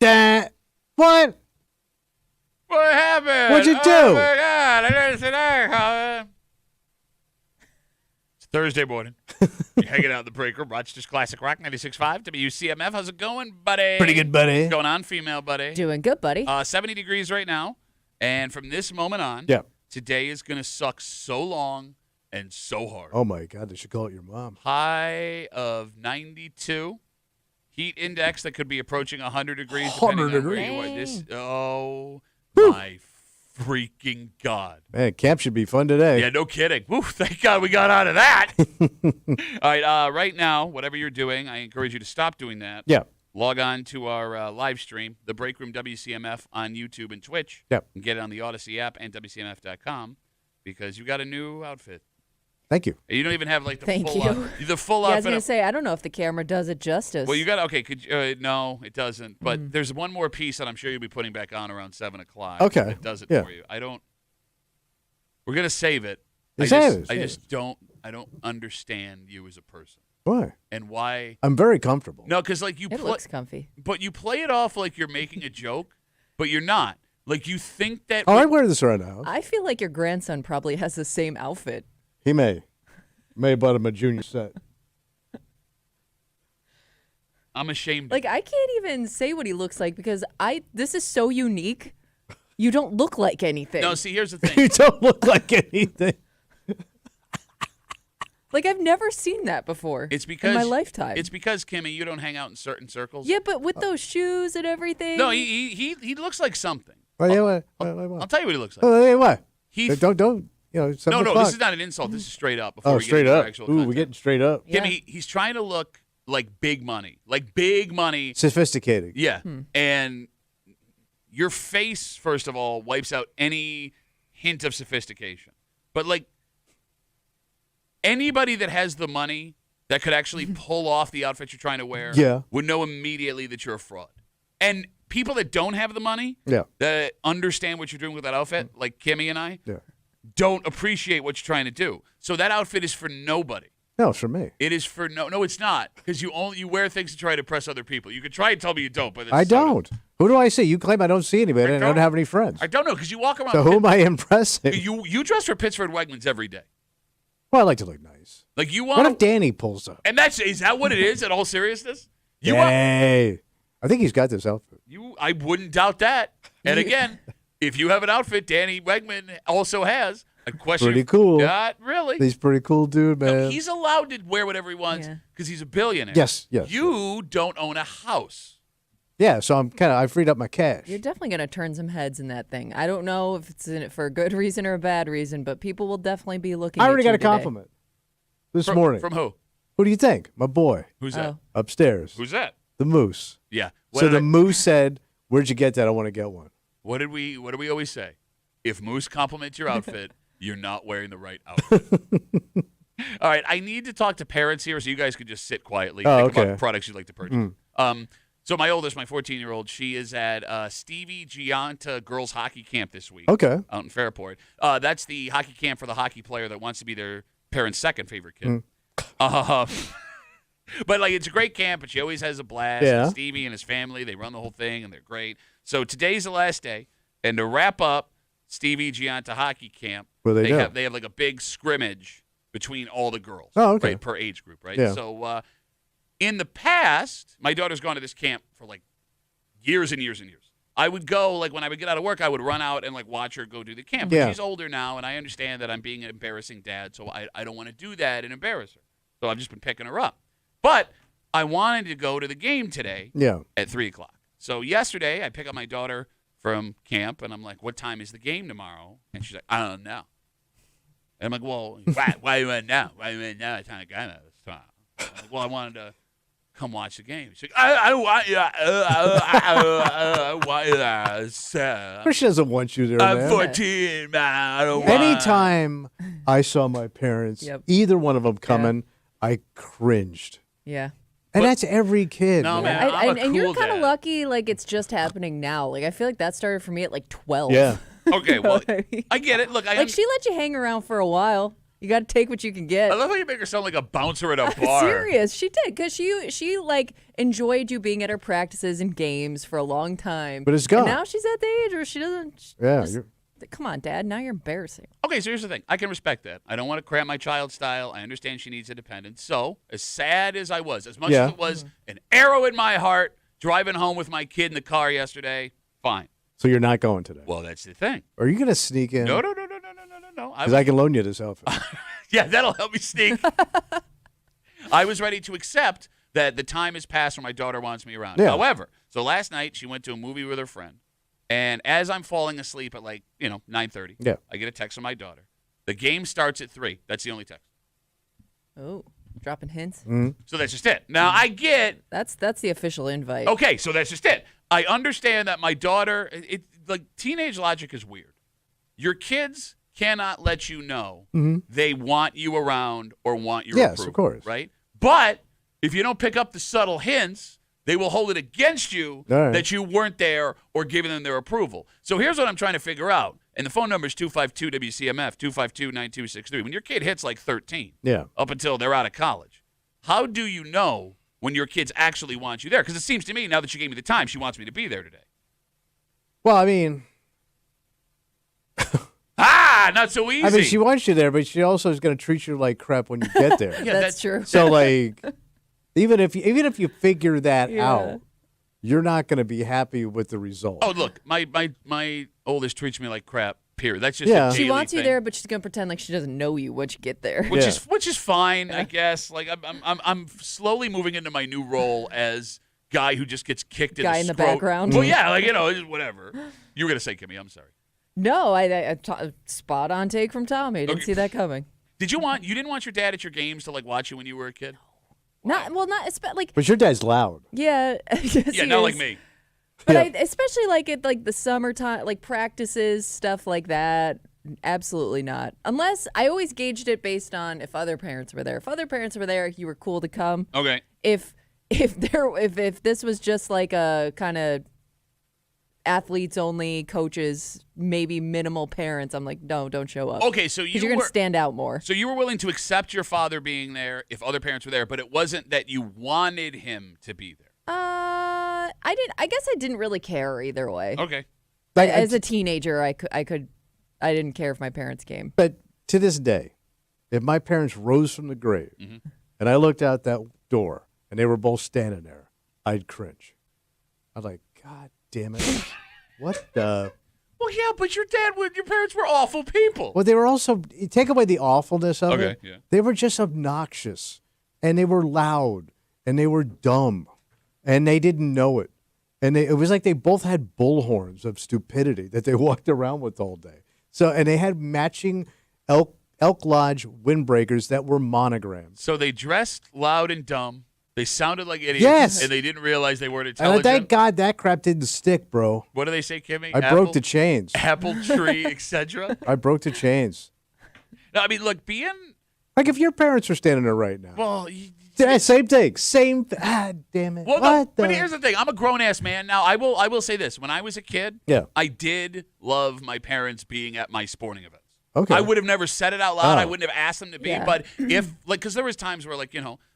What? What happened? What'd you do? Oh, my God. I didn't see that coming. It's Thursday morning. You're hanging out in the break room. Rochester's Classic Rock 96.5 WCMF. How's it going, buddy? Pretty good, buddy. What's going on, female buddy? Doing good, buddy. 70 degrees right now. And from this moment on, today is going to suck so long and so hard. Oh, my God. They should call it your mom. High of 92. Heat index that could be approaching 100 degrees depending on where you are. My freaking God. Man, camp should be fun today. Yeah, no kidding. Woo, thank God we got out of that. All right, right now, whatever you're doing, I encourage you to stop doing that. Yeah. Log on to our live stream, The Break Room WCMF on YouTube and Twitch. Yep. And get it on the Odyssey app and WCMF.com because you got a new outfit. Thank you. You don't even have like the Thank full you. the full Yeah, I was outfit. going to say, I don't know if the camera does it justice. Well, you got no, it doesn't. But there's one more piece that I'm sure you'll be putting back on around 7 o'clock. Okay. That does it for you. We're gonna save it. I just don't understand you as a person. Why? And why? I'm very comfortable. No, because like it looks comfy. But you play it off like you're making a joke, but you're not. Like you think that. Oh, I wear this around the house. I feel like your grandson probably has the same outfit. He may have bought him a junior set. I'm ashamed. Like I can't even say what he looks like because this is so unique. You don't look like anything. No, see, here's the thing. You don't look like anything. Like I've never seen that before. It's because in my lifetime. It's because Kimmy, you don't hang out in certain circles. Yeah, but with those shoes and everything. No, he looks like something. Well, I'll tell you what he looks like. Hey, what? He Don't. No, this is not an insult. This is straight up. Before we straight get into up. actual Ooh, content. we're getting straight up. Yeah. Kimmy, he's trying to look like big money. Like big money. Sophisticated. Yeah. And your face, first of all, wipes out any hint of sophistication. But like anybody that has the money that could actually pull off the outfit you're trying to wear would know immediately that you're a fraud. And people that don't have the money that understand what you're doing with that outfit, like Kimmy and I, don't appreciate what you're trying to do. So that outfit is for nobody. No, it's for me. It is for no, it's not. Because you wear things to try to impress other people. You could try and tell me you don't, but I don't. Who do I see? You claim I don't see anybody and I don't have any friends. I don't know, because you walk around. So who am I impressing? You dress for Pittsford Wegmans every day. Well, I like to look nice. Like you want. What if Danny pulls up? And is that what it is? In all seriousness, I think he's got this outfit. I wouldn't doubt that. And again, if you have an outfit Danny Wegman also has, I question. Pretty cool. Not really. He's pretty cool dude, man. No, he's allowed to wear whatever he wants because he's a billionaire. Yes. You don't own a house. Yeah, so I freed up my cash. You're definitely going to turn some heads in that thing. I don't know if it's in it for a good reason or a bad reason, but people will definitely be looking I already at you got a today. compliment this morning. From who? Who do you think? My boy. Who's that? Upstairs. Who's that? The Moose. Yeah. So the Moose said, "Where'd you get that? I want to get one." What do we always say? If Moose compliments your outfit, you're not wearing the right outfit. All right, I need to talk to parents here so you guys could just sit quietly and think about products you'd like to purchase. So my oldest, my 14-year-old, she is at Stevie Gianta Girls Hockey Camp this week. Okay. Out in Fairport. That's the hockey camp for the hockey player that wants to be their parents' second favorite kid. But like it's a great camp, and she always has a blast. Yeah. And Stevie and his family, they run the whole thing, and they're great. So today's the last day, and to wrap up Stevie Gianta Hockey Camp, they have like a big scrimmage between all the girls, right, per age group, right? Yeah. So in the past, my daughter's gone to this camp for like years and years and years. I would go, like when I would get out of work, I would run out and like watch her go do the camp. But she's older now, and I understand that I'm being an embarrassing dad, so I don't want to do that and embarrass her. So I've just been picking her up. But I wanted to go to the game today at 3 o'clock. So yesterday, I pick up my daughter from camp, and I'm like, what time is the game tomorrow? And she's like, I don't know. And I'm like, well, why you want now? Why you want now? It's not a game at this time. I'm like, well, I wanted to come watch the game. She's like, I want you. But she doesn't want you there, I'm man. 14, man. I don't want. Anytime I saw my parents, either one of them coming, I cringed. Yeah. And that's every kid. No, man. man. And you're kind of dad. lucky, like it's just happening now. Like I feel like that started for me at like 12. Yeah. Okay, well, I get it. Look, like she let you hang around for a while. You got to take what you can get. I love how you make her sound like a bouncer at a bar. Serious, she did, because she like enjoyed you being at her practices and games for a long time. But it's gone. And now she's at the age where she doesn't. Yeah. Come on, Dad. Now you're embarrassing. Okay, so here's the thing. I can respect that. I don't want to cramp my child's style. I understand she needs independence. So, as sad as I was, as much as it was an arrow in my heart, driving home with my kid in the car yesterday, fine. So you're not going today? Well, that's the thing. Are you going to sneak in? No. Because I can loan you this outfit. Yeah, that'll help me sneak. I was ready to accept that the time has passed where my daughter wants me around. Yeah. However, so last night she went to a movie with her friend, and as I'm falling asleep at 9:30, I get a text from my daughter. The game starts at 3. That's the only text. Oh, dropping hints. So that's just it. Now I get That's the official invite. okay. So that's just it. I understand that my daughter. Like teenage logic is weird. Your kids cannot let you know they want you around or want your approval. Yes, of course. Right? But if you don't pick up the subtle hints, they will hold it against you that you weren't there or giving them their approval. So here's what I'm trying to figure out. And the phone number is 252-WCMF, 252-9263. When your kid hits like 13, up until they're out of college, how do you know when your kids actually want you there? Because it seems to me, now that you gave me the time, she wants me to be there today. Well, I mean... Not so easy. I mean, she wants you there, but she also is going to treat you like crap when you get there. Yeah, that's true. So, like, even if you figure that out, you're not going to be happy with the result. Oh, look, my oldest treats me like crap. Period. That's just a daily She wants you thing. there, but she's gonna pretend like she doesn't know you once you get there. Which is fine, I guess. Like I'm slowly moving into my new role as guy who just gets kicked in Guy the in the scrot. background. Well, yeah, like just whatever. You were gonna say, Kimmy. I'm sorry. No, spot on take from Tommy. Didn't see that coming. You didn't want your dad at your games to like watch you when you were a kid? Not like. But your dad's loud. Yeah. Yeah, not like me. But especially like at like the summertime, like practices, stuff like that. Absolutely not. Unless I always gauged it based on if other parents were there. If other parents were there, you were cool to come. Okay. If this was just like a kind of athletes only, coaches, maybe minimal parents, I'm like, no, don't show up. Okay, so you're gonna stand out more. So you were willing to accept your father being there if other parents were there, but it wasn't that you wanted him to be there. I guess I didn't really care either way. Okay. As a teenager, I didn't care if my parents came. But to this day, if my parents rose from the grave and I looked out that door and they were both standing there, I'd cringe. I'd like, God damn it. What the? Well, yeah, but your parents were awful people. Well, they were also, take away the awfulness of it. Yeah. They were just obnoxious and they were loud and they were dumb and they didn't know it. And it was like they both had bullhorns of stupidity that they walked around with all day. So, and they had matching Elk Lodge windbreakers that were monogrammed. So they dressed loud and dumb. They sounded like idiots. Yes. And they didn't realize they weren't intelligent. And thank God that crap didn't stick, bro. What do they say, Kimmy? I broke the chains. Apple tree, etc. I broke the chains. No, I mean, look, being... Like if your parents were standing there right now. Well... Yeah, same thing. Damn it. Well, no, but here's the thing. I'm a grown-ass man. Now, I will say this. When I was a kid, I did love my parents being at my sporting events. Okay. I would have never said it out loud. Oh. I wouldn't have asked them to be. But because there was times where,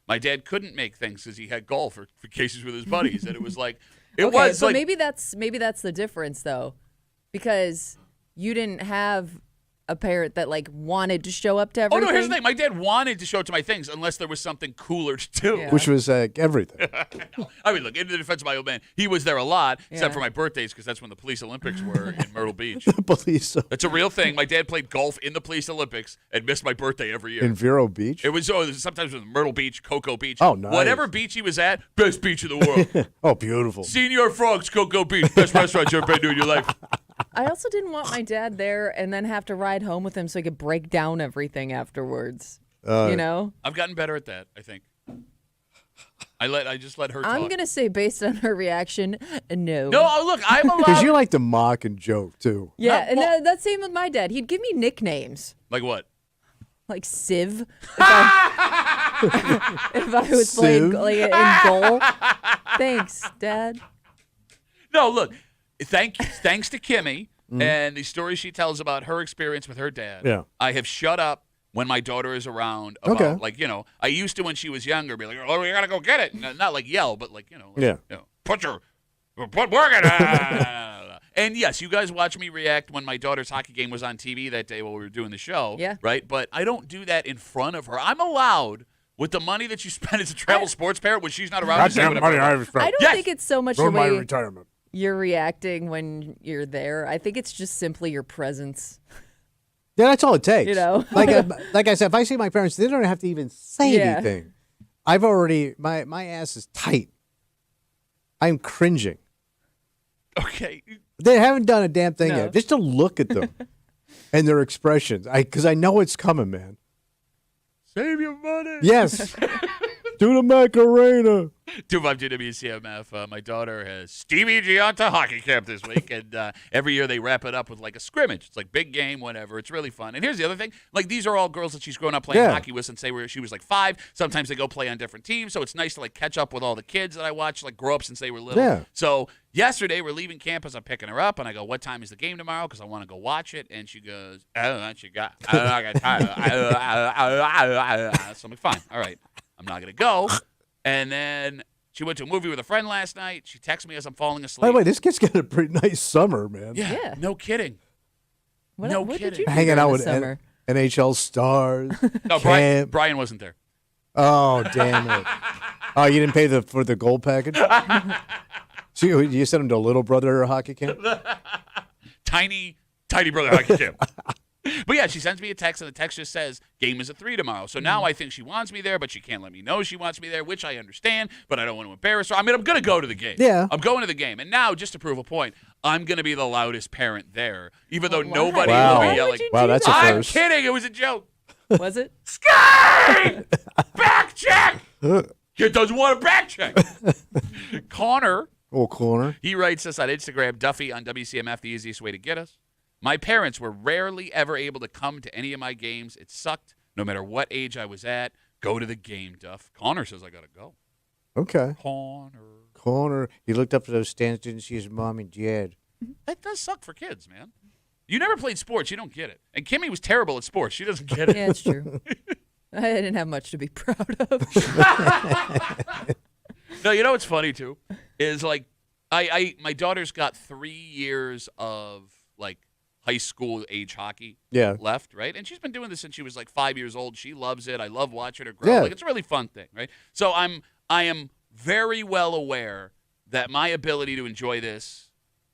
my dad couldn't make things because he had golf for cases with his buddies. And it was like, so maybe that's the difference, though. Because you didn't have a parent that wanted to show up to everything. Oh no! Here's the thing: my dad wanted to show up to my things unless there was something cooler to do. Yeah. Which was everything. I mean, look, in the defense of my old man, he was there a lot, except for my birthdays, because that's when the Police Olympics were in Myrtle Beach. Police. That's a real thing. My dad played golf in the Police Olympics and missed my birthday every year. In Vero Beach? It was sometimes it was Myrtle Beach, Cocoa Beach. Oh, nice. Whatever beach he was at, best beach in the world. Oh, beautiful. Senior Frogs, Cocoa Beach, best restaurant you ever been to in your life. I also didn't want my dad there and then have to ride home with him so he could break down everything afterwards. I've gotten better at that, I think. I just let her talk. I'm gonna say, based on her reaction, no. No, look, I'm allowed. Because you like to mock and joke, too. Yeah, and that's same with my dad. He'd give me nicknames. Like what? Like Civ. If I was playing in goal. Thanks, Dad. No, look, thanks to Kimmy and the story she tells about her experience with her dad, I have shut up when my daughter is around about, Okay. like, I used to when she was younger be like, oh, we got to go get it. Not like yell, but like, put work it. And yes, you guys watch me react when my daughter's hockey game was on TV that day while we were doing the show. Yeah. Right? But I don't do that in front of her. I'm allowed, with the money that you spend as a travel sports parent when she's not around. Goddamn money I've spent. I don't Yes. think it's so much For the my way retirement. you're reacting when you're there. I think it's just simply your presence. Yeah, that's all it takes. Like I said, if I see my parents, they don't have to even say Yeah. anything. I've already my ass is tight. I'm cringing. Okay. They haven't done a damn thing No. yet. Just to look at them and their expressions, because I know it's coming, man. Save your money. Yes, do the Macarena. 252 WCMF. My daughter has Stevie Gianta hockey camp this week, and every year they wrap it up with like a scrimmage. It's like big game, whatever. It's really fun. And here's the other thing: like these are all girls that she's grown up playing hockey with since she was like 5. Sometimes they go play on different teams, so it's nice to like catch up with all the kids that I watch, like grow up since they were little. Yeah. So yesterday we're leaving campus. I'm picking her up, and I go, "What time is the game tomorrow?" Because I want to go watch it. And she goes, "I don't know what you got." So I'm like, "Fine, all right, I'm not gonna go." And then she went to a movie with a friend last night. She texted me as I'm falling asleep. By the way, this kid's got a pretty nice summer, man. Yeah. No kidding. What No did kidding. you do Hanging during out the with summer? NHL stars. No, camp. Brian wasn't there. Oh, damn it. Oh, you didn't pay for the gold package? So you sent him to Little Brother hockey camp? Tiny brother hockey camp. But yeah, she sends me a text, and the text just says, game is at 3 tomorrow. So now I think she wants me there, but she can't let me know she wants me there, which I understand, but I don't want to embarrass her. I mean, I'm going to go to the game. Yeah. I'm going to the game. And now, just to prove a point, I'm going to be the loudest parent there, even though Why? nobody Wow. will be Why yelling. would you Wow, do that's a that? I'm first. kidding. It was a joke. Was it? Sky! Back check! Kid doesn't want a back check. Connor. Oh, corner. He writes us on Instagram, Duffy on WCMF, the easiest way to get us. My parents were rarely ever able to come to any of my games. It sucked no matter what age I was at. Go to the game, Duff. Connor says I got to go. Okay. Corner. He looked up to those stands, didn't see his mom and dad. That does suck for kids, man. You never played sports. You don't get it. And Kimmy was terrible at sports. She doesn't get it. Yeah, it's true. I didn't have much to be proud of. No, you know what's funny, too? Is like, my daughter's got 3 years of, like, high school age hockey left, right? And she's been doing this since she was like 5 years old. She loves it. I love watching her grow. Yeah. Like, it's a really fun thing, right? So I am very well aware that my ability to enjoy this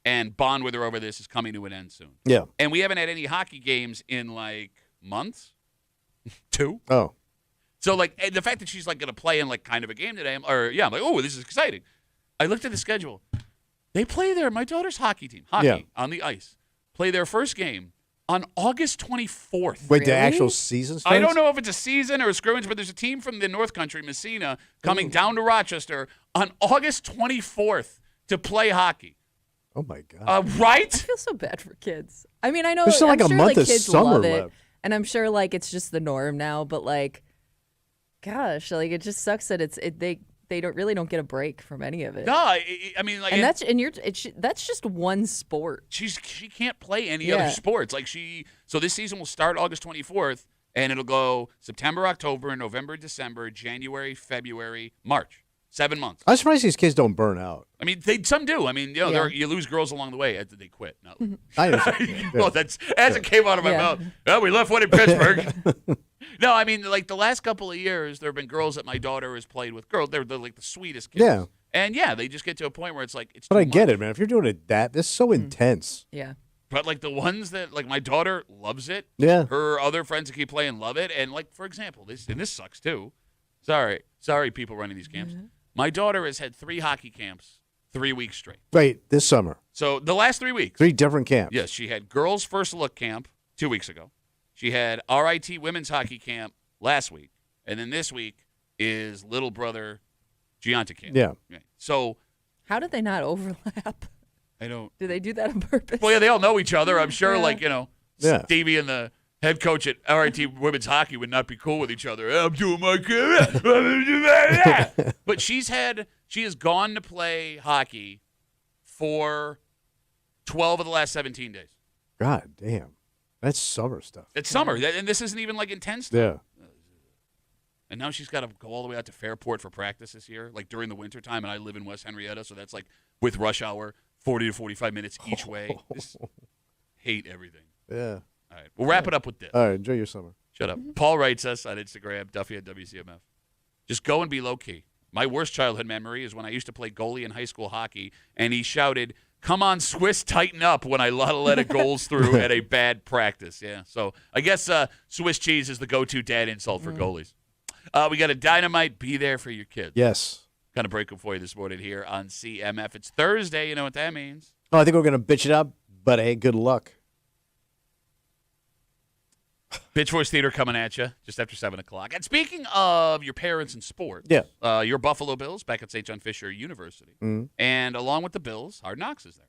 and bond with her over this is coming to an end soon. Yeah. And we haven't had any hockey games in like months, 2. Oh. So like the fact that she's like going to play in like kind of a game today, I'm like, oh, this is exciting. I looked at the schedule. They play my daughter's hockey team, on the ice. Play their first game on August 24th. Wait, the Really? actual season starts? I don't know if it's a season or a scrimmage, but there's a team from the North Country, Messina, coming down to Rochester on August 24th to play hockey. Oh, my God. I Right? feel so bad for kids. I mean, I know There's still I'm like a sure month like of kids summer love it, left. and I'm sure like it's just the norm now. But like, gosh, like it just sucks that they don't get a break from any of it. No, I mean, like, And that's just one sport. she can't play any other sports. Like so this season will start August 24th, and it'll go September, October, November, December, January, February, March. 7 months. I'm surprised these kids don't burn out. I mean, some do. I mean, you lose girls along the way. They quit. Not I understand. well, that's as it came out of my mouth. Well, we left one in Pittsburgh. No, I mean, like the last couple of years, there have been girls that my daughter has played with. Girls, they're like the sweetest kids. Yeah. And they just get to a point where it's like it's. But too I get much. it, man. If you're doing it this is so intense. Yeah. But like the ones that like my daughter loves it. Yeah. Her other friends that keep playing love it, and like for example, this sucks too. Sorry, people running these camps. Mm-hmm. My daughter has had 3 hockey camps 3 weeks straight. Wait, this summer. So the last 3 weeks. 3 different camps. Yes, she had girls' first look camp 2 weeks ago. She had RIT women's hockey camp last week, and then this week is little brother Gianta camp. Yeah. Right. So How did they not overlap? I don't. Do they do that on purpose? Well, yeah, they all know each other. I'm sure, Yeah. Yeah. Stevie and the head coach at RIT women's hockey would not be cool with each other. I'm doing my camp. But she has gone to play hockey for 12 of the last 17 days. God damn. That's summer stuff. It's summer, and this isn't even like intense stuff. Yeah. And now she's got to go all the way out to Fairport for practice this year, like during the wintertime, and I live in West Henrietta, so that's like with rush hour, 40 to 45 minutes each way. Just hate everything. Yeah. All right, we'll wrap it up with this. All right, enjoy your summer. Shut up. Paul writes us on Instagram, Duffy at WCMF. Just go and be low-key. My worst childhood memory is when I used to play goalie in high school hockey, and he shouted, "Come on, Swiss, tighten up," when I let a goals through at a bad practice. Yeah, so I guess Swiss cheese is the go-to dad insult for goalies. We got a Dynamite. Be there for your kids. Yes. Kind of break them for you this morning here on CMF. It's Thursday. You know what that means. Oh, I think we're going to bitch it up, but hey, good luck. Bitch Voice Theater coming at you just after 7 o'clock. And speaking of your parents in sports, your Buffalo Bills back at St. John Fisher University. Mm-hmm. And along with the Bills, Hard Knocks is there.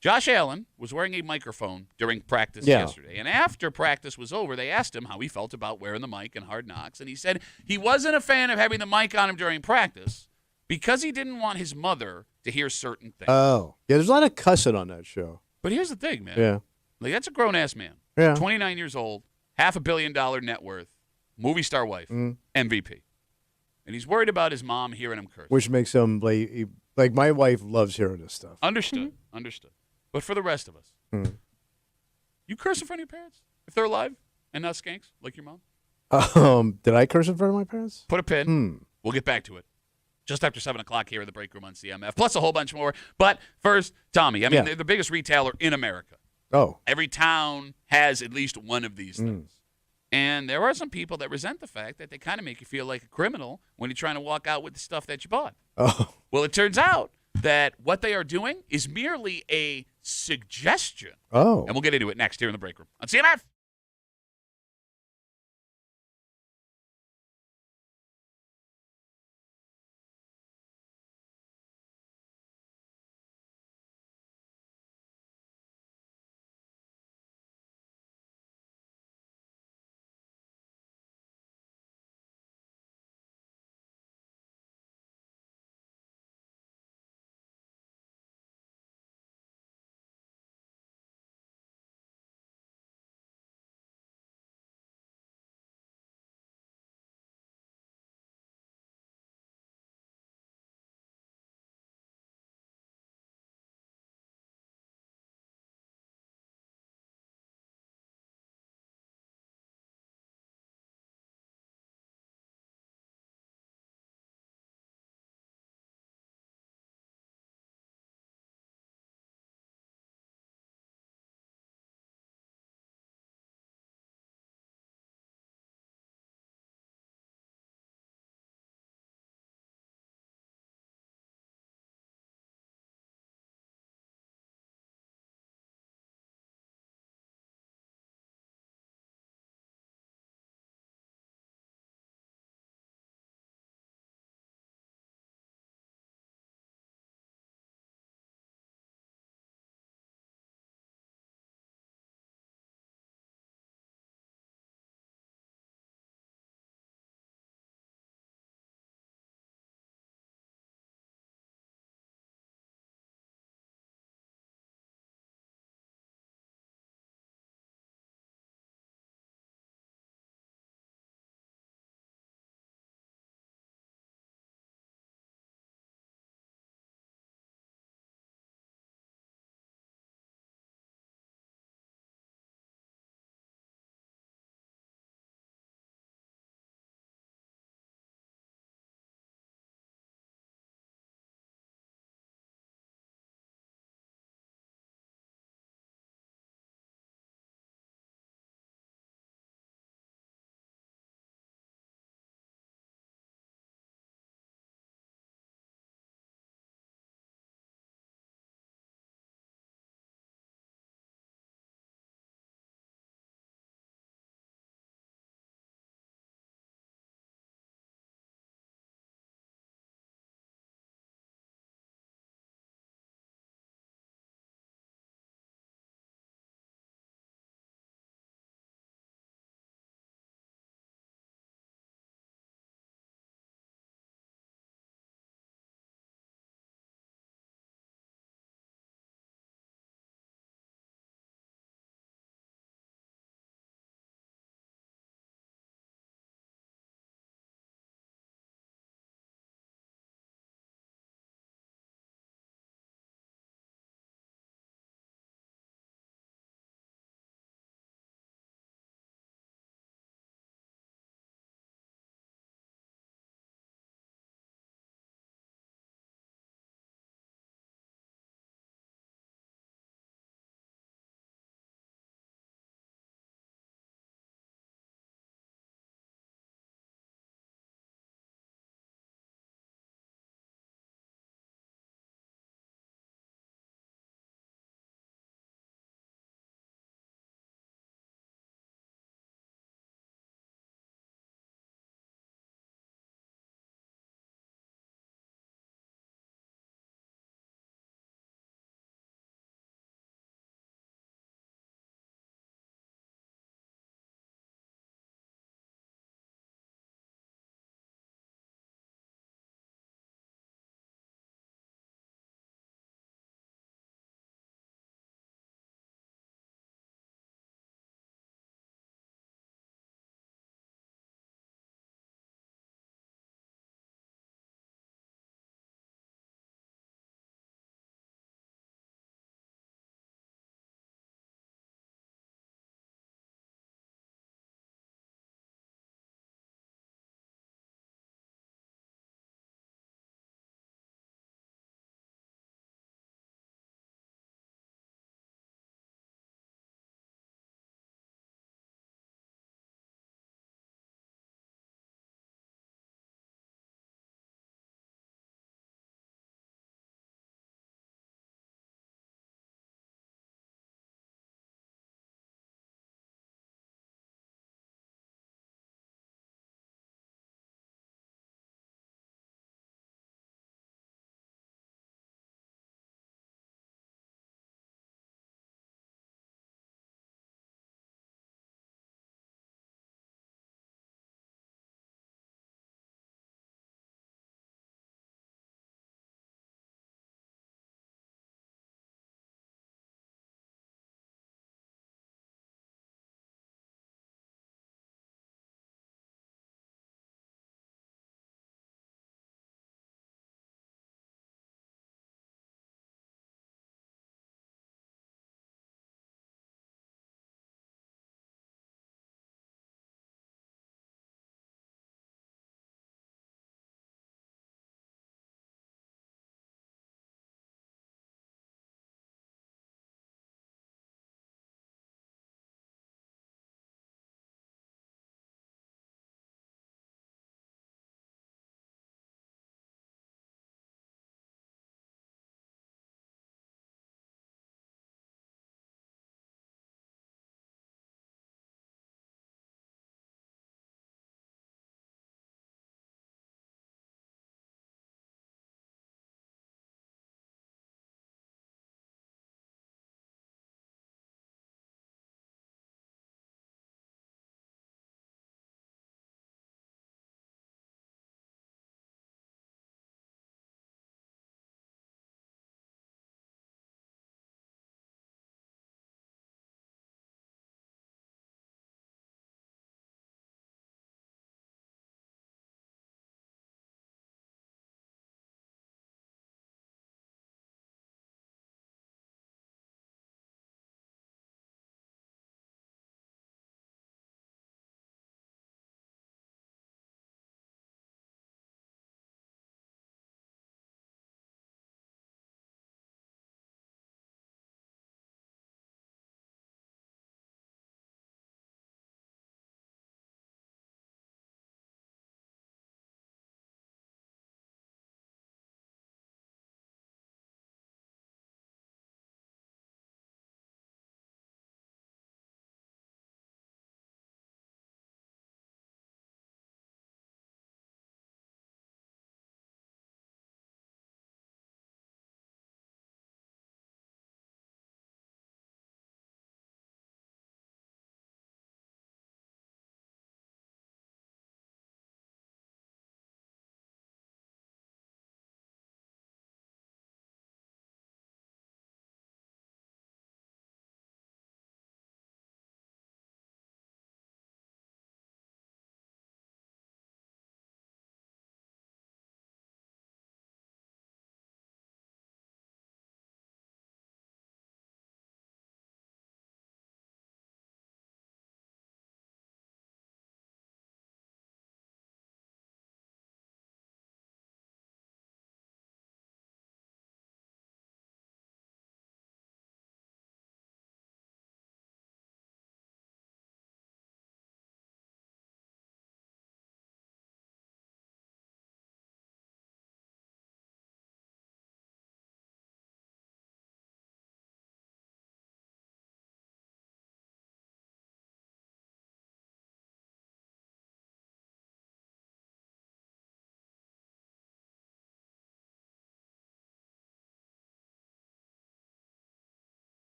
Josh Allen was wearing a microphone during practice yesterday. And after practice was over, they asked him how he felt about wearing the mic in Hard Knocks. And he said he wasn't a fan of having the mic on him during practice because he didn't want his mother to hear certain things. Oh. Yeah, there's a lot of cussing on that show. But here's the thing, man. Yeah. Like, that's a grown-ass man. Yeah. 29 years old, $500 million net worth, movie star wife, MVP. And he's worried about his mom hearing him curse. Which makes him, like my wife loves hearing this stuff. Understood. Understood. But for the rest of us, you curse in front of your parents if they're alive and not skanks like your mom? Did I curse in front of my parents? Put a pin. We'll get back to it. Just after 7 o'clock here in the break room on CMF, plus a whole bunch more. But first, Tommy, I mean, they're the biggest retailer in America. Oh. Every town has at least one of these things. And there are some people that resent the fact that they kind of make you feel like a criminal when you're trying to walk out with the stuff that you bought. Oh. Well, it turns out that what they are doing is merely a suggestion. Oh. And we'll get into it next here in the break room on CMF.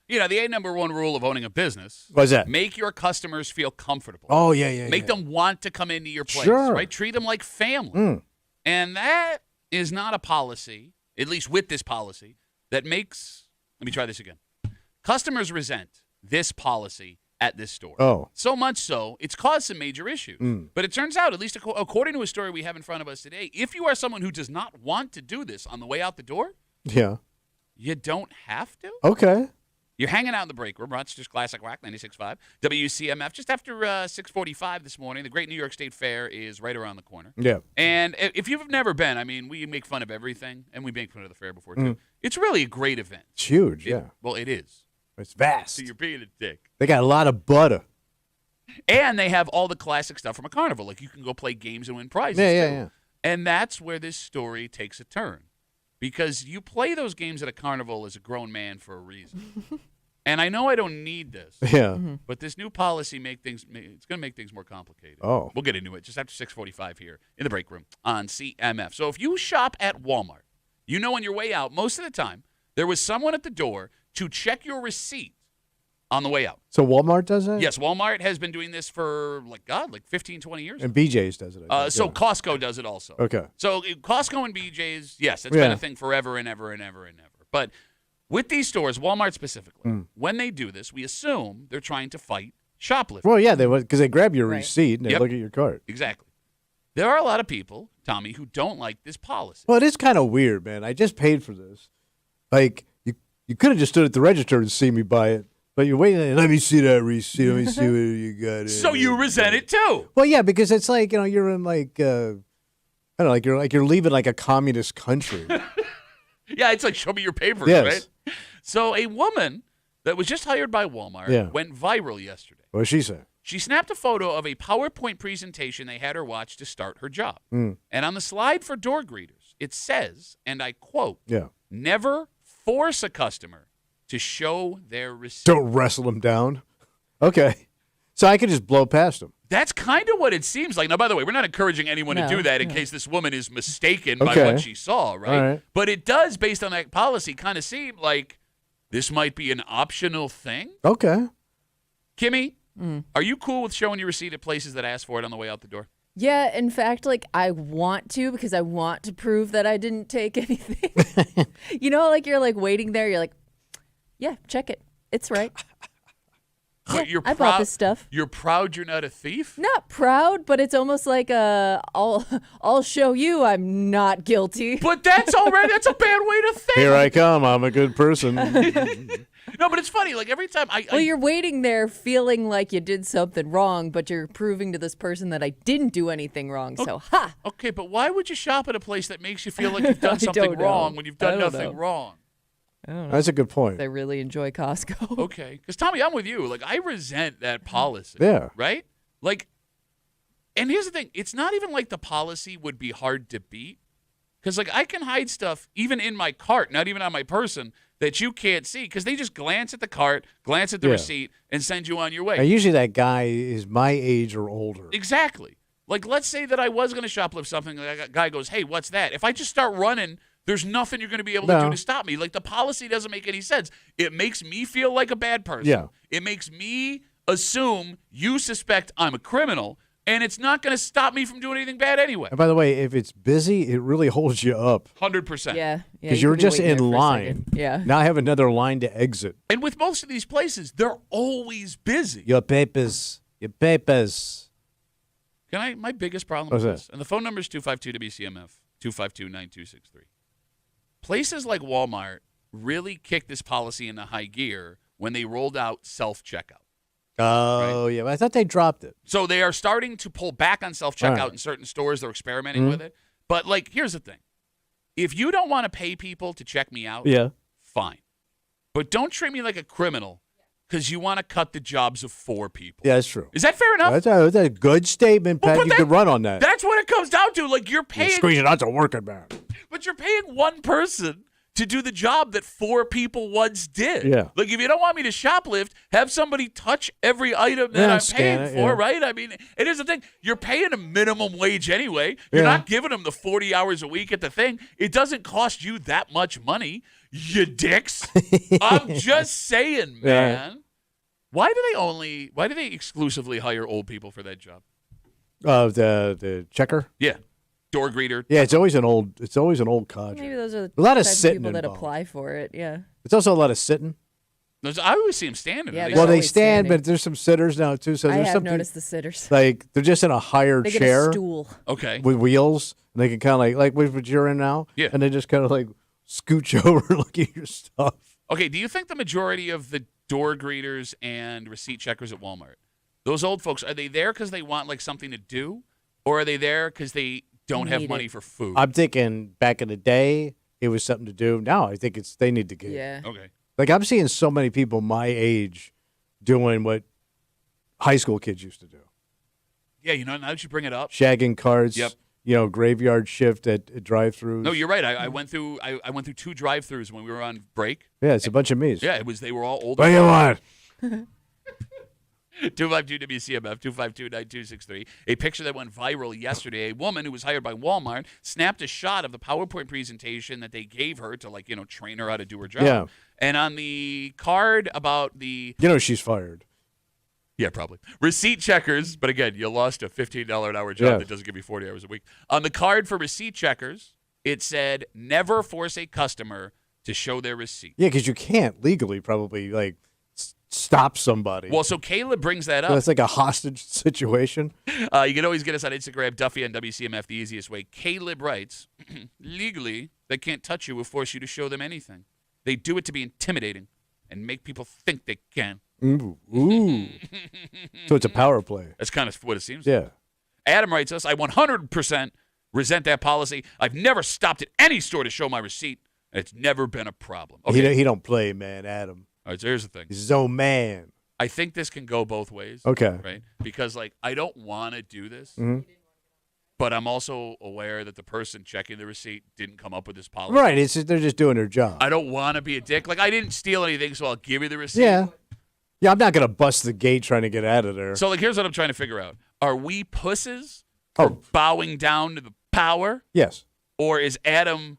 the number one rule of owning a business. What's that? Make your customers feel comfortable. Oh, yeah. Make them want to come into your place, Sure. right? Treat them like family. And that is not a policy, at least with this policy, that makes, let me try this again. Customers resent this policy at this store. Oh. So much so, it's caused some major issues. But it turns out, at least according to a story we have in front of us today, if you are someone who does not want to do this on the way out the door, Yeah. you don't have to. Okay. You're hanging out in the break room. Rochester's Classic Rock 96.5. WCMF, just after 6:45 this morning. The Great New York State Fair is right around the corner. Yeah. And if you've never been, I mean, we make fun of everything, and we make fun of the fair before, too. It's really a great event. It's huge, yeah. Well, it is. It's vast. So you're being a dick. They got a lot of butter. And they have all the classic stuff from a carnival. Like, you can go play games and win prizes, Yeah. And that's where this story takes a turn. Because you play those games at a carnival as a grown man for a reason. And I know I don't need this. Yeah. But this new policy it's going to make things more complicated. Oh. We'll get into it just after 6:45 here in the break room on CMF. So if you shop at Walmart, you know on your way out, most of the time, there was someone at the door to check your receipt on the way out. So Walmart does that? Yes, Walmart has been doing this for, like 15, 20 years. And BJ's does it. I think, So yeah. Costco does it also. Okay. So Costco and BJ's, yes, it's been a thing forever and ever and ever and ever. But with these stores, Walmart specifically, when they do this, we assume they're trying to fight shoplifting. Well, yeah, because they grab your Right. receipt and they Yep. look at your cart. Exactly. There are a lot of people, Tommy, who don't like this policy. Well, it is kind of weird, man. I just paid for this. Like, you could have just stood at the register and seen me buy it. But you're waiting. Let me see that receipt. Let me see what you got. So you resent it too. Well, yeah, because it's like you're in like I don't know, you're leaving like a communist country. Yeah, it's like, show me your papers, Yes. right? So a woman that was just hired by Walmart went viral yesterday. What did she say? She snapped a photo of a PowerPoint presentation they had her watch to start her job. And on the slide for door greeters, it says, and I quote, Yeah. never force a customer to show their receipt. Don't wrestle them down. Okay. So I could just blow past them. That's kind of what it seems like. Now, by the way, we're not encouraging anyone to No, do that in no. case this woman is mistaken by Okay. what she saw, right? All right. But it does, based on that policy, kind of seem like this might be an optional thing. Okay. Kimmy, are you cool with showing your receipt at places that ask for it on the way out the door? Yeah, in fact, like I want to because I want to prove that I didn't take anything. Like you're like waiting there. You're like, yeah, check it. It's right. Yeah, You're I bought this stuff. You're proud you're not a thief? Not proud, but it's almost like I'll show you I'm not guilty. But that's a bad way to think. Here I come. I'm a good person. No, but it's funny. Like every time Well, you're waiting there feeling like you did something wrong, but you're proving to this person that I didn't do anything wrong. So, ha! Okay, but why would you shop at a place that makes you feel like you've done something don't know. wrong when you've done I don't nothing know. wrong? I don't know. That's a good point. I really enjoy Costco. Okay, because Tommy, I'm with you. Like I resent that policy. Yeah. Right? Like, and here's the thing: it's not even like the policy would be hard to beat, because like I can hide stuff even in my cart, not even on my person, that you can't see, because they just glance at the cart, glance at the Yeah. receipt, and send you on your way. Now, usually that guy is my age or older. Exactly. Like, let's say that I was going to shoplift something. And a guy goes, "Hey, what's that?" If I just start running, there's nothing you're going to be able to No. do to stop me. Like, the policy doesn't make any sense. It makes me feel like a bad person. Yeah. It makes me assume you suspect I'm a criminal, and it's not going to stop me from doing anything bad anyway. And by the way, if it's busy, it really holds you up 100%. Yeah. because you you're could be just waiting in there for a line. second. Yeah. Now I have another line to exit. And with most of these places, they're always busy. Your papers. Your papers. My biggest problem What's with that? this, and the phone number is 252-WCMF, 252-9263. Places like Walmart really kicked this policy into high gear when they rolled out self-checkout. Oh, yeah. But I thought they dropped it. So they are starting to pull back on self-checkout All right. in certain stores. They're experimenting with it. But, like, here's the thing. If you don't want to pay people to check me out, Yeah. fine. But don't treat me like a criminal because you want to cut the jobs of 4 people. Yeah, that's true. Is that fair enough? That's a good statement, Well, Pat. but You could run on that. That's what it comes down to. Like, you're You paying, squeeze it out to working man. but you're paying one person to do the job that 4 people once did. Yeah. Like, if you don't want me to shoplift, have somebody touch every item that Yeah, I'm scan paying it, for, yeah. right? I mean, it is the thing. You're paying a minimum wage anyway. You're Yeah. not giving them the 40 hours a week at the thing. It doesn't cost you that much money. You dicks. I'm just saying, man. Why do they exclusively hire old people for that job? The checker. Yeah, door greeter. Yeah, it's always an old codger. Maybe those are a lot of type sitting people that involved. apply for it. Yeah. It's also a lot of sitting. I always see them standing. Yeah, Well, they always stand, standing. but there's some sitters now too. So I there's have some noticed the sitters. like they're just in a higher They get chair a stool. Okay. with wheels, and they can kind of like what you're in now. Yeah. And they just kind of like scooch over and look at your stuff. Okay, do you think the majority of the door greeters and receipt checkers at Walmart, those old folks, are they there because they want like something to do, or are they there because they don't have Need money it. for food? I'm thinking back in the day, it was something to do. Now I think they need to get. Yeah. Okay. Like I'm seeing so many people my age doing what high school kids used to do. Yeah, now that you bring it up. Shagging carts. Yep. Graveyard shift at drive-throughs. No, you're right. I went through 2 drive-throughs when we were on break. Yeah, it's a bunch of me's. Yeah, they were all old. What do you want? 252 WCMF 252-9263. A picture that went viral yesterday. A woman who was hired by Walmart snapped a shot of the PowerPoint presentation that they gave her to train her how to do her job. Yeah. And on the card about the She's fired. Yeah, probably. Receipt checkers, but again, you lost a $15 an hour job Yeah. that doesn't give you 40 hours a week. On the card for receipt checkers, it said, never force a customer to show their receipt. Yeah, because you can't legally probably stop somebody. Well, so Caleb brings that So up. it's like a hostage situation. You can always get us on Instagram, Duffy on WCMF, the easiest way. Caleb writes, legally, they can't touch you or force you to show them anything. They do it to be intimidating and make people think they can. Ooh. So it's a power play. That's kind of what it seems. Yeah. Adam writes us, I 100% resent that policy. I've never stopped at any store to show my receipt, and it's never been a problem. Okay. He don't play, man, Adam. All right, so here's the thing. He's his own man. I think this can go both ways. Okay. Right? Because, I don't want to do this, Mhm. but I'm also aware that the person checking the receipt didn't come up with this policy. Right. They're just doing their job. I don't want to be a dick. I didn't steal anything, so I'll give you the receipt. Yeah. Yeah, I'm not going to bust the gate trying to get out of there. So, here's what I'm trying to figure out. Are we pusses for bowing down to the power? Yes. Or is Adam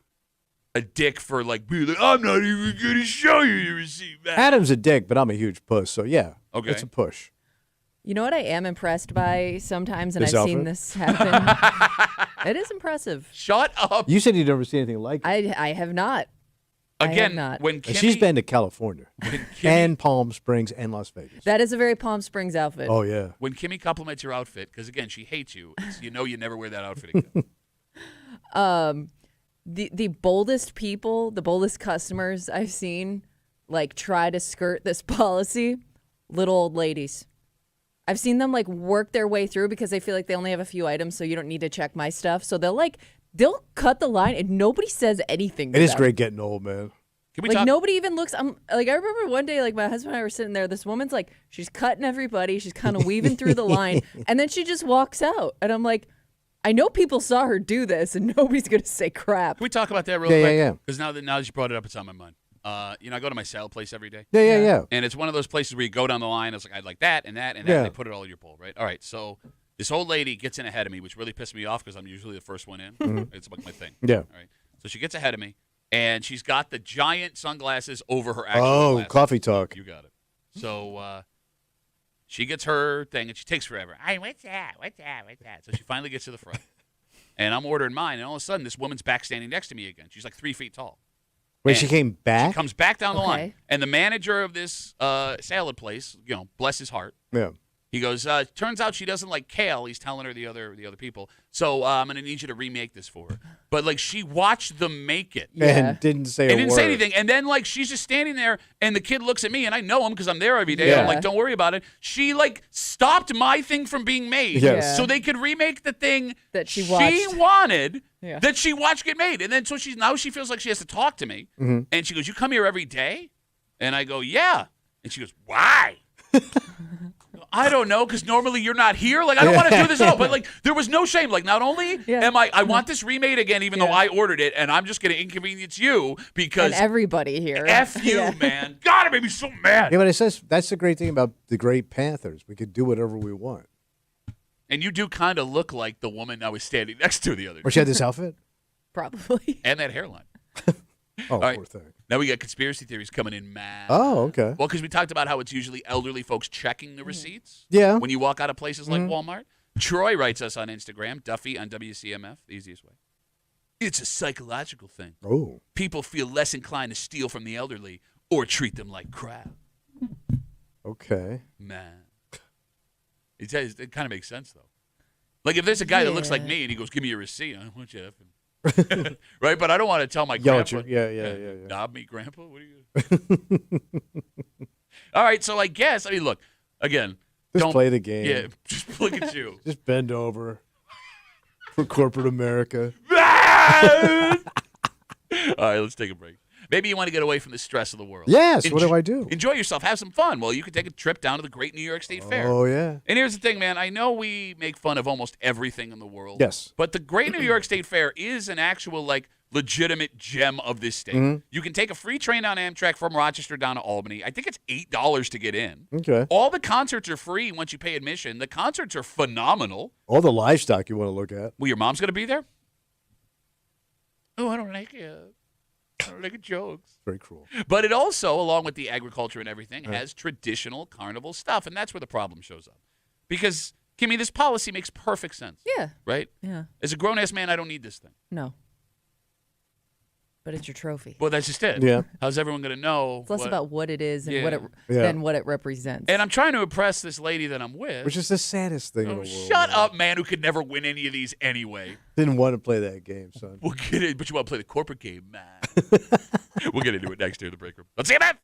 a dick for being like, I'm not even going to show you the receipt back? Adam's a dick, but I'm a huge puss. So, yeah. Okay. It's a push. You know what I am impressed by sometimes, and This I've seen outfit? this happen. It is impressive. Shut up. You said you'd never seen anything like it. I have not. I have Again, not. when And Kimmy, she's been to California Kimmy- and Palm Springs and Las Vegas. That is a very Palm Springs outfit. Oh, yeah. when Kimmy compliments your outfit, because again, she hates you, you never wear that outfit again. The boldest people, the boldest customers I've seen, try to skirt this policy, little old ladies. I've seen them work their way through because they feel like they only have a few items, so you don't need to check my stuff. So they'll cut the line and nobody says anything. It to is them. great getting old, man. Can we talk? Nobody even looks. I remember one day, my husband and I were sitting there. This woman's she's cutting everybody. She's kind of weaving through the line, and then she just walks out. And I'm like, I know people saw her do this, and nobody's gonna say crap. Can we talk about that real Yeah, quick? yeah, yeah. Because now that you brought it up, it's on my mind. I go to my salad place every day. Yeah. And it's one of those places where you go down the line. It's I'd like that and that and that. Yeah. And they put it all in your bowl, right? All right. So this old lady gets in ahead of me, which really pissed me off because I'm usually the first one in. It's my thing. Yeah. All right. So she gets ahead of me, and she's got the giant sunglasses over her actual Oh, glasses. coffee talk. You got it. So she gets her thing, and she takes forever. Hey, what's that? What's that? What's that? So she finally gets to the front. And I'm ordering mine, and all of a sudden, this woman's back standing next to me again. She's 3 feet tall. Wait, And she came back? She comes back down the line. Okay. And the manager of this salad place, bless his heart, Yeah. he goes, turns out she doesn't like kale. He's telling her the other people. So I'm going to need you to remake this for her. But, she watched them make it. Yeah. And didn't say a And didn't word. say anything. And then, she's just standing there, and the kid looks at me, and I know him because I'm there every day. Yeah. I'm like, don't worry about it. She, stopped my thing from being made Yes. Yeah. so they could remake the thing That she watched. wanted, Yeah. that she watched get made. And then so now she feels like she has to talk to me. Mm-hmm. And she goes, you come here every day? And I go, yeah. And she goes, why? I don't know, because normally you're not here. I don't want to do this at all. But, there was no shame. Not only Yeah. am I want this remade again, even though Yeah. I ordered it, and I'm just going to inconvenience you because And everybody here. F you, Yeah. man. God, it made me so mad. Yeah, but it says that's the great thing about the Great Panthers. We could do whatever we want. And you do kind of look like the woman I was standing next to the other Or day. she had this outfit? Probably. And that hairline. Oh, All right. poor thing. Now we got conspiracy theories coming in mad. Oh, okay. Well, because we talked about how it's usually elderly folks checking the receipts. Yeah. When you walk out of places like Walmart. Troy writes us on Instagram, Duffy on WCMF, the easiest way. It's a psychological thing. Oh. People feel less inclined to steal from the elderly or treat them like crap. Okay. Man. It kind of makes sense, though. Like, if there's a guy that looks like me and he goes, give me your receipt, I want you effing. Right? But I don't want to tell my grandpa. Yeah. Knob me, grandpa? What are you All right, so I guess, look, again. Just don't play the game. Yeah, just look at you. Just bend over for corporate America. All right, let's take a break. Maybe you want to get away from the stress of the world. Yes, what do I do? Enjoy yourself. Have some fun. Well, you could take a trip down to the Great New York State Fair. Oh, yeah. And here's the thing, man. I know we make fun of almost everything in the world. Yes. But the Great New York State Fair is an actual, legitimate gem of this state. Mm-hmm. You can take a free train on Amtrak from Rochester down to Albany. I think it's $8 to get in. Okay. All the concerts are free once you pay admission. The concerts are phenomenal. All the livestock you want to look at. Well, your mom's going to be there? Oh, I don't like it. I don't like the jokes. Very cruel. But it also, along with the agriculture and everything, has traditional carnival stuff, and that's where the problem shows up. Because, Kimmy, this policy makes perfect sense. Yeah. Right? Yeah. As a grown-ass man, I don't need this thing. No. But it's your trophy. Well, that's just it. Yeah. How's everyone going to know? It's less about what it is and Yeah. than what it represents. And I'm trying to impress this lady that I'm with. Which is the saddest thing in the world. Shut up, man, who could never win any of these anyway. Didn't want to play that game, son. We'll get it, but you want to play the corporate game, man. We'll get into it next here in the break room. Let's see you, man.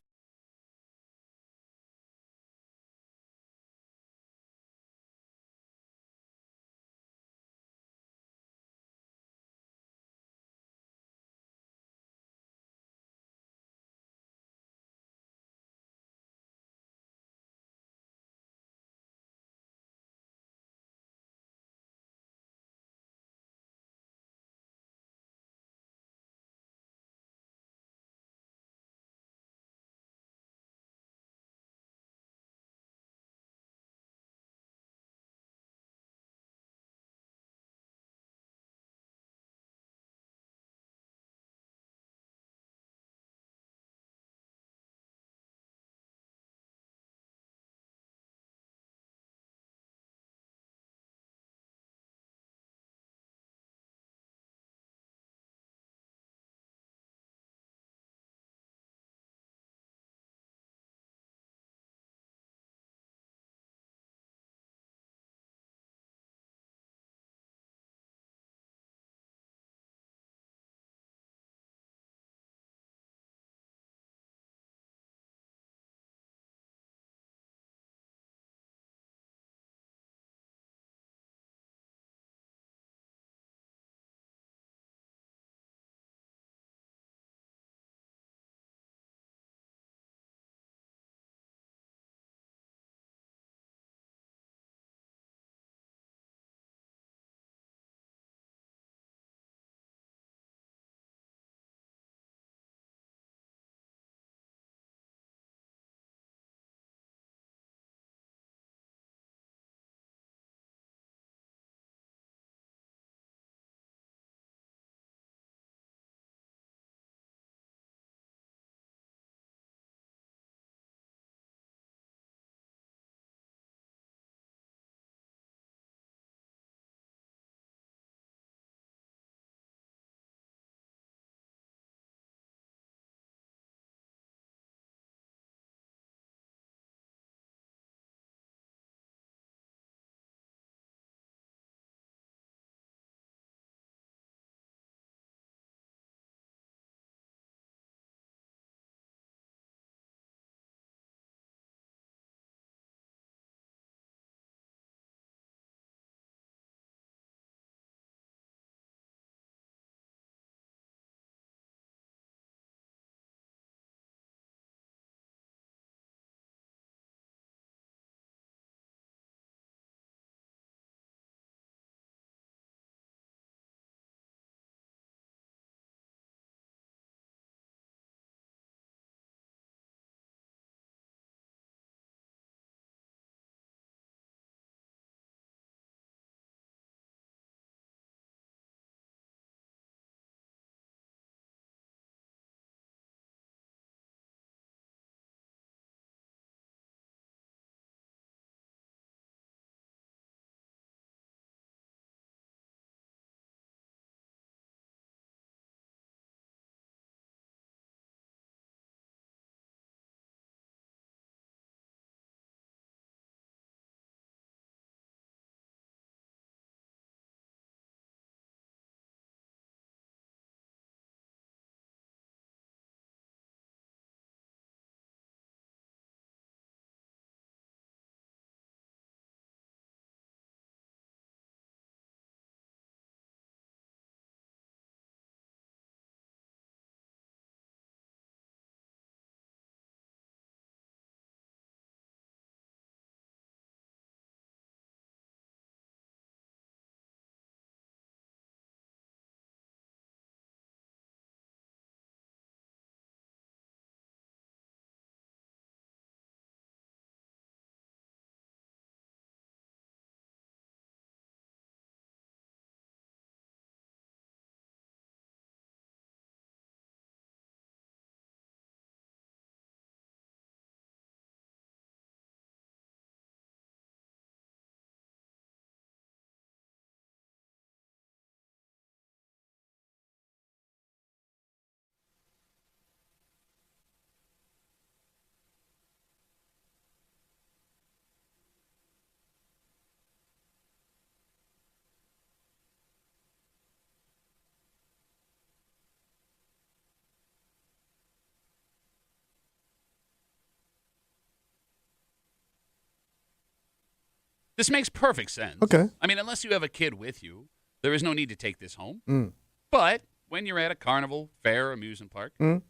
This makes perfect sense. Okay. I mean, unless you have a kid with you, there is no need to take this home. Mm. But when you're at a carnival, fair, amusement park, Mm.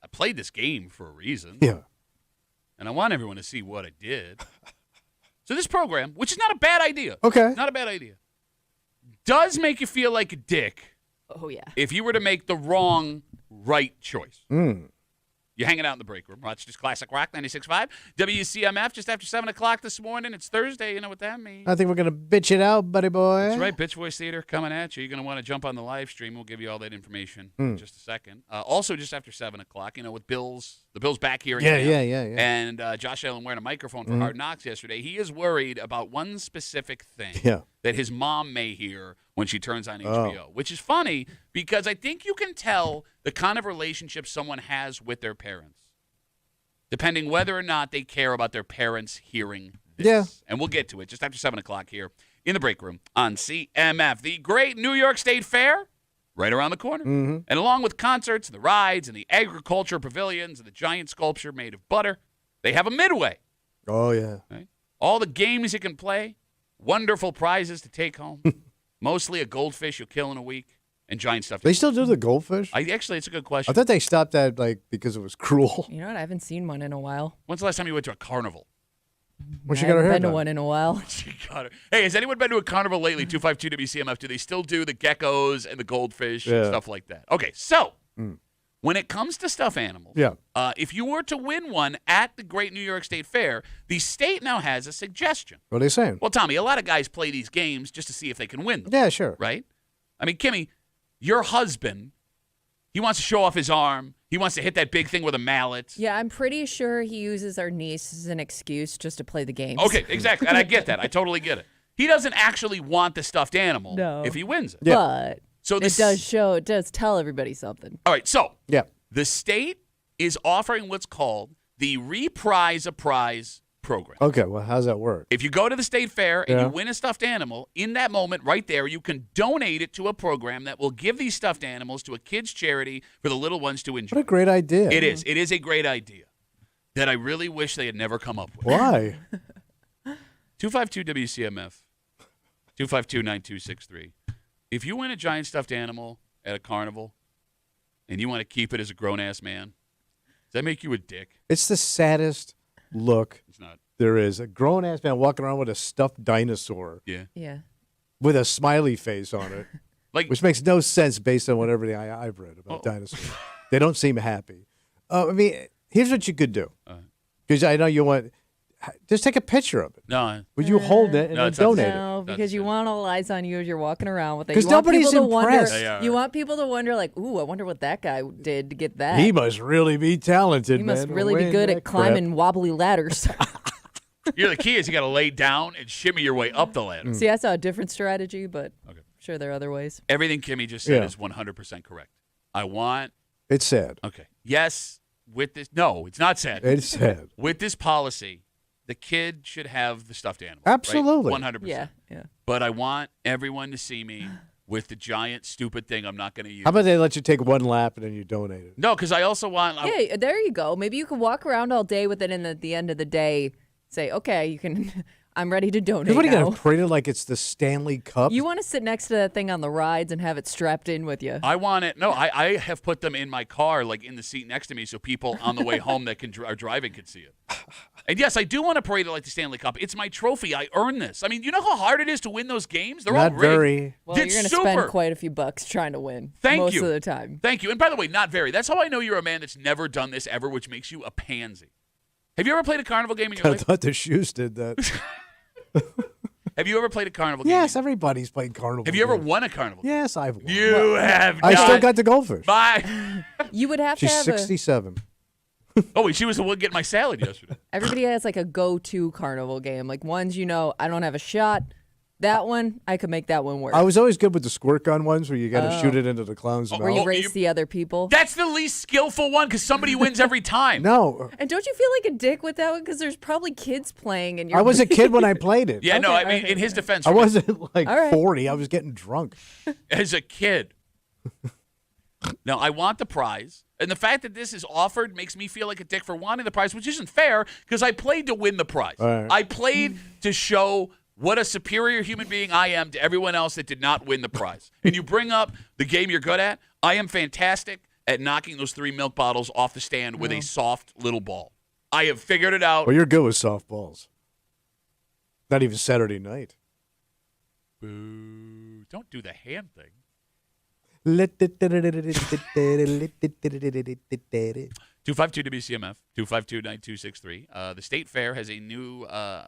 I played this game for a reason. Yeah. And I want everyone to see what I did. So this program, which is not a bad idea. Okay. Not a bad idea. Does make you feel like a dick Oh, yeah. if you were to make the wrong right choice. Mm. You're hanging out in the break room. Watch just Classic Rock 96.5. WCMF just after 7 o'clock this morning. It's Thursday. You know what that means. I think we're going to bitch it out, buddy boy. That's right. Bitch Voice Theater coming at you. You're going to want to jump on the live stream. We'll give you all that information in just a second. Also, just after 7 o'clock, with the Bills back here again. Yeah. And Josh Allen wearing a microphone for Hard Knocks yesterday. He is worried about one specific thing that his mom may hear when she turns on HBO, which is funny because I think you can tell the kind of relationship someone has with their parents, depending whether or not they care about their parents hearing this. Yeah. And we'll get to it just after 7 o'clock here in the break room on CMF. The great New York State Fair, right around the corner. Mm-hmm. And along with concerts and the rides and the agriculture pavilions and the giant sculpture made of butter, they have a midway. Oh, yeah. Right? All the games you can play, wonderful prizes to take home, mostly a goldfish you'll kill in a week, and giant stuff. They still do the goldfish? Actually, it's a good I question. thought they stopped that because it was cruel. You know what? I haven't seen one in a while. When's the last time you went to a carnival? When she I got her haven't hair been to done. one in a while. She got her. Hey, has anyone been to a carnival lately? 252-WCMF. Do they still do the geckos and the goldfish and Yeah. stuff like that? Okay, so when it comes to stuffed animals, Yeah. if you were to win one at the Great New York State Fair, the state now has a suggestion. What are they saying? Well, Tommy, a lot of guys play these games just to see if they can win them, Yeah, sure. right? I mean, Kimmy, your husband, he wants to show off his arm. He wants to hit that big thing with a mallet. Yeah, I'm pretty sure he uses our niece as an excuse just to play the games. Okay, exactly. And I get that. I totally get it. He doesn't actually want the stuffed animal No. if he wins it. Yeah. But So it does tell everybody something. All right, so Yeah. the state is offering what's called the Reprise a Prize program. Okay, well, how's that work? If you go to the state fair and Yeah. you win a stuffed animal, in that moment right there, you can donate it to a program that will give these stuffed animals to a kid's charity for the little ones to enjoy. What a great idea. It is. It is a great idea that I really wish they had never come up with. Why? 252-WCMF, 252-9263. If you win a giant stuffed animal at a carnival and you want to keep it as a grown-ass man, does that make you a dick? It's the saddest look It's not. there is. A grown-ass man walking around with a stuffed dinosaur Yeah. Yeah. with a smiley face on it, Like, which makes no sense based on what everything I've read about dinosaurs. They don't seem happy. I mean, here's what you could do. Because I know you want – just take a picture of it. no. Would you hold it and No, then it's not the donate same. it? No, That's because you it. want all eyes on you as you're walking around with it. 'Cause You want nobody's people to impressed. wonder. Yeah, You right. want people to wonder, like, ooh, I wonder what that guy did to get that. He must really be talented, He man. must to really be win good that at climbing wobbly ladders. The key is you got to lay down and shimmy your way up the ladder. See, I saw a different strategy, but Okay. I'm sure there are other ways. Everything Kimmy just said Yeah. is 100% correct. I want crap. It's sad. okay. Yes, with this no, it's not sad. It's sad. With this policy, the kid should have the stuffed animal. Absolutely. 100%. Yeah, yeah. But I want everyone to see me with the giant stupid thing I'm not going to use. How about they let you take one lap and then you donate it? No, because I also want Yeah, there you go. Maybe you can walk around all day with it, and at the end of the day, say, okay, you can. I'm ready to donate What are you now. going to print it like it's the Stanley Cup? You want to sit next to that thing on the rides and have it strapped in with you. I want it. No, I have put them in my car, like in the seat next to me, so people on the way home that are driving can see it. And yes, I do want to parade it like the Stanley Cup. It's my trophy. I earned this. I mean, you know how hard it is to win those games? They're Not all rigged. very. Well, It's you're going to super. spend quite a few bucks trying to win. Thank most you. of the time. Thank you. And by the way, not very. That's how I know you're a man that's never done this ever, which makes you a pansy. Have you ever played a carnival game in your I life? thought the shoes did that. Have you ever played a carnival game? Yes, everybody's played carnival. Have you ever games. won a carnival game? Yes, I've won. You have I not. still got the goldfish. Bye. You would have She's to have 67. Oh, wait, she was the one getting my salad yesterday. everybody has like a go-to carnival game. Like ones I don't have a shot. That one, I could make that one work. I was always good with the squirt gun ones where you got to shoot it into the clown's Where you mouth. race you- the other people. That's the least skillful one because somebody wins every time. No, And don't you feel like a dick with that one? Because there's probably kids playing, and you're I was a kid when I played it. Yeah, no, Okay, I mean, okay. in his defense, I wasn't like All right. 40. I was getting drunk. as a kid, No, I want the prize. And the fact that this is offered makes me feel like a dick for wanting the prize, which isn't fair because I played to win the prize. Right. I played to show what a superior human being I am to everyone else that did not win the prize. And you bring up the game you're good at. I am fantastic at knocking those 3 milk bottles off the stand with a soft little ball. I have figured it out. Well, you're good with softballs. Not even Saturday night. Boo. Don't do the hand thing. 252 WCMF 252-9263. The State Fair has a new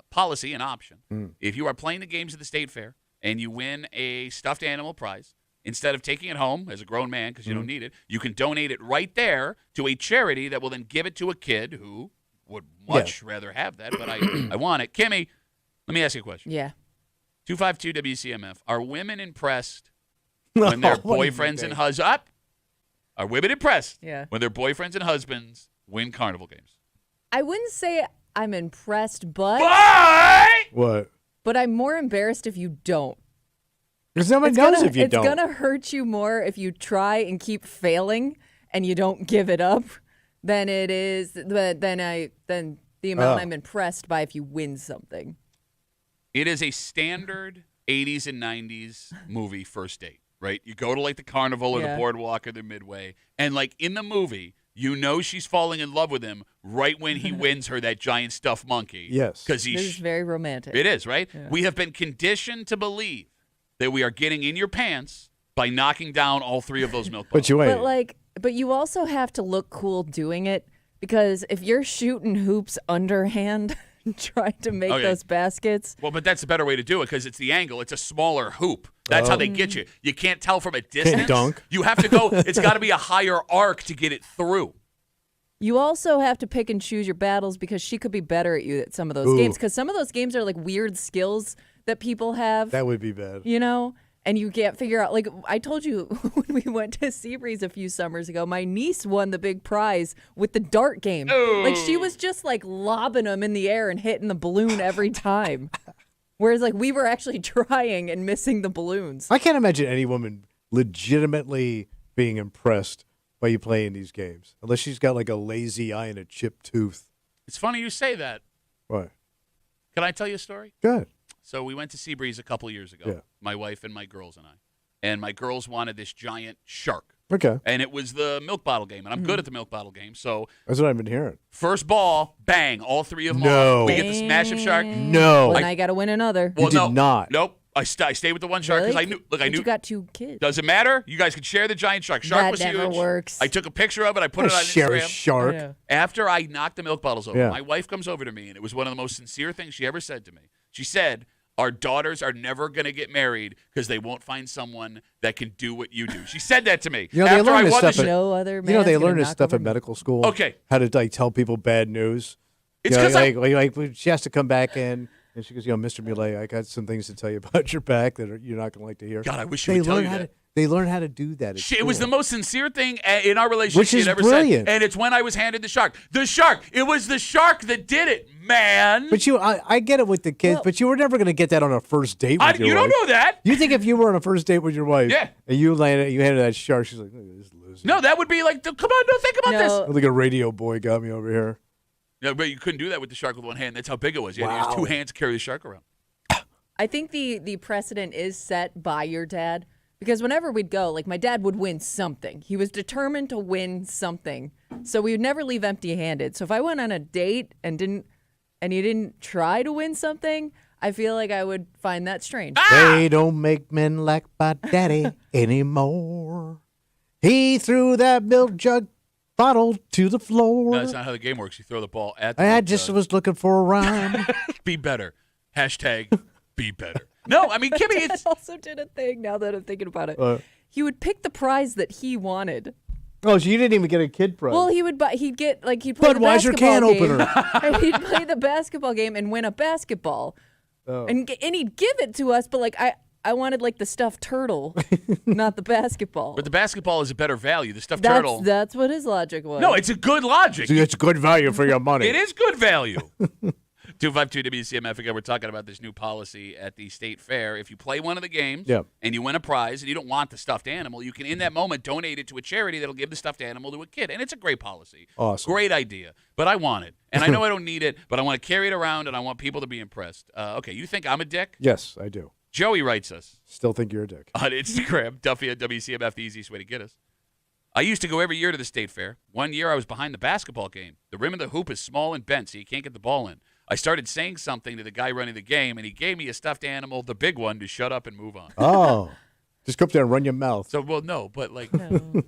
policy and option. If you are playing the games at the State Fair and you win a stuffed animal prize, instead of taking it home as a grown man because you don't need it, you can donate it right there to a charity that will then give it to a kid who would much rather have that. But I want it. Kimmy, let me ask you a question. Yeah. 252 WCMF. Are women impressed when their boyfriends and husbands are women impressed when their boyfriends and husbands win carnival games? I wouldn't say I'm impressed, but What? but I'm more embarrassed if you don't. Because nobody knows if you don't. It's gonna hurt you more if you try and keep failing and you don't give it up than it is than the amount I'm impressed by if you win something. It is a standard 80s and 90s movie first date, right? You go to like the carnival or the boardwalk or the Midway, and like in the movie, you know she's falling in love with him right when he wins her that giant stuffed monkey. Yes. Because This is very romantic. It is, right? Yeah. We have been conditioned to believe that we are getting in your pants by knocking down all 3 of those milk bottles. But you ain't. But you also have to look cool doing it because if you're shooting hoops underhand trying to make those baskets. Well, but that's a better way to do it because it's the angle. It's a smaller hoop. That's how they get you. You can't tell from a distance. Can't dunk. You have to go. It's got to be a higher arc to get it through. You also have to pick and choose your battles because she could be better at you at some of those games because some of those games are like weird skills that people have. That would be bad. You know? And you can't figure out, like I told you when we went to Seabreeze a few summers ago, my niece won the big prize with the dart game. Ooh. Like she was just like lobbing them in the air and hitting the balloon every time. Whereas like we were actually trying and missing the balloons. I can't imagine any woman legitimately being impressed by you playing these games. Unless she's got like a lazy eye and a chipped tooth. It's funny you say that. What? Can I tell you a story? Good. So we went to Seabreeze a couple years ago, Yeah. my wife and my girls and I. And my girls wanted this giant shark. Okay. And it was the milk bottle game. And I'm good at the milk bottle game. So That's what I've been hearing. first ball, bang, all 3 of them No. on. We get the smash of shark. No. Well, now you got to win another. You did not. Nope. I stayed with the one shark because Really? I knew. Look, I But knew. you got 2 kids. Doesn't matter. You guys could share the giant shark. Shark That was never huge. works. I took a picture of it. I put it on Share a Instagram. shark. Yeah. After I knocked the milk bottles over, Yeah. my wife comes over to me, and it was one of the most sincere things she ever said to me. She said, our daughters are never going to get married because they won't find someone that can do what you do. She said that to me. You know, they After learn I this won the stuff. No other You know, they man's learn gonna this knock stuff over at me. medical school. Okay. How to like tell people bad news. It's You know, 'cause like she has to come back in and she goes, Mr. Millet, I got some things to tell you about your back that you're not going to like to hear. God, I wish you would tell you that. They learn how to do that. at It was school. the most sincere thing in our relationship Which she is had ever brilliant. said. And it's when I was handed the shark. The shark. It was the shark that did it, man. But I get it with the kids, Well- but you were never going to get that on a first date with your You wife. don't know that. You think if you were on a first date with your wife, Yeah. and you handed that shark, she's like, look at this loser. No, that would be like, come on, no, think about this. No. Look at radio boy got me over here. No, but you couldn't do that with the shark with one hand. That's how big it was. You had to use Wow. 2 hands to carry the shark around. I think the precedent is set by your dad because whenever we'd go, like my dad would win something. He was determined to win something. So we would never leave empty-handed. So if I went on a date and you didn't try to win something, I feel like I would find that strange. They don't make men like my daddy anymore. He threw that milk jug bottle to the floor. No, that's not how the game works. You throw the ball at the I milk just jug. was looking for a rhyme. Be better. Hashtag be better. No, I mean, Kimmy, Dad it's also did a thing now that I'm thinking about it. What? He would pick the prize that he wanted. Oh, so you didn't even get a kid prize. Well, he'd play the Budweiser can basketball game. opener. And he'd play the basketball game and win a basketball. Oh. And he'd give it to us, but like I wanted like the stuffed turtle, not the basketball. But the basketball is a better value. The stuffed turtle. That's what his logic was. No, it's a good logic. So it's good value for your money. It is good value. 252 WCMF. Again, we're talking about this new policy at the state fair. If you play one of the games Yep. and you win a prize and you don't want the stuffed animal, you can, in that moment, donate it to a charity that'll give the stuffed animal to a kid. And it's a great policy. Awesome. Great idea. But I want it. And I know I don't need it, but I want to carry it around and I want people to be impressed. Okay, you think I'm a dick? Yes, I do. Joey writes us Still think you're a dick. on Instagram, Duffy at WCMF, the easiest way to get us. I used to go every year to the state fair. One year I was behind the basketball game. The rim of the hoop is small and bent, so you can't get the ball in. I started saying something to the guy running the game, and he gave me a stuffed animal, the big one, to shut up and move on. Oh. Just go up there and run your mouth. So, well, no, but like, No.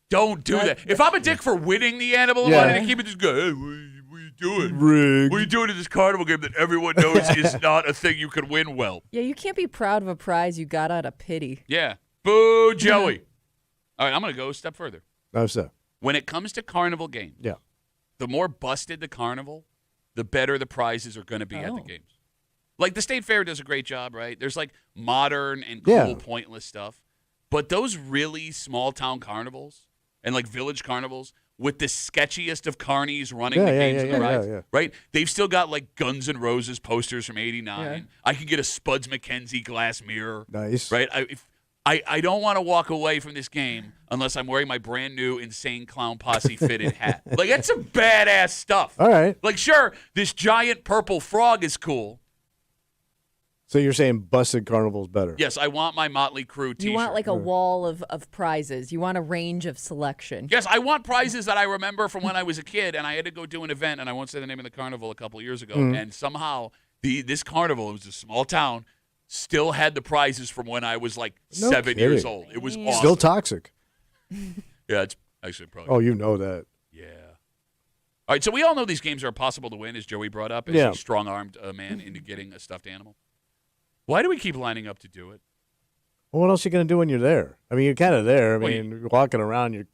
don't do that. If I'm a dick for winning the animal and wanting to keep it, just go, hey, what are you doing? Rigged. What are you doing in this carnival game that everyone knows is not a thing you can win well? Yeah, you can't be proud of a prize you got out of pity. Yeah. Boo, Joey. All right, I'm going to go a step further. No, sir. When it comes to carnival games, Yeah. the more busted the carnival, the better the prizes are going to be at the Oh. games. Like the state fair does a great job, right? There's like modern and cool, pointless stuff. But those really small town carnivals and like village carnivals with the sketchiest of carnies running the games and the rides, right? They've still got like Guns N' Roses posters from '89. Yeah. I could get a Spuds MacKenzie glass mirror. Nice. Right? I don't want to walk away from this game unless I'm wearing my brand new Insane Clown Posse fitted hat. Like, that's some badass stuff. All right. Like, sure, this giant purple frog is cool. So you're saying busted carnival's better? Yes, I want my Motley Crue t-shirt. You want like a wall of prizes. You want a range of selection. Yes, I want prizes that I remember from when I was a kid, and I had to go do an event, and I won't say the name of the carnival a couple years ago, and somehow this carnival, it was a small town, still had the prizes from when I was like 7 years kidding. old. It was Yeah. awesome. Still toxic. Yeah, it's actually probably. Oh, you know that. Yeah. All right, so we all know these games are possible to win, as Joey brought up, as Yeah. he strong-armed a man into getting a stuffed animal. Why do we keep lining up to do it? Well, what else are you going to do when you're there? I mean, you're kind of there. I Well, mean, you're walking around. You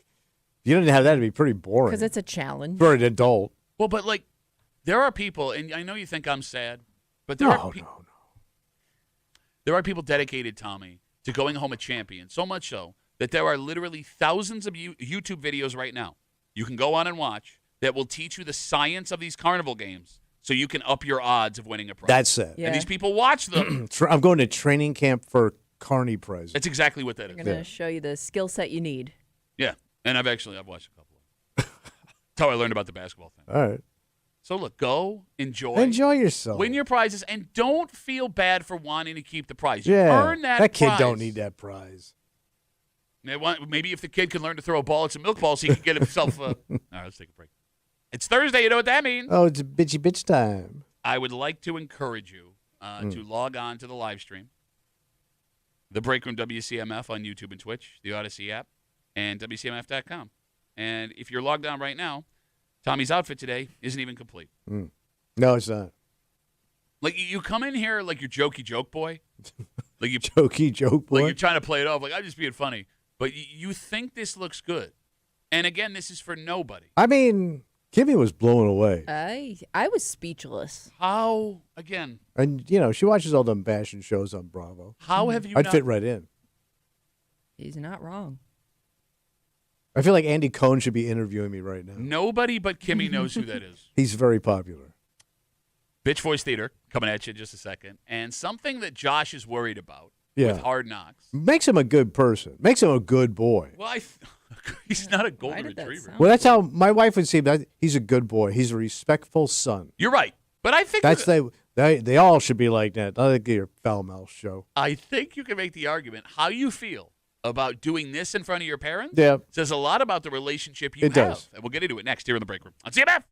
don't have that to be pretty boring. Because it's a challenge. for an adult. Well, but like, there are people, and I know you think I'm sad, but there No, are no. there are people dedicated, Tommy, to going home a champion. So much so that there are literally thousands of YouTube videos right now you can go on and watch that will teach you the science of these carnival games, so you can up your odds of winning a prize. That's it. Yeah. And these people watch them. I'm going to training camp for carny prizes. That's exactly what that They're is. going to show you the skill set you need. Yeah, and I've watched a couple of them. That's how I learned about the basketball thing. All right. So look, go, enjoy yourself. win your prizes, and don't feel bad for wanting to keep the prize. You Yeah. earn that That kid prize. don't need that prize. Maybe if the kid can learn to throw a ball at some milk balls, he can get himself. All right, let's take a break. It's Thursday. You know what that means. Oh, it's a bitchy bitch time. I would like to encourage you to log on to the live stream, the Break Room WCMF on YouTube and Twitch, the Odyssey app, and WCMF.com. And if you're logged on right now, Tommy's outfit today isn't even complete. No, it's not. Like, you come in here like you're jokey joke boy. Like you Jokey joke boy. Like you're trying to play it off. Like, I'm just being funny. But you think this looks good. And again, this is for nobody. I mean, Kimmy was blown away. I was speechless. How, again, And, she watches all them fashion shows on Bravo. how have you I'd not... fit right in. He's not wrong. I feel like Andy Cohen should be interviewing me right now. Nobody but Kimmy knows who that is. He's very popular. Bitch Voice Theater coming at you in just a second. And something that Josh is worried about Yeah. with Hard Knocks. Makes him a good person. Makes him a good boy. Well, he's not a Why golden did that retriever. sound- Well, that's how my wife would see him. He's a good boy. He's a respectful son. You're right. But I think That's they all should be like that. I think your foul mouth show. I think you can make the argument how you feel about doing this in front of your parents. Yeah. Says a lot about the relationship you It have. does. And we'll get into it next here in the break room on CMF.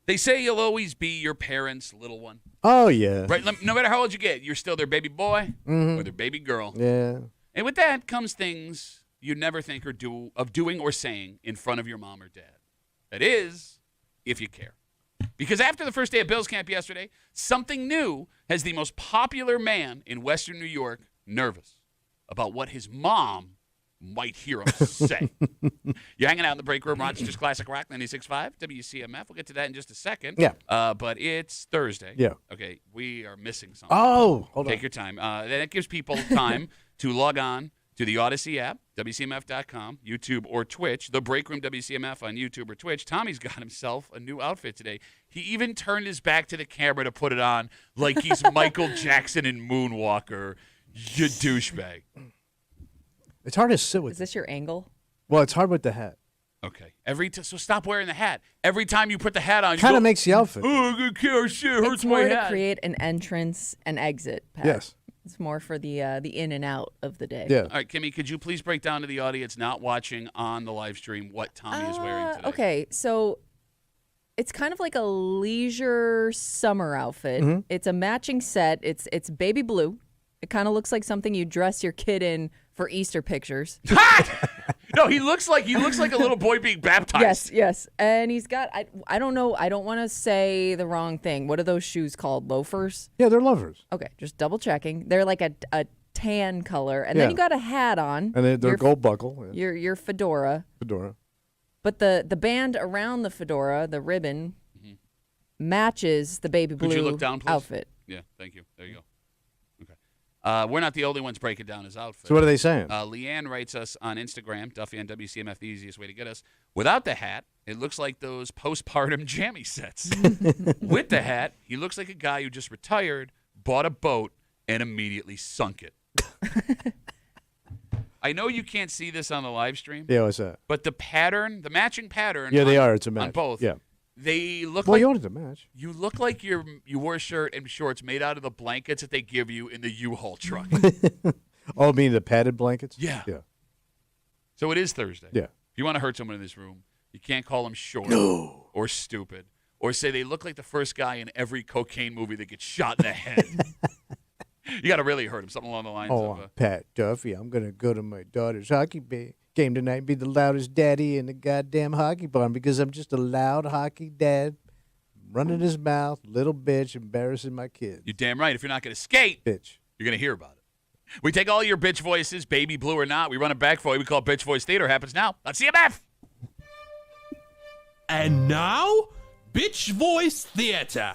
They say you'll always be your parents' little one. Oh, yeah. Right? No matter how old you get, you're still their baby boy or their baby girl. Yeah. And with that comes things you'd never think of doing or saying in front of your mom or dad. That is, if you care. Because after the first day of Bills camp yesterday, something new has the most popular man in Western New York nervous about what his mom might hear him say. You're hanging out in the break room, Rochester's Classic Rock 96.5, WCMF. We'll get to that in just a second. Yeah. But it's Thursday. Yeah. Okay, we are missing something. Oh, hold on. Take your time. Then it gives people time to log on to the Odyssey app, WCMF.com, YouTube or Twitch, the Break Room WCMF on YouTube or Twitch. Tommy's got himself a new outfit today. He even turned his back to the camera to put it on like he's Michael Jackson in Moonwalker. You douchebag. It's hard to sit with. Is this your angle? Well, it's hard with the hat. Okay. So stop wearing the hat. Every time you put the hat on, Kind of makes the outfit. Oh, I can't see. It hurts It's more my to hat. create an entrance and exit path. Yes. It's more for the in and out of the day. Yeah. All right, Kimmy, could you please break down to the audience not watching on the live stream what Tommy is wearing today? Okay, so it's kind of like a leisure summer outfit. Mm-hmm. It's a matching set. It's baby blue. It kind of looks like something you dress your kid in for Easter pictures. No, he looks like a little boy being baptized. Yes. And he's got I don't know, I don't want to say the wrong thing. What are those shoes called? Loafers? Yeah, they're lovers. Okay, just double checking. They're like a tan color. And then Yeah. you got a hat on. And they're your, gold buckle. Yeah. your fedora. Fedora. But the band around the fedora, the ribbon, matches the baby blue Could you look down, please? outfit. Yeah, thank you. There you go. Okay. We're not the only ones breaking down his outfit. So what are they saying? Leanne writes us on Instagram, Duffy on WCMF, the easiest way to get us. Without the hat, it looks like those postpartum jammy sets. With the hat, he looks like a guy who just retired, bought a boat, and immediately sunk it. I know you can't see this on the live stream, Yeah, what's that? but the matching pattern Yeah, they on- are. It's a match. on both. Yeah. They look Well, like you wanted to match. you look like you wore a shirt and shorts made out of the blankets that they give you in the U-Haul truck. Oh, meaning the padded blankets? Yeah. Yeah. So it is Thursday. Yeah. If you want to hurt someone in this room, you can't call them short or stupid or say they look like the first guy in every cocaine movie that gets shot in the head. You got to really hurt him. Something along the lines Oh, of. I'm Pat Duffy. I'm going to go to my daughter's hockey game tonight and be the loudest daddy in the goddamn hockey barn because I'm just a loud hockey dad running his mouth, little bitch, embarrassing my kids. You're damn right. If you're not going to skate, Bitch. you're going to hear about it. We take all your bitch voices, baby blue or not. We run it back for you. We call it Bitch Voice Theater. Happens now on CMF. And now, Bitch Voice Theater,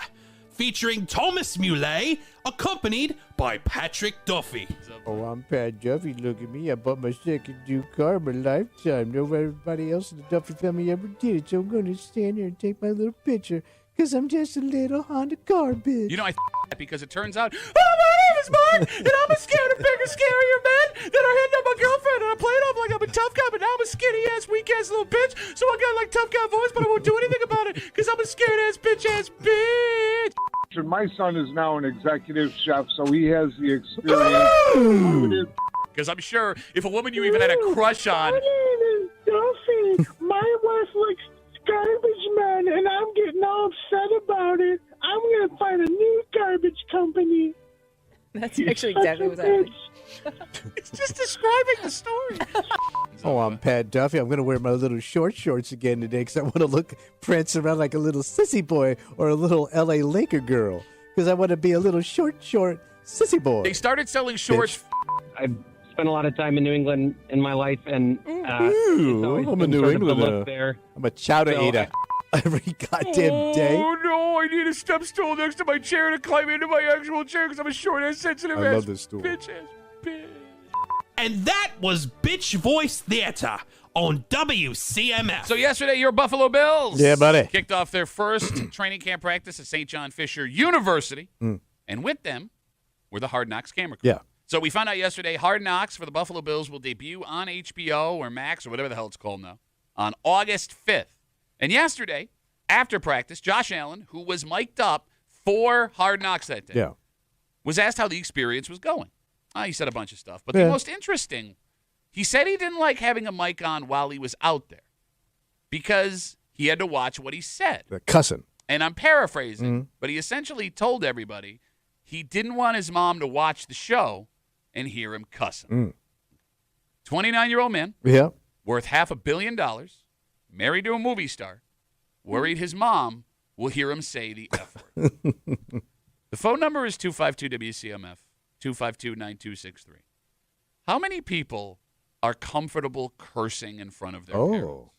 featuring Thomas Muley, accompanied by Patrick Duffy. Oh, I'm Pat Duffy. Look at me. I bought my second new car in my lifetime. Nobody else in the Duffy family ever did it, so I'm going to stand here and take my little picture because I'm just a little Honda car bitch. You know, I that because it turns out, oh, my name is Mark, and I'm scared of bigger, scarier men that are hitting up my girlfriend, and I play it off like I'm a tough guy, but now I'm a skinny-ass, weak-ass little bitch, so I got, like, tough guy voice, but I won't do anything about it because I'm a scared-ass, bitch-ass bitch. And my son is now an executive chef, so he has the experience. Because I'm sure if a woman you even had a crush on, My name is Duffy. My wife likes garbage man, and I'm getting all upset about it. I'm going to find a new garbage company. That's actually exactly what's happening. it's just describing the story. Oh, I'm Pat Duffy. I'm going to wear my little shorts again today because I want to look prance around like a little sissy boy or a little L.A. Laker girl because I want to be a little short sissy boy. They started selling shorts. I've spent a lot of time in New England in my life, and Ooh, it's always I'm a been New sort of the Englander. look there. I'm a chowder So, eater every goddamn day. Oh no! I need a step stool next to my chair to climb into my actual chair because I'm a short-ass, sensitive I ass love this stool. bitch-ass bitch. And that was Bitch Voice Theater on WCMF. So yesterday, your Buffalo Bills, Yeah, buddy. kicked off their first training camp practice at St. John Fisher University, and with them were the Hard Knocks camera crew. Yeah. So we found out yesterday, Hard Knocks for the Buffalo Bills will debut on HBO or Max or whatever the hell it's called now on August 5th. And yesterday, after practice, Josh Allen, who was mic'd up for Hard Knocks that day, Yeah. was asked how the experience was going. He said a bunch of stuff. But Yeah. the most interesting, he said he didn't like having a mic on while he was out there because he had to watch what he said. The cussing. and I'm paraphrasing, but he essentially told everybody he didn't want his mom to watch the show and hear him cussing. 29-year-old man, Yeah. worth $500 million, married to a movie star, worried his mom will hear him say the F word. The phone number is 252-WCMF, 252-9263. How many people are comfortable cursing in front of their parents?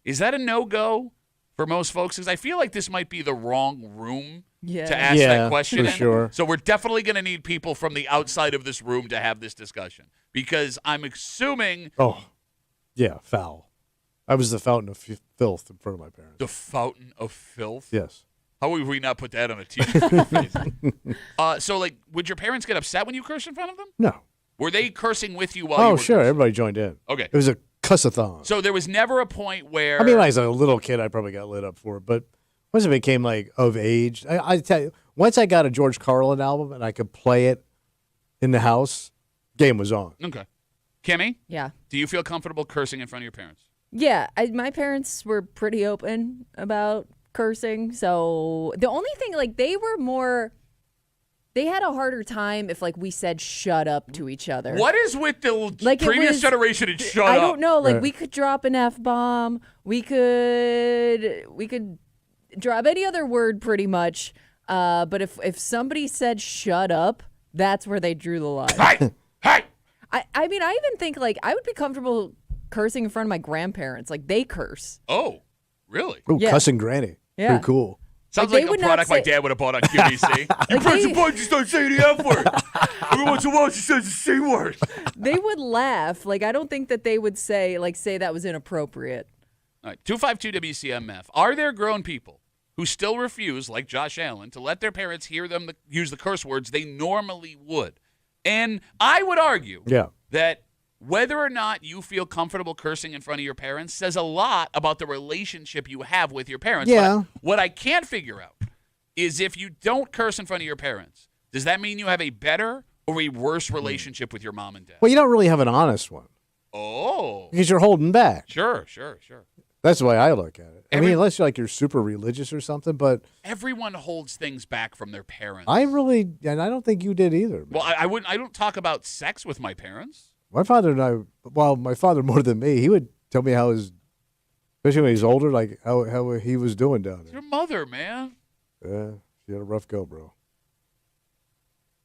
Is that a no-go for most folks? Because I feel like this might be the wrong room to ask that question. For sure. So we're definitely going to need people from the outside of this room to have this discussion. Because I'm assuming Yeah, foul. I was the fountain of filth in front of my parents. the fountain of filth. Yes. How would we not put that on a t-shirt? So, like, would your parents get upset when you cursed in front of them? No. Were they cursing with you while you were Sure. cursing? Everybody joined in. Okay. It was a cussathon. So there was never a point where... I mean, when I was a little kid, I probably got lit up for it. But once I became, like, of age, I tell you, once I got a George Carlin album and I could play it in the house, game was on. Okay. Kimmy, Yeah. do you feel comfortable cursing in front of your parents? Yeah, my parents were pretty open about cursing. So the only thing, like, they had a harder time if, like, we said shut up to each other. What is with the Like, it previous was- generation and shut I up? don't know. Like, Right. we could drop an F-bomb. We could drop any other word pretty much. But if somebody said shut up, that's where they drew the line. Hey! I mean, I even think, like, I would be comfortable cursing in front of my grandparents. Like, they curse. Oh, really? Ooh, Yeah. cussing granny. Yeah. Pretty cool. Sounds Like, like, they a would not product my say- dad would have bought on QVC. You Like, press they- the button, you start saying the F word. Every once in a while, she says the C word. They would laugh. Like, I don't think that they would say that was inappropriate. All right, 252-WCMF. Are there grown people who still refuse, like Josh Allen, to let their parents hear them use the curse words they normally would? And I would argue that whether or not you feel comfortable cursing in front of your parents says a lot about the relationship you have with your parents. Yeah. What I can't figure out is if you don't curse in front of your parents, does that mean you have a better or a worse relationship with your mom and dad? Well, you don't really have an honest one Oh. because you're holding back. Sure. That's the way I look at it. I Every- mean, unless you're super religious or something, but Everyone holds things back from their parents. I don't think you did either. Man. Well, I don't talk about sex with my parents. My father and I, my father more than me, he would tell me how especially when he's older, like how he was doing down It's there. your mother, man. Yeah, she had a rough go, bro.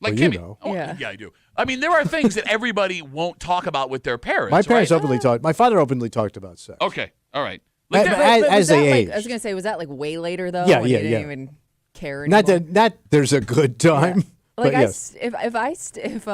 Like Well, you Kimmy. know. Oh, Yeah. I do. I mean, there are things that everybody won't talk about with their parents. My parents right? openly talked. My father openly talked about sex. Okay, all right. As- Like, But as was they that, like, aged. I was gonna say, was that like way later though? Yeah, when yeah, you didn't yeah. even care anymore? Not there's a good time. Like but yes. if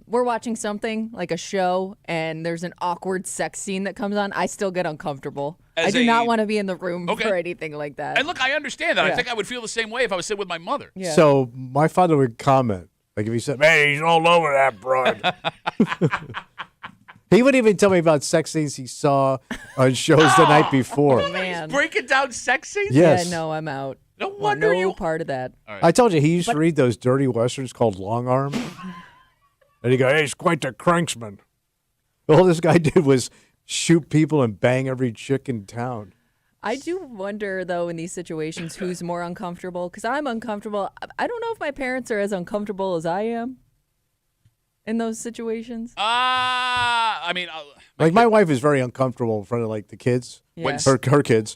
we're watching something like a show and there's an awkward sex scene that comes on, I still get uncomfortable. I As do a- not want to be in the room Okay. for anything like that. and look, I understand that. I Yeah. think I would feel the same way if I was sitting with my mother. Yeah. So my father would comment, like if he said, "Man, he's all over that broad." He would even tell me about sex scenes he saw on shows the night before. Man. Breaking down sex scenes? Yes. Yeah, no, I'm out. No Want wonder no you. part of that. I told you he used to read those dirty westerns called Long Arm. And he go, "Hey, he's quite the cranksman." All this guy did was shoot people and bang every chick in town. I do wonder, though, in these situations, who's more uncomfortable. Because I'm uncomfortable. I don't know if my parents are as uncomfortable as I am in those situations. I mean, Like my wife is very uncomfortable in front of like the kids, Yeah. her kids,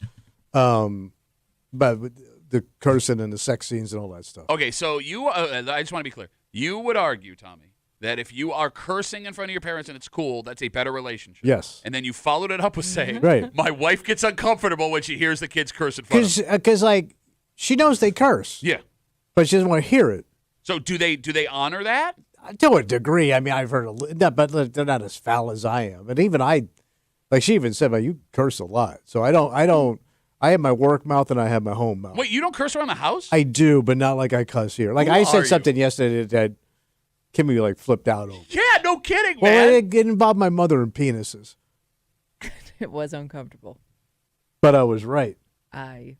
but with the cursing and the sex scenes and all that stuff. okay, so you, I just want to be clear. You would argue, Tommy, that if you are cursing in front of your parents and it's cool, that's a better relationship. Yes. And then you followed it up with saying, Right. my wife gets uncomfortable when she hears the kids curse in front of her. Because like she knows they curse, Yeah. but she doesn't want to hear it. So do they honor that? To a degree, I mean, I've heard but they're not as foul as I am. And even like she even said, "Well, you curse a lot." So I don't. I have my work mouth and I have my home mouth. Wait, you don't curse around the house? I do, but not like I cuss here. Like Who I are said you? something yesterday that Kimmy like flipped out over. Yeah, no kidding, Well, man. it involved my mother and penises, It was uncomfortable. but I was right. I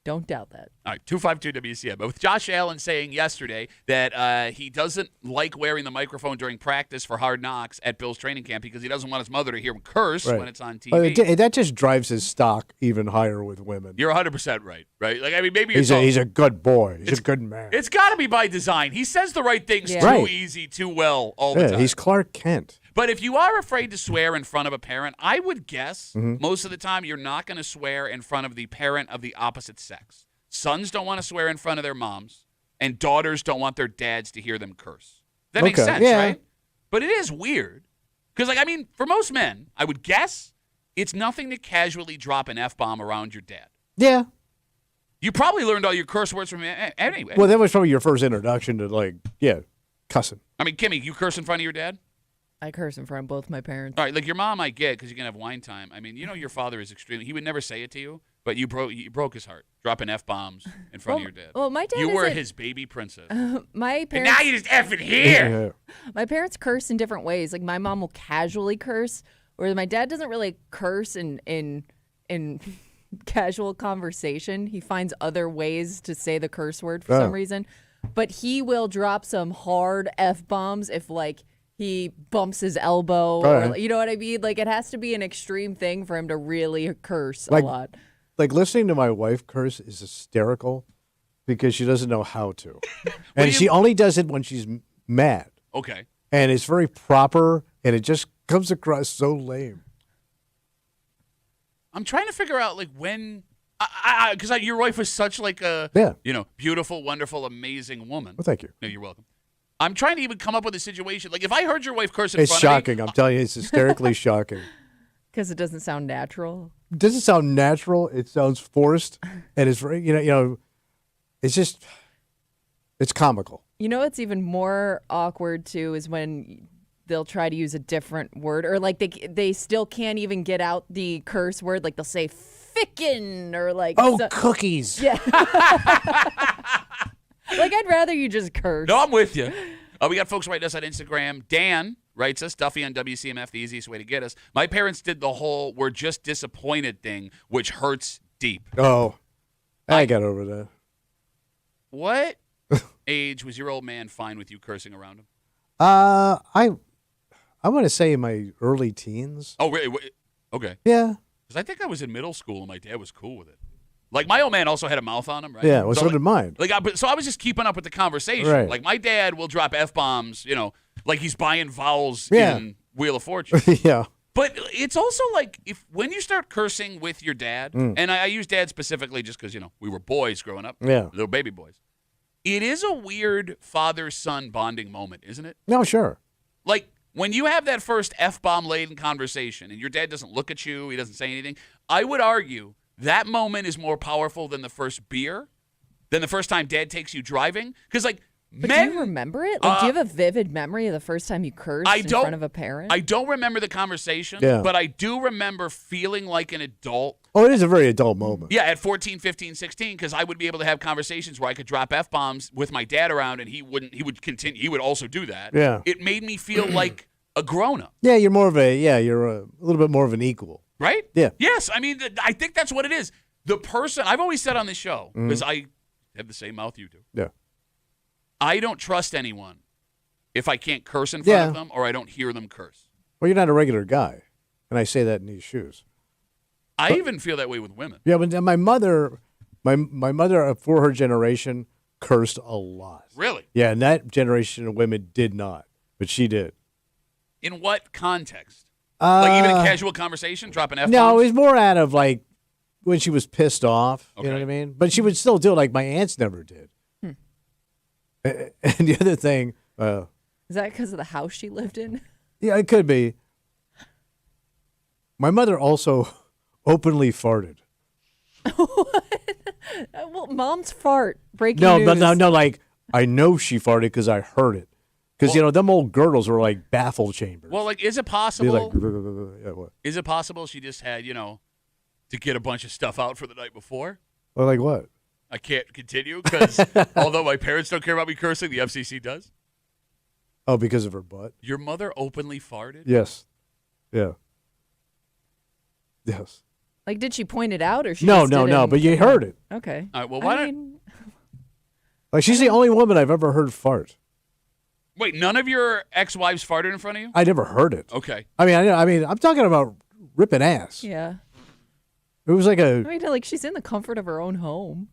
Don't doubt that. All right, 252 WCM. But with Josh Allen saying yesterday that he doesn't like wearing the microphone during practice for Hard Knocks at Bill's training camp because he doesn't want his mother to hear him curse when it's on TV. That just drives his stock even higher with women. You're 100% right? Like, I mean, maybe he's a good boy. He's a good man. It's got to be by design. He says the right things too easy, too well all the time. He's Clark Kent. But if you are afraid to swear in front of a parent, I would guess most of the time you're not going to swear in front of the parent of the opposite sex. Sons don't want to swear in front of their moms, and daughters don't want their dads to hear them curse. That makes sense, right? But it is weird. Because, like, I mean, for most men, I would guess it's nothing to casually drop an F-bomb around your dad. Yeah. You probably learned all your curse words from him anyway. Well, that was probably your first introduction to, cussing. I mean, Kimmy, you curse in front of your dad? I curse in front of both my parents. All right, like your mom I get because you can have wine time. I mean, you know your father is extremely – he would never say it to you, but you broke his heart, dropping F-bombs in front of your dad. Well, my dad You were his baby princess. My parents, and now you just effing here. My parents curse in different ways. Like, my mom will casually curse, whereas my dad doesn't really curse in casual conversation. He finds other ways to say the curse word for some reason. But he will drop some hard F-bombs if, like – he bumps his elbow, or, you know what I mean? Like, it has to be an extreme thing for him to really curse a lot. Like, listening to my wife curse is hysterical because she doesn't know how to. And she only does it when she's mad. Okay. And it's very proper, and it just comes across so lame. I'm trying to figure out, like, when... Because your wife was such, like, a, beautiful, wonderful, amazing woman. Well, thank you. No, you're welcome. I'm trying to even come up with a situation. Like, if I heard your wife curse in it's front shocking. of me... I'm telling you, it's hysterically shocking. Because it doesn't sound natural. It doesn't sound natural. It sounds forced. And it's very, it's just, it's comical. You know what's even more awkward, too, is when they'll try to use a different word. Or, like, they still can't even get out the curse word. Like, they'll say fickin' or, like... cookies. Yeah. Like, I'd rather you just curse. No, I'm with you. We got folks writing us on Instagram. Dan writes us, Duffy on WCMF, the easiest way to get us. My parents did the whole we're just disappointed thing, which hurts deep. Oh, I got over that. What age was your old man fine with you cursing around him? I want to say in my early teens. Oh, really? Okay. Yeah. Because I think I was in middle school and my dad was cool with it. Like, my old man also had a mouth on him, right? Yeah, well, so did mine. So I was just keeping up with the conversation. Right. Like, my dad will drop F-bombs, like he's buying vowels in Wheel of Fortune. Yeah. But it's also like when you start cursing with your dad, and I use dad specifically just because, we were boys growing up, little baby boys. It is a weird father-son bonding moment, isn't it? No, sure. Like, when you have that first F-bomb-laden conversation and your dad doesn't look at you, he doesn't say anything, I would argue that moment is more powerful than the first beer, than the first time dad takes you driving. Because, like, but do you remember it? Like, do you have a vivid memory of the first time you cursed in front of a parent? I don't remember the conversation, but I do remember feeling like an adult. Oh, it is a very adult moment. Yeah, at 14, 15, 16, because I would be able to have conversations where I could drop F-bombs with my dad around, and he would continue. He would also do that. Yeah. It made me feel like a grown-up. Yeah, you're you're a little bit more of an equal. Right? Yeah. Yes, I mean, I think that's what it is. The person, I've always said on this show, because I have the same mouth you do. Yeah. I don't trust anyone if I can't curse in front of them or I don't hear them curse. Well, you're not a regular guy, and I say that in these shoes. I even feel that way with women. Yeah, but my mother, my mother for her generation cursed a lot. Really? Yeah, and that generation of women did not, but she did. In what context? Like even a casual conversation, dropping F-bombs? No, it was more out of like when she was pissed off. Okay. You know what I mean? But she would still do it like my aunts never did. And the other thing. Is that because of the house she lived in? Yeah, it could be. My mother also openly farted. What? Well, moms fart. Breaking news. No, like, I know she farted because I heard it. Because, them old girdles were like baffle chambers. Well, like, is it possible? Like, what? Is it possible she just had, to get a bunch of stuff out for the night before? Well, like what? I can't continue because although my parents don't care about me cursing, the FCC does. Oh, because of her butt? Your mother openly farted? Yes. Yeah. Yes. Like, did she point it out, or she No, just no, didn't? but you heard it. Okay. All right, well, why I don't... mean, Like, she's the only woman I've ever heard fart. Wait, none of your ex-wives farted in front of you? I never heard it. Okay. I mean, I'm talking about ripping ass. yeah. It was like I mean, like, she's in the comfort of her own home.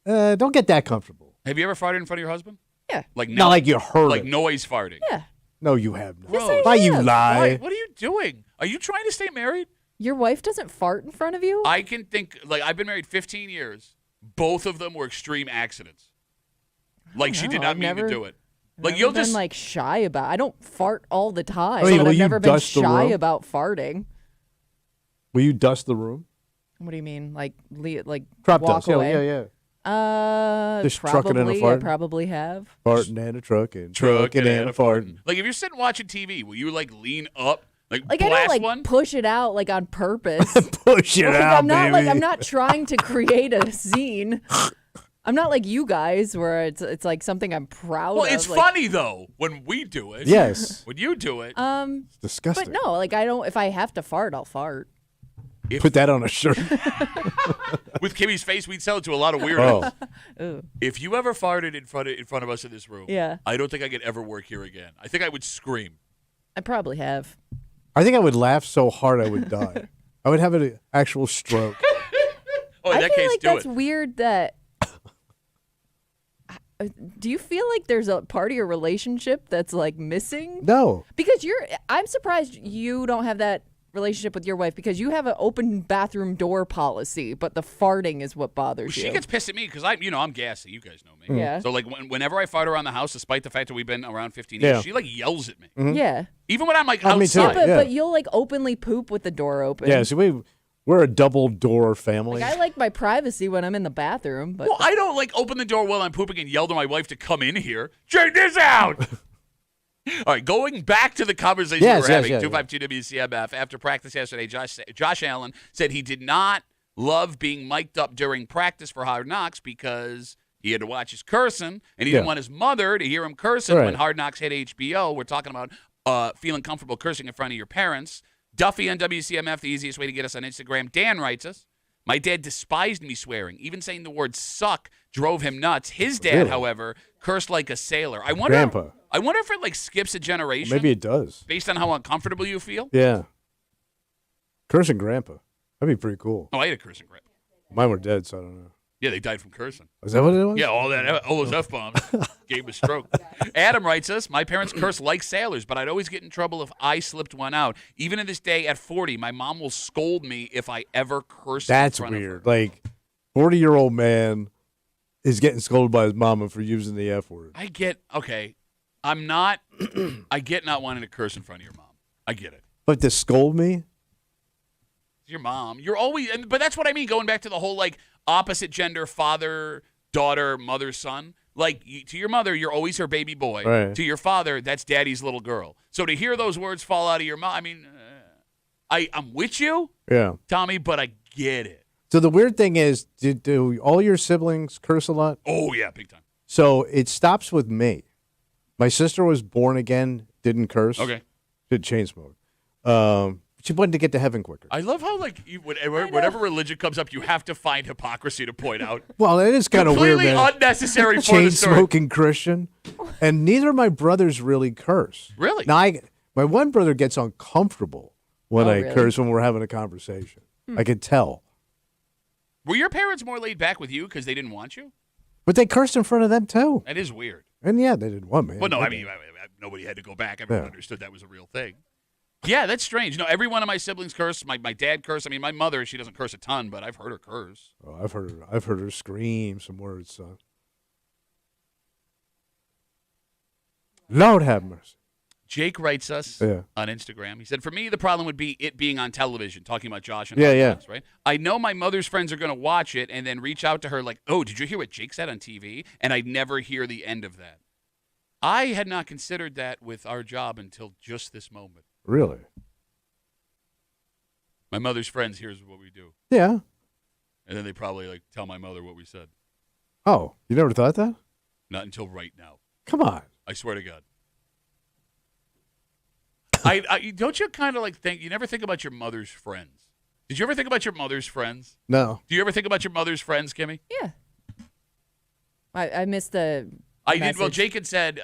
don't get that comfortable. Have you ever farted in front of your husband? Yeah. Like Not like you heard like it. noise farting. Yeah. No, you have not. Yes, I Why you have. lie? Why? What are you doing? Are you trying to stay married? Your wife doesn't fart in front of you? I can think, like, I've been married 15 years. Both of them were extreme accidents. Like, she did know. not I've mean never- to do it. I've Like, never you'll been just... like shy about. I don't fart all the time. I mean, but will I've you never been dust the shy room? about farting. Will you dust the room? What do you mean? Like Crop walk dust. away? Yeah. Probably. Just trucking and a I farting? probably have. Farting and a trucking. Trucking and a farting. Like, if you're sitting watching TV, will you, like, lean up, like Like I blast don't like one? push it out like on purpose. Push it Like, out, I'm not baby. I'm not trying to create a scene. I'm not like you guys where it's like something I'm proud Well, of. it's like, funny, though, when we do it. Yes. When you do it. It's disgusting. But no, like I don't. If I have to fart, I'll fart. Put that on a shirt. With Kimmy's face, we'd sell it to a lot of weirdos. Ooh. If you ever farted in front of us in this room, Yeah. I don't think I could ever work here again. I think I would scream. I probably have. I think I would laugh so hard I would die. I would have an actual stroke. Oh, in I that feel case, like do that's it. weird that. Do you feel like there's a part of your relationship that's like missing? No. Because I'm surprised you don't have that relationship with your wife because you have an open bathroom door policy, but the farting is what bothers She you. gets pissed at me because I'm gassy. You guys know me. Yeah. So like whenever I fart around the house, despite the fact that we've been around 15 Yeah. years, she like yells at me. Yeah. Even when I'm like Oh, me too. outside. But, Yeah. but you'll like openly poop with the door open. Yeah, see, we're a double door family. Like I like my privacy when I'm in the bathroom, but Well, I don't like open the door while I'm pooping and yell to my wife to come in here. Check this out. All right, going back to the conversation Yes, we were having, yes. 252 WCMF. After practice yesterday, Josh Allen said he did not love being mic'd up during practice for Hard Knocks because he had to watch his cursing, and he didn't Yeah. want his mother to hear him cursing Right. when Hard Knocks hit HBO. We're talking about feeling comfortable cursing in front of your parents. Duffy on WCMF, the easiest way to get us on Instagram. Dan writes us, my dad despised me swearing. Even saying the word suck drove him nuts. His dad, Really? however, cursed like a sailor. I wonder if it like skips a generation. Maybe it does. Based on how uncomfortable you feel. Yeah. Cursing grandpa. That'd be pretty cool. Oh, I had a cursing grip. Mine were dead, so I don't know. Yeah, they died from cursing. Is that what it was? Yeah, all those F-bombs gave him a stroke. Adam writes us, my parents curse like sailors, but I'd always get in trouble if I slipped one out. Even to this day, at 40, my mom will scold me if I ever curse That's in front weird. of her. Like, 40-year-old man is getting scolded by his mama for using the F word. I get not wanting to curse in front of your mom. I get it. But to scold me? It's your mom. You're always, but that's what I mean, going back to the whole, like, opposite gender, father, daughter, mother, son. Like, to your mother, you're always her baby boy. Right. To your father, that's daddy's little girl. So to hear those words fall out of your mouth, I mean, I'm with you, Yeah. Tommy, but I get it. So the weird thing is, do all your siblings curse a lot? Oh, yeah, big time. So it stops with me. My sister was born again, didn't curse. Okay. Did chain smoke. She wanted to get to heaven quicker. I love how, like, whatever religion comes up, you have to find hypocrisy to point out. Well, it is kind of weird, Completely man. unnecessary for Chain the story. smoking Christian, and neither of my brothers really curse. Really? Now, my one brother gets uncomfortable when Oh, I really? curse when we're having a conversation. I could tell, Were your parents more laid back with you because they didn't want you? but they cursed in front of them too. That is weird. And yeah, they didn't want me. Well, no, I mean, nobody had to go back. Everyone understood that was a real thing. Yeah, that's strange. No, every one of my siblings curse. My dad cursed. I mean, my mother, she doesn't curse a ton, but I've heard her curse. Oh, I've heard her scream some words, son. Lord have mercy. Jake writes us Yeah. on Instagram. He said, for me, the problem would be it being on television, talking about Josh and Yeah, Hard yeah. Knocks, right? I know my mother's friends are going to watch it and then reach out to her like, oh, did you hear what Jake said on TV? And I'd never hear the end of that. I had not considered that with our job until just this moment. Really? My mother's friends, here's what we do. Yeah. And then they probably like tell my mother what we said. Oh, you never thought that? Not until right now. Come on. I swear to God. I don't you kind of like think, you never think about your mother's friends. Did you ever think about your mother's friends? No. Do you ever think about your mother's friends, Kimmy? Yeah. I missed the. I did. Well, message. Jake had said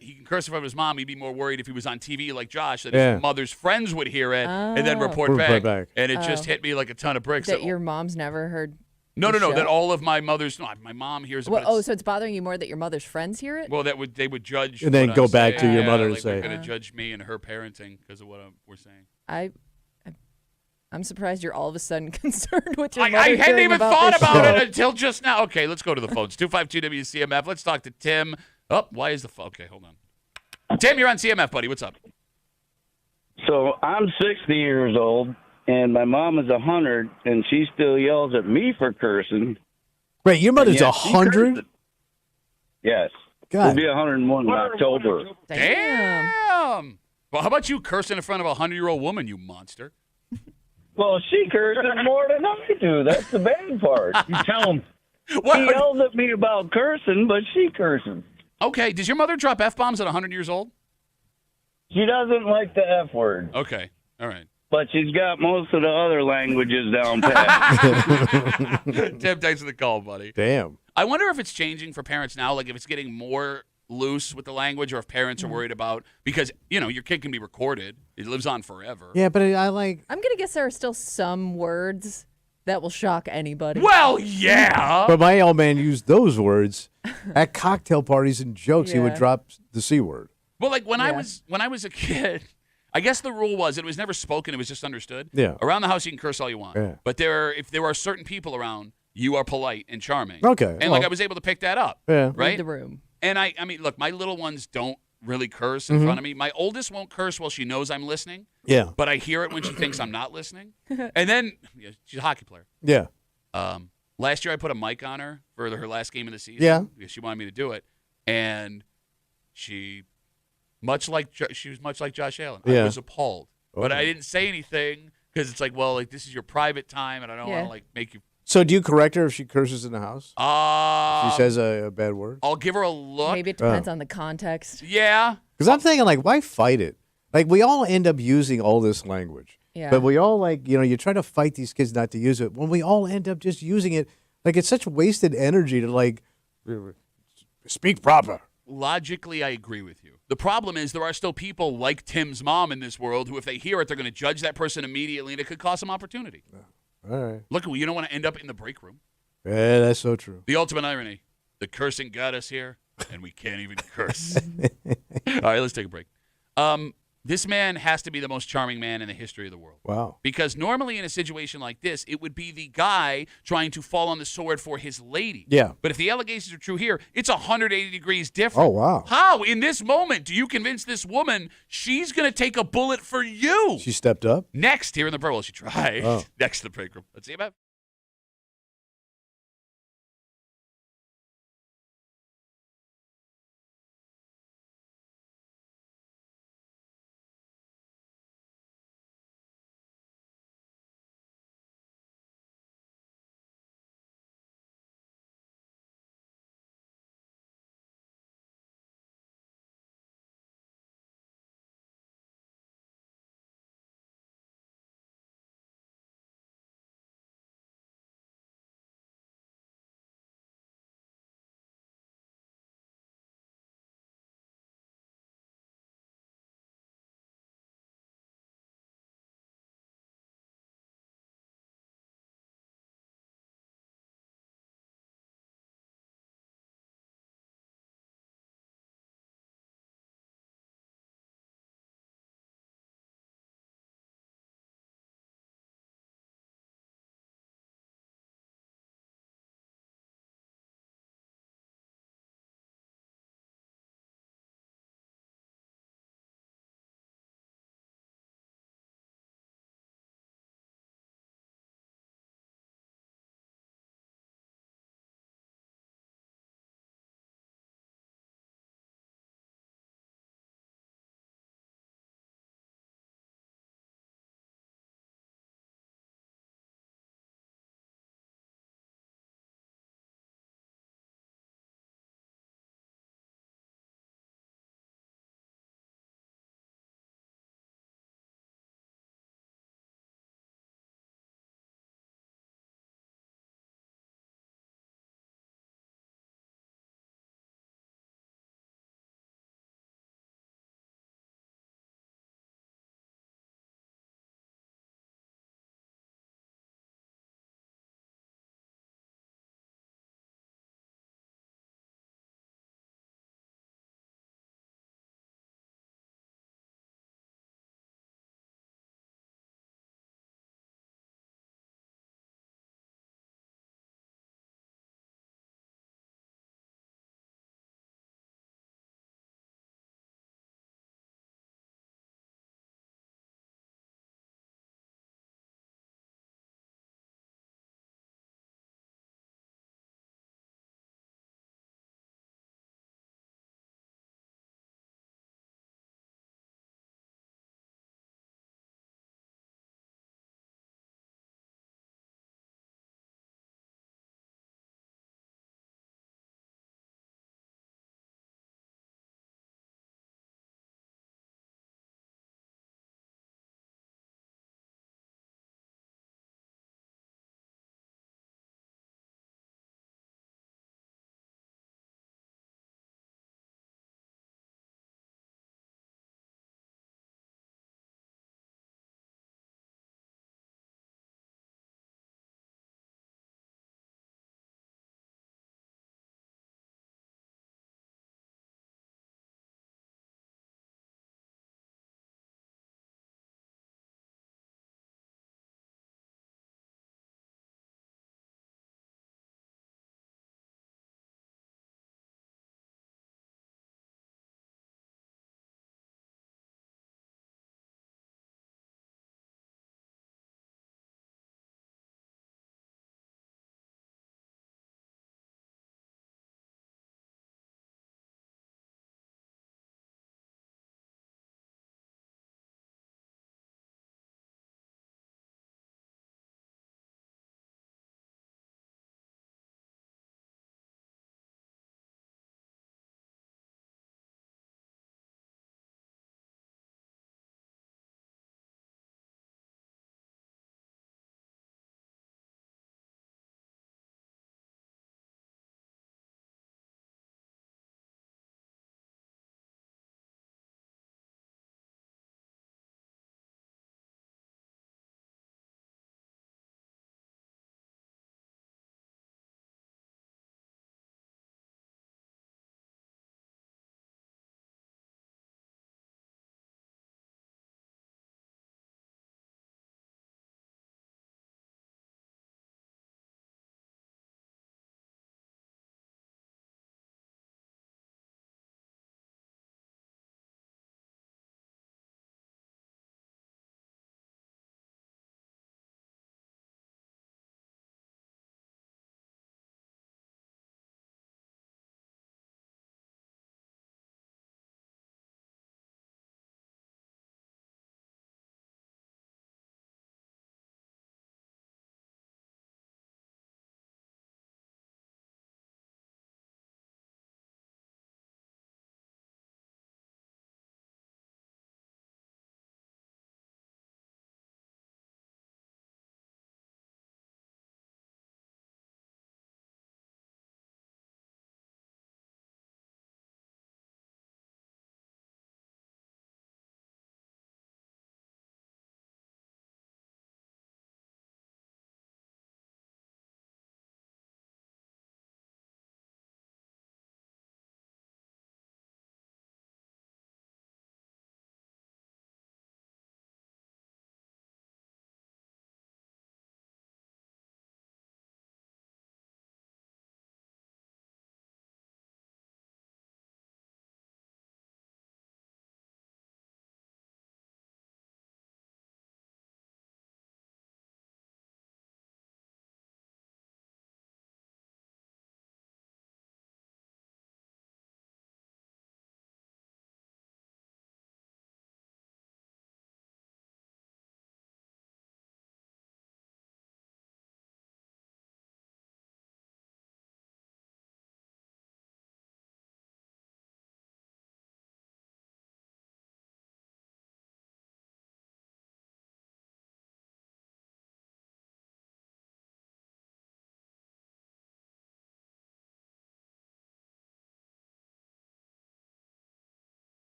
he can curse in front of his mom. He'd be more worried if he was on TV like Josh that Yeah. his mother's friends would hear it and then Oh. report Report back. back. And it just hit me like a ton of bricks. That your mom's never heard. No. the show? That all of my mother's. No, my mom hears it. Well, but it's- so it's bothering you more that your mother's friends hear it? Well, they would judge. And then what go I'm back to saying. your Yeah, mother and like say- they're going to judge me and her parenting because of what we're saying. I'm surprised you're all of a sudden concerned with your I mother hadn't hearing even about thought this about show. it until just now. Okay, let's go to the phones. 252 WCMF. Let's talk to Tim. Oh, why is the phone? Okay, hold on. Tim, you're on CMF, buddy. What's up? So I'm 60 years old, and my mom is 100, and she still yells at me for cursing. Wait, your mother's Yeah, she 100? curses. Yes. God. She'll be 101 in October. Damn. Well, how about you cursing in front of a 100-year-old woman, you monster? Well, she curses more than I do. That's the bad part. You tell him. She What? yells at me about cursing, but she curses. Okay, does your mother drop F-bombs at 100 years old? She doesn't like the F word, Okay, all right. but she's got most of the other languages down pat. Tim, thanks for the call, buddy. Damn. I wonder if it's changing for parents now, like if it's getting more loose with the language or if parents are worried about, because, your kid can be recorded. It lives on forever. Yeah, but I like. I'm going to guess there are still some words that will shock anybody. Well, yeah. But my old man used those words at cocktail parties and jokes. He would Yeah. drop the C word. Well, like when I Yeah. was a kid, I guess the rule was it was never spoken, it was just understood. Yeah. Around the house you can curse all you want. Yeah. But if there are certain people around, you are polite and charming. Okay, And like well. I was able to pick that up. Yeah. Right? Read the room. And I mean, look, my little ones don't really curse Mm-hmm. in front of me. My oldest won't curse while she knows I'm listening, Yeah. but I hear it when she thinks I'm not listening. And then she's a hockey player. Yeah. Last year I put a mic on her for her last game of the season. Yeah. Because she wanted me to do it, and she was much like Josh Allen. I Yeah. was appalled, but I Oh. didn't say anything because it's like, well, like this is your private time, and I don't want Yeah. to like make you. So do you correct her if she curses in the house? She says a bad word? I'll give her a look. Maybe it depends on the context. Yeah. Because I'm thinking, like, why fight it? Like, we all end up using all this language. Yeah. But we all, like, you try to fight these kids not to use it. When we all end up just using it, like, it's such wasted energy to, like, speak proper. Logically, I agree with you. The problem is there are still people like Tim's mom in this world who, if they hear it, they're going to judge that person immediately, and it could cost them opportunity. All right. Look, you don't want to end up in the break room. Yeah, that's so true. The ultimate irony. The cursing got us here, and we can't even curse. All right, let's take a break. This man has to be the most charming man in the history of the world. Wow. Because normally in a situation like this, it would be the guy trying to fall on the sword for his lady. Yeah. But if the allegations are true here, it's 180 degrees different. Oh, wow. How, in this moment, do you convince this woman she's going to take a bullet for you? She stepped up? Next, here in the break, well, she tried. Oh. Next to the break room. Let's see about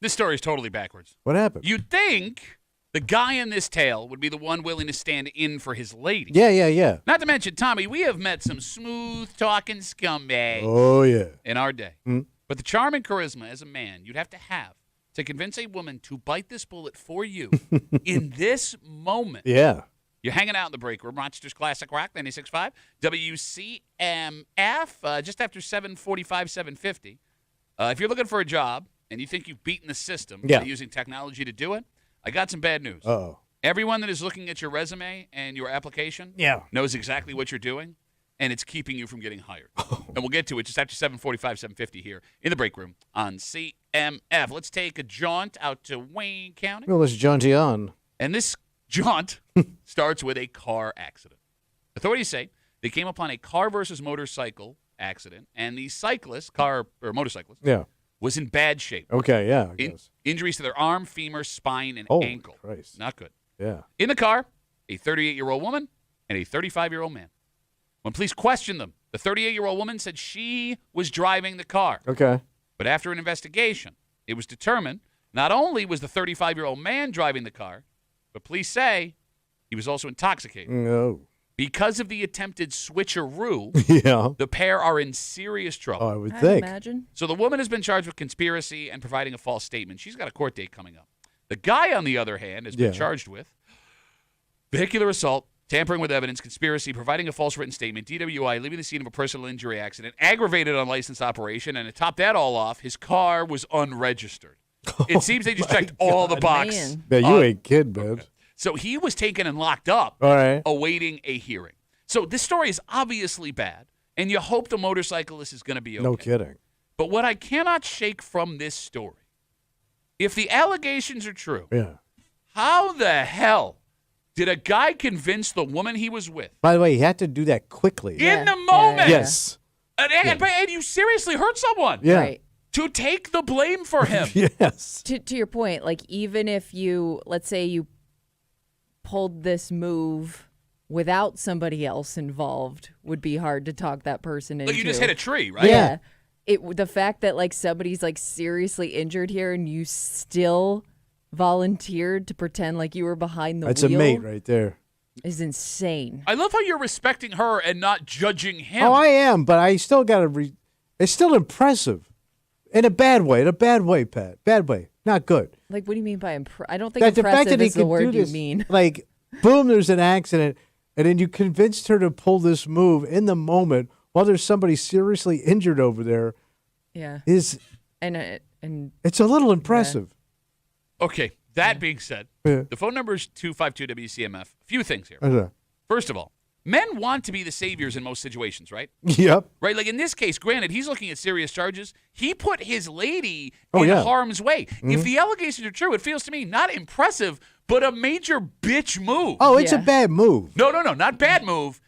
This story is totally backwards. What happened? You'd think the guy in this tale would be the one willing to stand in for his lady. Yeah. Not to mention, Tommy, we have met some smooth-talking scumbags Oh, yeah. in our day. Hmm. But the charm and charisma as a man you'd have to convince a woman to bite this bullet for you in this moment. Yeah. You're hanging out in the break room, Rochester's Classic Rock, 96.5, WCMF, just after 7:45, 7:50. If you're looking for a job and you think you've beaten the system by using technology to do it, I got some bad news. Uh-oh. Everyone that is looking at your resume and your application knows exactly what you're doing, and it's keeping you from getting hired. And we'll get to it just after 7:45, 7:50 here in the break room on CMF. Let's take a jaunt out to Wayne County. Well, let's jaunty on. And this jaunt starts with a car accident. Authorities say they came upon a car versus motorcycle accident, and the cyclist, motorcyclist, was in bad shape. Okay, yeah, I guess. Injuries to their arm, femur, spine, and Holy ankle. Christ. Not good. Yeah. In the car, a 38-year-old woman and a 35-year-old man. When police questioned them, the 38-year-old woman said she was driving the car. Okay. But after an investigation, it was determined not only was the 35-year-old man driving the car, but police say he was also intoxicated. No. Because of the attempted switcheroo, Yeah. the pair are in serious trouble. Oh, I would I think. imagine. So the woman has been charged with conspiracy and providing a false statement. She's got a court date coming up. The guy, on the other hand, has been charged with vehicular assault, tampering with evidence, conspiracy, providing a false written statement, DWI, leaving the scene of a personal injury accident, aggravated unlicensed operation, and to top that all off, his car was unregistered. It seems they just checked all the boxes. Man. Yeah, you ain't kidding, man. Okay. So he was taken and locked up, All right. awaiting a hearing. So this story is obviously bad, and you hope the motorcyclist is going to be okay. No kidding. But what I cannot shake from this story, if the allegations are true, Yeah. how the hell did a guy convince the woman he was with By the way, he had to do that quickly. in the moment? Yes. And you seriously hurt someone Yeah. Right. to take the blame for him. Yes. To your point, like even if you, let's say you pulled this move without somebody else involved, would be hard to talk that person into. Like you just hit a tree, right? Yeah. The fact that like somebody's like seriously injured here and you still volunteered to pretend like you were behind the That's wheel a mate right there. is insane. I love how you're respecting her and not judging him. Oh, I am, but I still got to it's still impressive. In a bad way. Pat. Bad way. Not good. Like, what do you mean by I don't think That the fact impressive that he is the could do word you this, mean. like, boom, there's an accident, and then you convinced her to pull this move in the moment while there's somebody seriously injured over there. Yeah. And And it's a little impressive. Okay, that being said, Yeah. the phone number is 252-WCMF. A few things here. Okay. First of all, men want to be the saviors in most situations, right? Yep. Right? Like in this case, granted, he's looking at serious charges. He put his lady Oh, in yeah. harm's way. If the allegations are true, it feels to me not impressive, but a major bitch move. Oh, it's a Yeah. bad move. No, not bad move.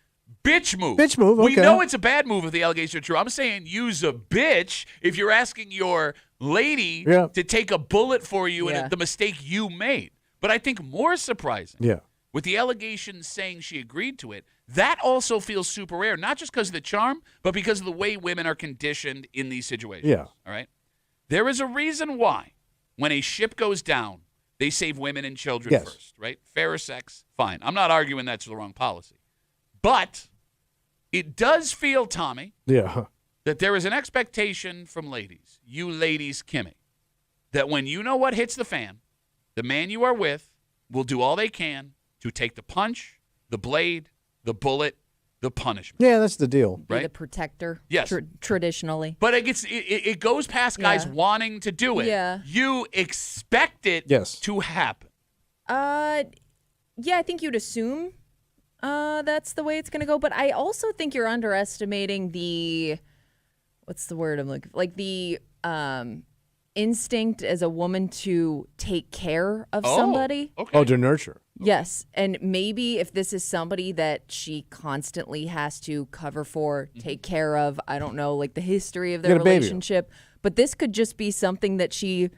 Bitch move. Bitch move, We okay. know it's a bad move if the allegations are true. I'm saying use a bitch if you're asking your lady Yeah. to take a bullet for you Yeah. and the mistake you made. But I think more surprising, Yeah. with the allegations saying she agreed to it, that also feels super rare, not just because of the charm, but because of the way women are conditioned in these situations. Yeah. All right? There is a reason why when a ship goes down, they save women and children Yes. first, right? Fairer sex, fine. I'm not arguing that's the wrong policy. But it does feel, Tommy, Yeah. that there is an expectation from ladies, you ladies, Kimmy, that when you know what hits the fan, the man you are with will do all they can to take the punch, the blade, the bullet, the punishment. Yeah, that's the deal. be Right? the protector. Yes. Traditionally. But it goes past guys Yeah. wanting to do it. Yeah. You expect it Yes. to happen. Yeah, I think you'd assume that's the way it's going to go. But I also think you're underestimating what's the word I'm looking for? Like the instinct as a woman to take care of somebody. Okay. Oh, to nurture. Yes. And maybe if this is somebody that she constantly has to cover for, take care of, I don't know, like the history of their Get a baby. relationship. But this could just be something that she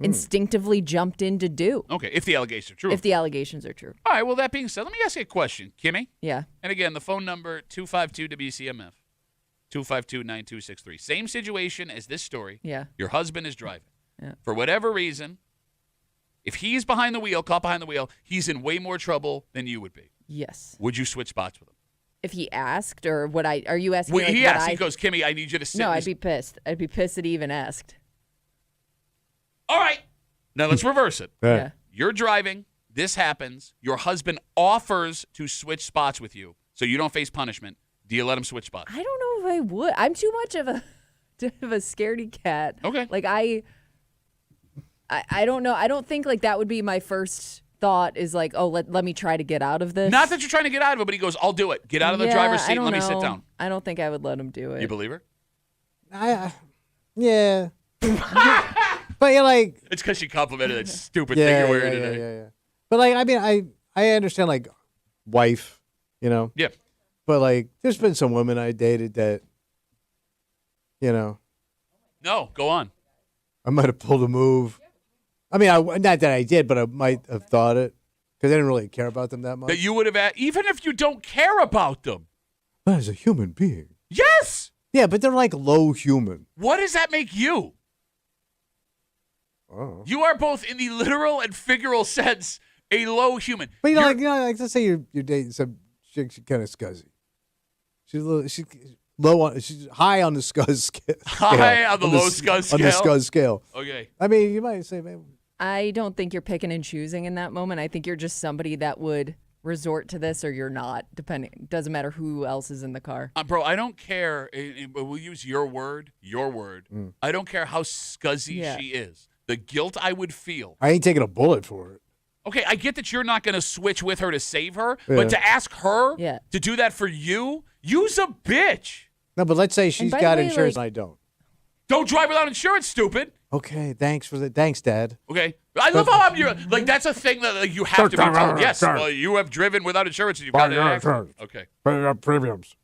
instinctively jumped in to do. Okay, if the allegations are true. If the allegations are true. All right, well, that being said, let me ask you a question, Kimmy. Yeah. And again, the phone number, 252-WCMF, 252-9263. Same situation as this story. Yeah. Your husband is driving. Yeah. For whatever reason, if he's behind the wheel, caught behind the wheel, he's in way more trouble than you would be. Yes. Would you switch spots with him? If he asked, or would I? Are you asking? Well, like, he what asked. I, He goes, Kimmy, I need you to sit. No, in I'd this- be pissed. I'd be pissed that he even asked. All right. Now let's reverse it. Yeah. You're driving. This happens. Your husband offers to switch spots with you so you don't face punishment. Do you let him switch spots? I don't know if I would. I'm too much of a scaredy cat. Okay. Like I don't know. I don't think like that would be my first thought is like, oh, let me try to get out of this. Not that you're trying to get out of it, but he goes, I'll do it. Get out of the Yeah, driver's I seat and don't let me sit know. down. I don't think I would let him do it. You believe her? Yeah. But you're like, It's because she complimented that stupid yeah, thing you're yeah, wearing yeah, today. yeah. But like, I mean, I understand like wife, you know. Yeah. But like, there's been some women I dated that, you know, No, go on. I might have pulled a move. I mean, not that I did, but I might have thought it because I didn't really care about them that much. That you would have, even if you don't care about them. But as a human being. Yes. Yeah, but they're like low human. What does that make you? Oh. You are both in the literal and figural sense a low human. But You're- like let's say you're dating some chick, she's kind of scuzzy. She's low on, she's high on the scuzz scale. High on the low scuzz On the scale? scuzz scale. Okay. I mean, you might say, man, I don't think you're picking and choosing in that moment. I think you're just somebody that would resort to this or you're not, depending. Doesn't matter who else is in the car. Bro, I don't care. We'll use your word. I don't care how scuzzy Yeah. she is. The guilt I would feel. I ain't taking a bullet for it. Okay, I get that you're not going to switch with her to save her, Yeah. but to ask her Yeah. to do that for you, you's a bitch. No, but let's say she's by the got way, insurance like- and I don't. Don't drive without insurance, stupid. Okay, thanks, Dad. Okay, I love how like that's a thing that like, you have to be told. Yes, well, you have driven without insurance and you've got an accident. Okay, Premiums.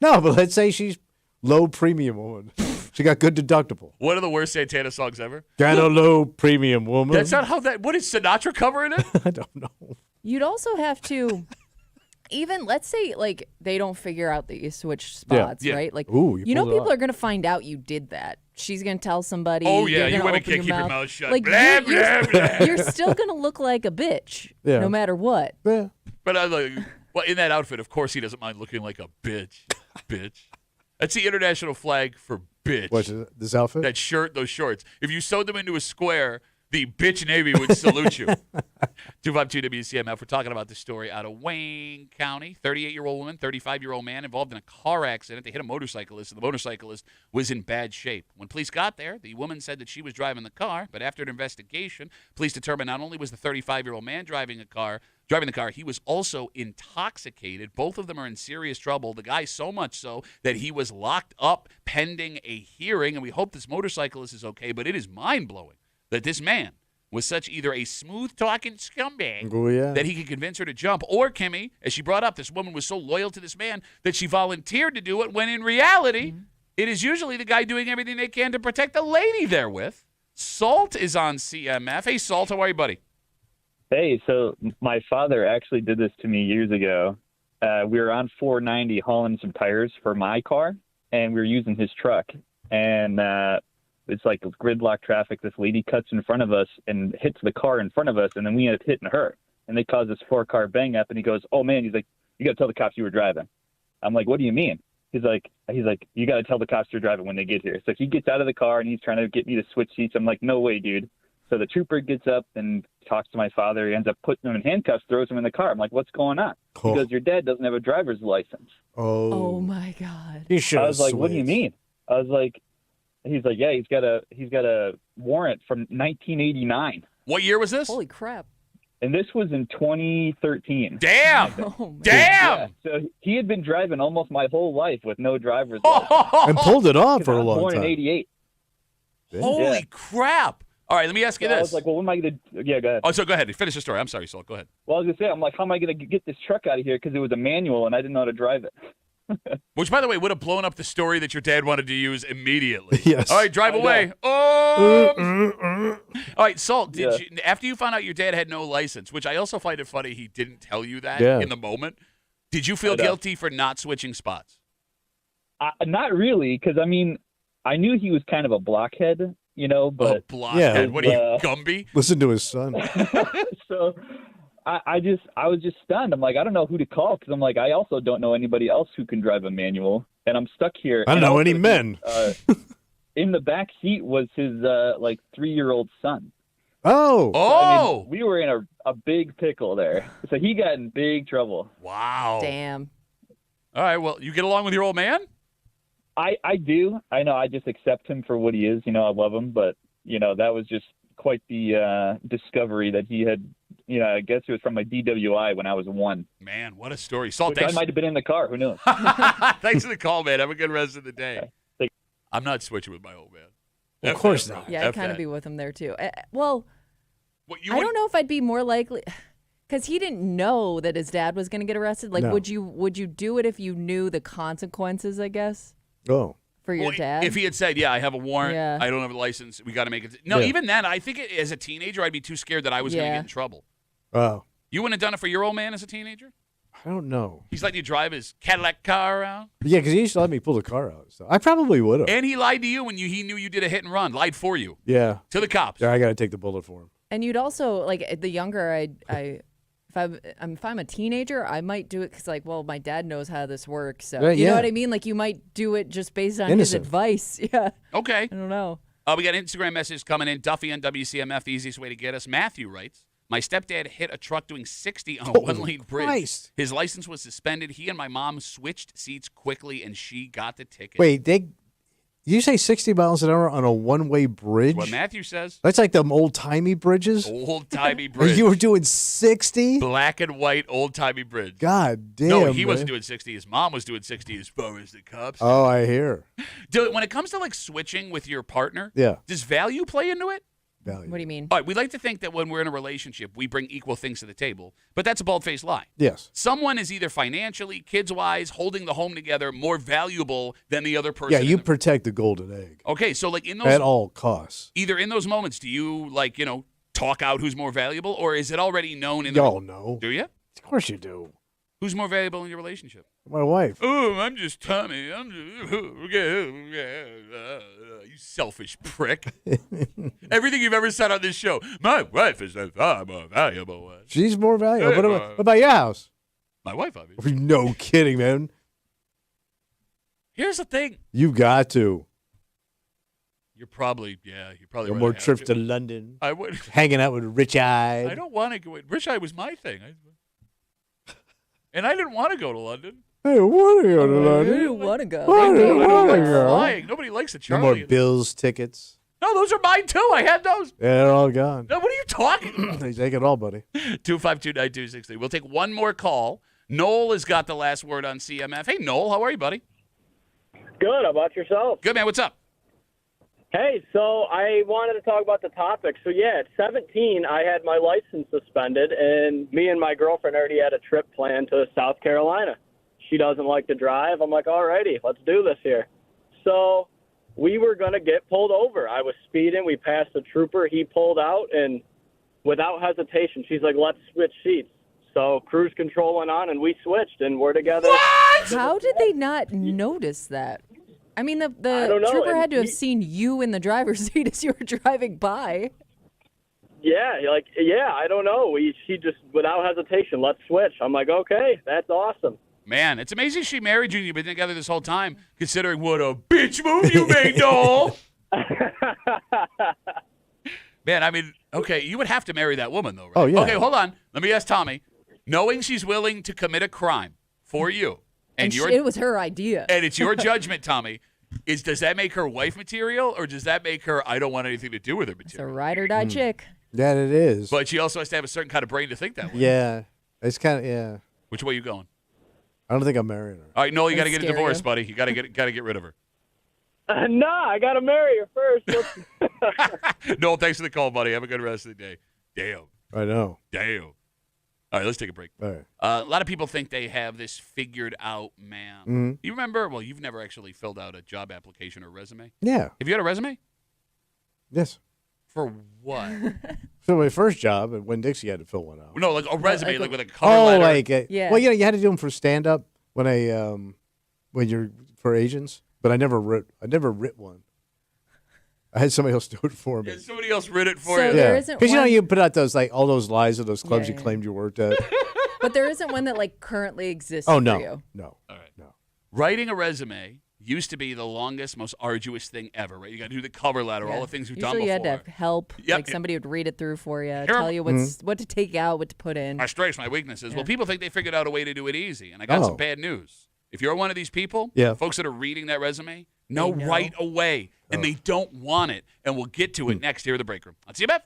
No, but let's say she's low premium woman. She got good deductible. one of the worst Santana songs ever. Got a low premium woman. That's not how that. What is Sinatra covering it? I don't know. You'd also have to, even let's say like they don't figure out that you switch spots, Yeah. right? Like, Ooh, you you know, pulled it people off. are gonna find out you did that. She's gonna tell somebody. Oh, yeah, you're you gonna women open can't keep your mouth shut. Like, Blah, you're, blah, blah. you're still gonna look like a bitch, Yeah. no matter what. Yeah. But I like, well, in that outfit, of course, he doesn't mind looking like a bitch. Bitch. That's the international flag for bitch. What's this outfit? That shirt, those shorts. If you sewed them into a square, the bitch Navy would salute you. 252 WCMF. We're talking about this story out of Wayne County. 38-year-old woman, 35-year-old man involved in a car accident. They hit a motorcyclist, and the motorcyclist was in bad shape. When police got there, the woman said that she was driving the car, but after an investigation, police determined not only was the 35-year-old man driving the car, he was also intoxicated. Both of them are in serious trouble. The guy so much so that he was locked up pending a hearing, and we hope this motorcyclist is okay, but it is mind-blowing that this man was such either a smooth-talking scumbag Oh, yeah. that he could convince her to jump, or, Kimmy, as she brought up, this woman was so loyal to this man that she volunteered to do it, when in reality, it is usually the guy doing everything they can to protect the lady they're with. Salt is on CMF. Hey, Salt, how are you, buddy? Hey, so my father actually did this to me years ago. We were on 490 hauling some tires for my car, and we were using his truck. And it's like gridlock traffic. This lady cuts in front of us and hits the car in front of us, and then we end up hitting her. And they cause this 4-car bang up, and he goes, oh, man, he's like, you got to tell the cops you were driving. I'm like, what do you mean? He's like, you got to tell the cops you're driving when they get here. So he gets out of the car, and he's trying to get me to switch seats. I'm like, no way, dude. So the trooper gets up and talks to my father. He ends up putting him in handcuffs, throws him in the car. I'm like, what's going on? Oh. He goes, your dad doesn't have a driver's license. Oh my God. He should I have was like, what do you switched. mean? I was like, he's like, yeah, he's got a warrant from 1989. What year was this? Holy crap. And this was in 2013. Damn! Oh man. Damn! Yeah, so he had been driving almost my whole life with no driver's license. And pulled it off for I a was long born time. in 88. Holy Yeah. crap! All right, let me ask you So I this. was like, well, what am I going to – yeah, go ahead. Oh, so go ahead. Finish the story. I'm sorry, Salt. Go ahead. Well, I was going to say, I'm like, how am I going to get this truck out of here? Because it was a manual and I didn't know how to drive it. Which, by the way, would have blown up the story that your dad wanted to use immediately. Yes. All right, drive I know. away. Oh! All right, Salt, Yeah. after you found out your dad had no license, which I also find it funny he didn't tell you that Yeah. in the moment, did you feel I know. guilty for not switching spots? Not really, because, I mean, I knew he was kind of a blockhead, But a blockhead. What are you, Gumby? Listen to his son. so I was just stunned. I'm like, I don't know who to call because I'm like, I also don't know anybody else who can drive a manual, and I'm stuck here. I don't know any men. In the back seat was his 3-year-old son. Oh. Oh. I mean, we were in a big pickle there. So he got in big trouble. Wow. Damn. All right. Well, you get along with your old man? I do. I know. I just accept him for what he is. I love him, but that was just quite the discovery that he had. I guess it was from my DWI when I was 1. Man, what a story. Salt, I might have been in the car. Who knows? Thanks for the call, man. Have a good rest of the day. I'm not switching with my old man. Of course not. Yeah, I'd kind of be with him there too. Well, What, I don't know if I'd be more likely because he didn't know that his dad was going to get arrested. Like, No. would you do it if you knew the consequences? I guess Oh. for your dad. If he had said, "Yeah, I have a warrant. Yeah. I don't have a license. We got to make it." No, Yeah. even then, I think as a teenager, I'd be too scared that I was going to Yeah. get in trouble. Oh. You wouldn't have done it for your old man as a teenager? I don't know. He's letting you drive his Cadillac car around? Yeah, because he used to let me pull the car out. So I probably would have. And he lied to you when he knew you did a hit and run, lied for you Yeah. to the cops. Yeah, I got to take the bullet for him. And you'd also like the younger if I'm a teenager, I might do it because well, my dad knows how this works. So you know Yeah. what I mean? Like you might do it just based on Innocent. his advice. Yeah. Okay. I don't know. We got Instagram messages coming in. Duffy on WCMF, the easiest way to get us. Matthew writes, my stepdad hit a truck doing 60 on a one-lane bridge. Christ. His license was suspended. He and my mom switched seats quickly, and she got the ticket. Wait, you say 60 miles an hour on a one-way bridge? What Matthew says. That's like them old-timey bridges? Old-timey And bridge. you were doing 60? Black and white old-timey bridge. God damn. No, he man. wasn't doing 60. His mom was doing 60 as far as the cops. Oh, I hear. Dude, when it comes to like switching with your partner, Yeah. does value play into it? Value. What do you mean? All right, we like to think that when we're in a relationship, we bring equal things to the table, but that's a bald-faced lie. Yes. Someone is either financially, kids-wise, holding the home together more valuable than the other person. Yeah, you protect the golden egg Okay, so like in those at all costs. either in those moments, do you talk out who's more valuable, or is it already known in the Y'all know. Do you? Of course you do. Who's more valuable in your relationship? My wife. Oh, I'm just Tommy. I'm just you selfish prick. Everything you've ever said on this show. My wife is a far more valuable one. She's more valuable. What about your house? My wife, obviously. No kidding, man. Here's the thing. You got to. You're probably No right, more I have trips to London. I would. Hanging out with Rich Eye. I don't want to go. Rich Eye was my thing. And I didn't want to go to London. Hey, what are you to I London? don't want to go. What Nobody do you wanna likes go? flying. Nobody likes the No Charlie. more Bills tickets. No, those are mine too. I had those. Yeah, they're all gone. No, what are you talking about? They take it all, buddy. 252-9260. We'll take one more call. Noel has got the last word on CMF. Hey, Noel, how are you, buddy? Good. How about yourself? Good, man. What's up? Hey, so I wanted to talk about the topic. So, yeah, at 17, I had my license suspended, and me and my girlfriend already had a trip planned to South Carolina. She doesn't like to drive. I'm like, all righty, let's do this here. So we were going to get pulled over. I was speeding. We passed a trooper. He pulled out, and without hesitation, she's like, let's switch seats. So cruise control went on, and we switched, and we're together. What? How did they not notice that? I mean, I the don't know, trooper and had to have he- seen you in the driver's seat as you were driving by. Yeah, I don't know. She just, without hesitation, let's switch. I'm like, okay, that's awesome. Man, it's amazing she married you and you've been together this whole time, considering what a bitch move you made, Noel. Man, I mean, okay, you would have to marry that woman, though, right? Oh, yeah. Okay, hold on. Let me ask Tommy. Knowing she's willing to commit a crime for you, and it was her idea. and it's your judgment, Tommy, does that make her wife material, or does that make her I don't want anything to do with her It's a material? ride or die chick. That it is. But she also has to have a certain kind of brain to think that way. Yeah. It's kind of, yeah. Which way you going? I don't think I'm marrying her. All right, Noel, you got to That'd get a scare divorce, you. buddy. You got to get rid of her. Nah, I got to marry her first. Noel, thanks for the call, buddy. Have a good rest of the day. Damn. I know. Damn. All right, let's take a break. All right. A lot of people think they have this figured out, man. Mhm. You remember? Well, you've never actually filled out a job application or resume. Yeah. Have you had a resume? Yes. For what? So my first job at Winn-Dixie, had to fill one out. No, like a resume, like with a cover Oh, letter. like Yeah. well, you had to do them for stand up when when you're for agents, but I never writ one. I had somebody else do it for me. Yeah, somebody else read it for So you. there Yeah, isn't because you know one- you put out those all those lies of those clubs Yeah, you yeah. claimed you worked at. But there isn't one that like currently exists Oh for no, you. no. All right. No. Writing a resume used to be the longest, most arduous thing ever, right? You got to do the cover letter, all Yeah. the things you've Usually done before. you had to have help. Yep. Like somebody would read it through for you, Here- tell you Mm-hmm. what to take out, what to put in. My strengths, my weaknesses. Well, Yeah. people think they figured out a way to do it easy, and I got some Oh. bad news. If you're one of these people, Yeah. folks that are reading that resume, know They know. right away, and they don't want it, and we'll get to it Hmm. next here at the break room. On CMF.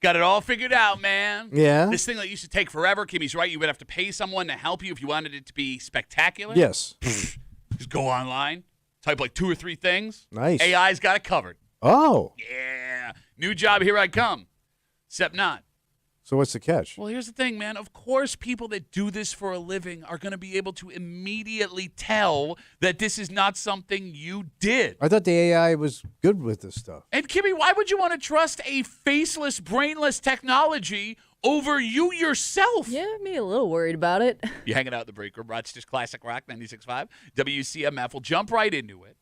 Got it all figured out, man. Yeah. This thing that used to take forever, Kimmy's right. You would have to pay someone to help you if you wanted it to be spectacular. Yes. Just go online, type like 2 or 3 things. Nice. AI's got it covered. Oh. Yeah. New job, here I come. Except not. So what's the catch? Well, here's the thing, man. Of course, people that do this for a living are going to be able to immediately tell that this is not something you did. I thought the AI was good with this stuff. And, Kimmy, why would you want to trust a faceless, brainless technology over you yourself? Yeah, me a little worried about it. You hanging out in the break room, Rochester's Classic Rock 96.5, WCMF. We'll jump right into it.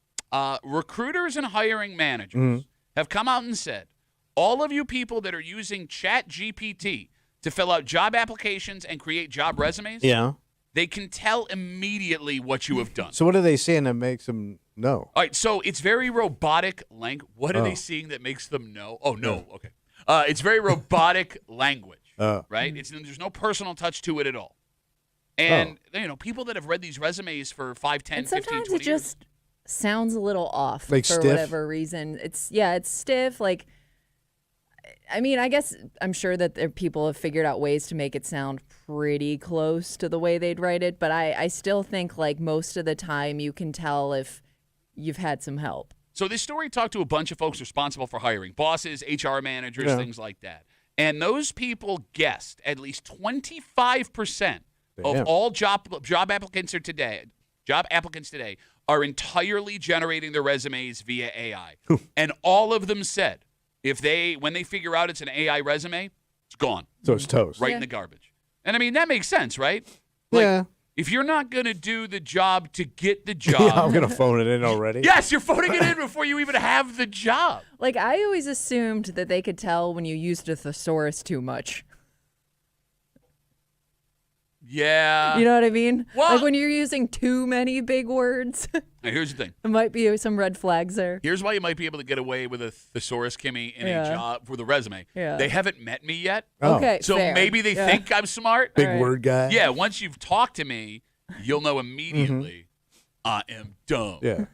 Recruiters and hiring managers have come out and said, all of you people that are using ChatGPT to fill out job applications and create job resumes, they can tell immediately what you have done. So what are they saying that makes them know? All right, so it's very robotic language. What are they seeing that makes them know? Oh, no, okay. It's very robotic language, right? There's no personal touch to it at all. And, people that have read these resumes for 5, 10, And 15, sometimes 20 it just sounds a little off Like for stiff? whatever reason. It's stiff. Like, I mean, I guess I'm sure that people have figured out ways to make it sound pretty close to the way they'd write it, but I still think like most of the time you can tell if you've had some help. So this story talked to a bunch of folks responsible for hiring, bosses, HR managers, things like that. And those people guessed at least 25% of all job applicants today are entirely generating their resumes via AI. And all of them said when they figure out it's an AI resume, it's gone. So it's toast. Right in the garbage. And I mean, that makes sense, right? Like, yeah. If you're not going to do the job to get the job. Yeah, I'm going to phone it in already. Yes, you're phoning it in before you even have the job. Like, I always assumed that they could tell when you used a thesaurus too much. Yeah. You know what I mean? Well, like when you're using too many big words. Now, here's the thing. There might be some red flags there. Here's why you might be able to get away with a thesaurus, Kimmy, in a job with a resume. Yeah. They haven't met me yet. Oh. Okay, So fair. maybe they think I'm smart. Big word guy. Yeah, once you've talked to me, you'll know immediately I am dumb. Yeah.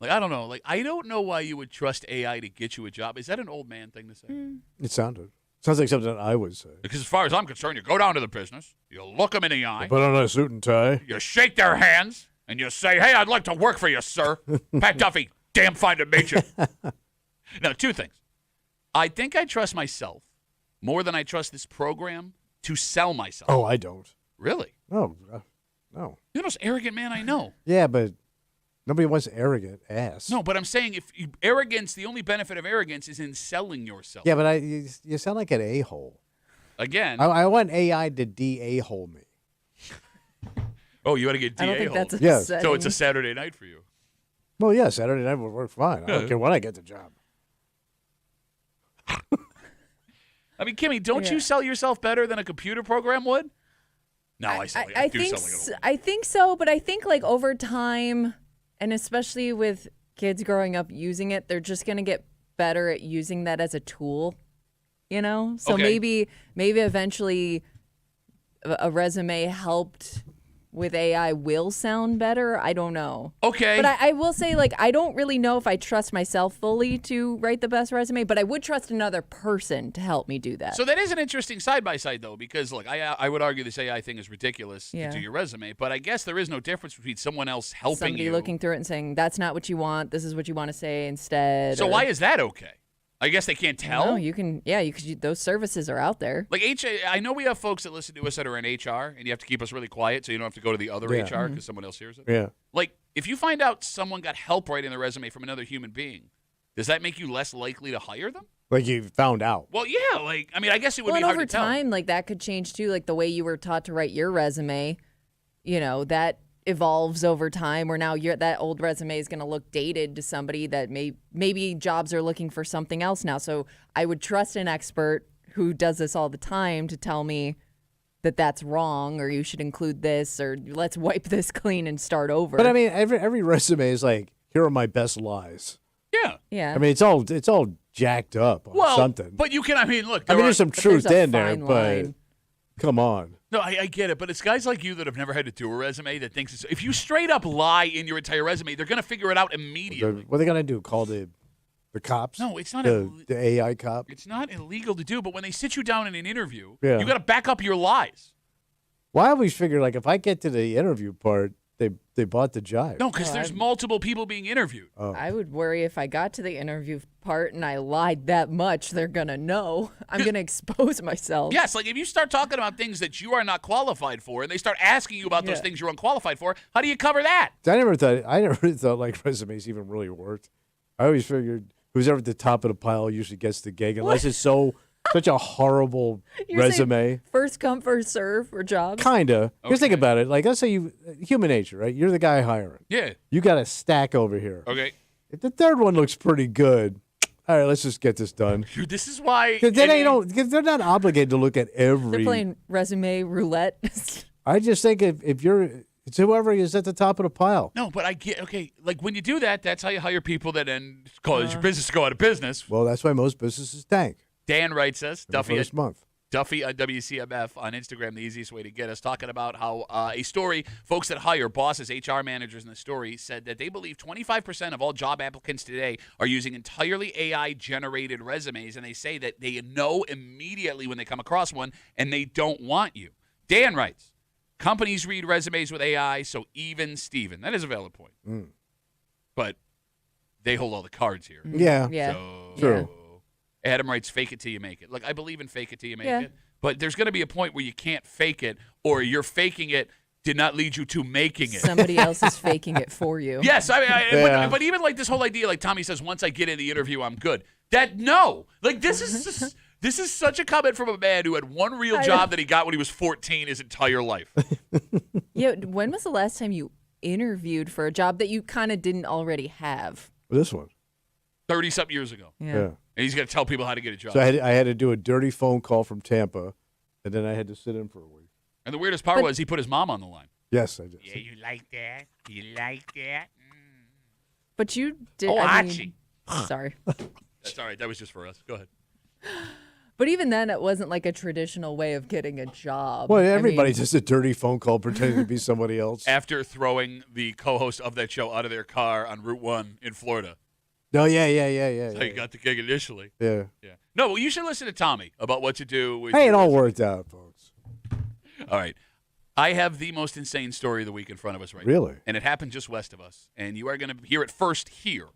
Like, I don't know. Like, I don't know why you would trust AI to get you a job. Is that an old man thing to say? It sounds like something I would say. Because as far as I'm concerned, you go down to the business, you look them in the eye, Put on a suit and tie. you shake their hands, and you say, hey, I'd like to work for you, sir. Pat Duffy, damn fine to meet you. Now, 2 things. I think I trust myself more than I trust this program to sell myself. Oh, I don't. Really? No. You're the most arrogant man I know. Yeah, but nobody wants arrogant ass. No, but I'm saying arrogance, the only benefit of arrogance is in selling yourself. Yeah, but you sound like an a-hole. Again. I want AI to de-a-hole me. Oh, you want to get I don't think DA that's a Yes. setting. So it's a Saturday night for you. Well, yeah, Saturday night would work fine. I don't care when I get the job. I mean, Kimmy, don't you sell yourself better than a computer program would? No, I do I think sell like a woman. I think so, but I think like over time, and especially with kids growing up using it, they're just gonna get better at using that as a tool. You know, so Okay. maybe eventually a resume helped with AI will sound better. I don't know. Okay. But I will say, like, I don't really know if I trust myself fully to write the best resume, but I would trust another person to help me do that. So that is an interesting side-by-side, though, because, look, I would argue this AI thing is ridiculous to do your resume, but I guess there is no difference between someone else helping Somebody you. looking through it and saying, that's not what you want. This is what you want to say instead. So why is that okay? I guess they can't tell? No, you can, those services are out there. Like, I know we have folks that listen to us that are in HR, and you have to keep us really quiet so you don't have to go to the other HR because someone else hears it. Yeah. Like, if you find out someone got help writing their resume from another human being, does that make you less likely to hire them? Like you found out. Well, yeah. Like, I mean, I guess it would Well, be and hard over to tell. time, like, that could change, too. Like, the way you were taught to write your resume, you know, that evolves over time where now that old resume is going to look dated to somebody that maybe jobs are looking for something else now. So I would trust an expert who does this all the time to tell me that that's wrong or you should include this or let's wipe this clean and start over. But I mean, every resume is like, here are my best lies. Yeah. Yeah. I mean, it's all jacked up on something. But you can, I mean, look. there's some truth there's a in there, fine but line. come on. No, I get it, but it's guys like you that have never had to do a resume that thinks it's. If you straight up lie in your entire resume, they're going to figure it out immediately. What are they gonna do? Call the The cops? No, it's not. The AI cop? It's not illegal to do, but when they sit you down in an interview, Yeah. you got to back up your lies. Well, I always figure, like, if I get to the interview part, they bought the jive. No, because there's multiple people being interviewed. Oh. I would worry if I got to the interview part and I lied that much, they're going to know. I'm going to expose myself. Yes, like if you start talking about things that you are not qualified for and they start asking you about those things you're unqualified for, how do you cover that? I never thought like resumes even really worked. I always figured who's ever at the top of the pile usually gets the gig, unless it's such a horrible You're resume. saying first come, first serve for jobs? Kinda. Just think about it. Like, let's say human nature, right? You're the guy hiring. Yeah. You got a stack over here. Okay. If the third one looks pretty good, all right, let's just get this done. Dude, this is why. Because they're not obligated to look at every. They're playing resume roulette. I just think if it's whoever is at the top of the pile. No, but I get, okay, like when you do that, that's how you hire people that then cause your business to go out of business. Well, that's why most businesses tank. Dan writes us, Duffy First month. Duffy on WCMF on Instagram, the easiest way to get us, talking about how a story, folks that hire bosses, HR managers in the story, said that they believe 25% of all job applicants today are using entirely AI-generated resumes, and they say that they know immediately when they come across one, and they don't want you. Dan writes, companies read resumes with AI, so even Steven. That is a valid point. But they hold all the cards here. Yeah. So, True. Adam writes, fake it till you make it. Look, I believe in fake it till you make Yeah. it. But there's going to be a point where you can't fake it, or you're faking it did not lead you to making it. Somebody else is faking it for you. Yes, I mean, Yeah. but even like this whole idea, like Tommy says, once I get in the interview, I'm good. Like this is this is such a comment from a man who had one real job that he got when he was 14 his entire life. Yeah. When was the last time you interviewed for a job that you kind of didn't already have? This one. 30-something years ago. Yeah. And he's going to tell people how to get a job. So I had to do a dirty phone call from Tampa, and then I had to sit in for a week. And the weirdest part was he put his mom on the line. Yes, I did. Yeah, you like that? You like that? But you did. Oh, I Archie. mean, sorry. That's all right. That was just for us. Go ahead. But even then, it wasn't like a traditional way of getting a job. Well, I everybody mean, does a dirty phone call pretending to be somebody else. After throwing the co-host of that show out of their car on Route 1 in Florida. No, yeah. That's how you got the gig initially. Yeah. No, well, you should listen to Tommy about what to do with Hey, it your all resume. worked out, folks. All right. I have the most insane story of the week in front of us right now. Really? And it happened just west of us. And you are going to hear it first here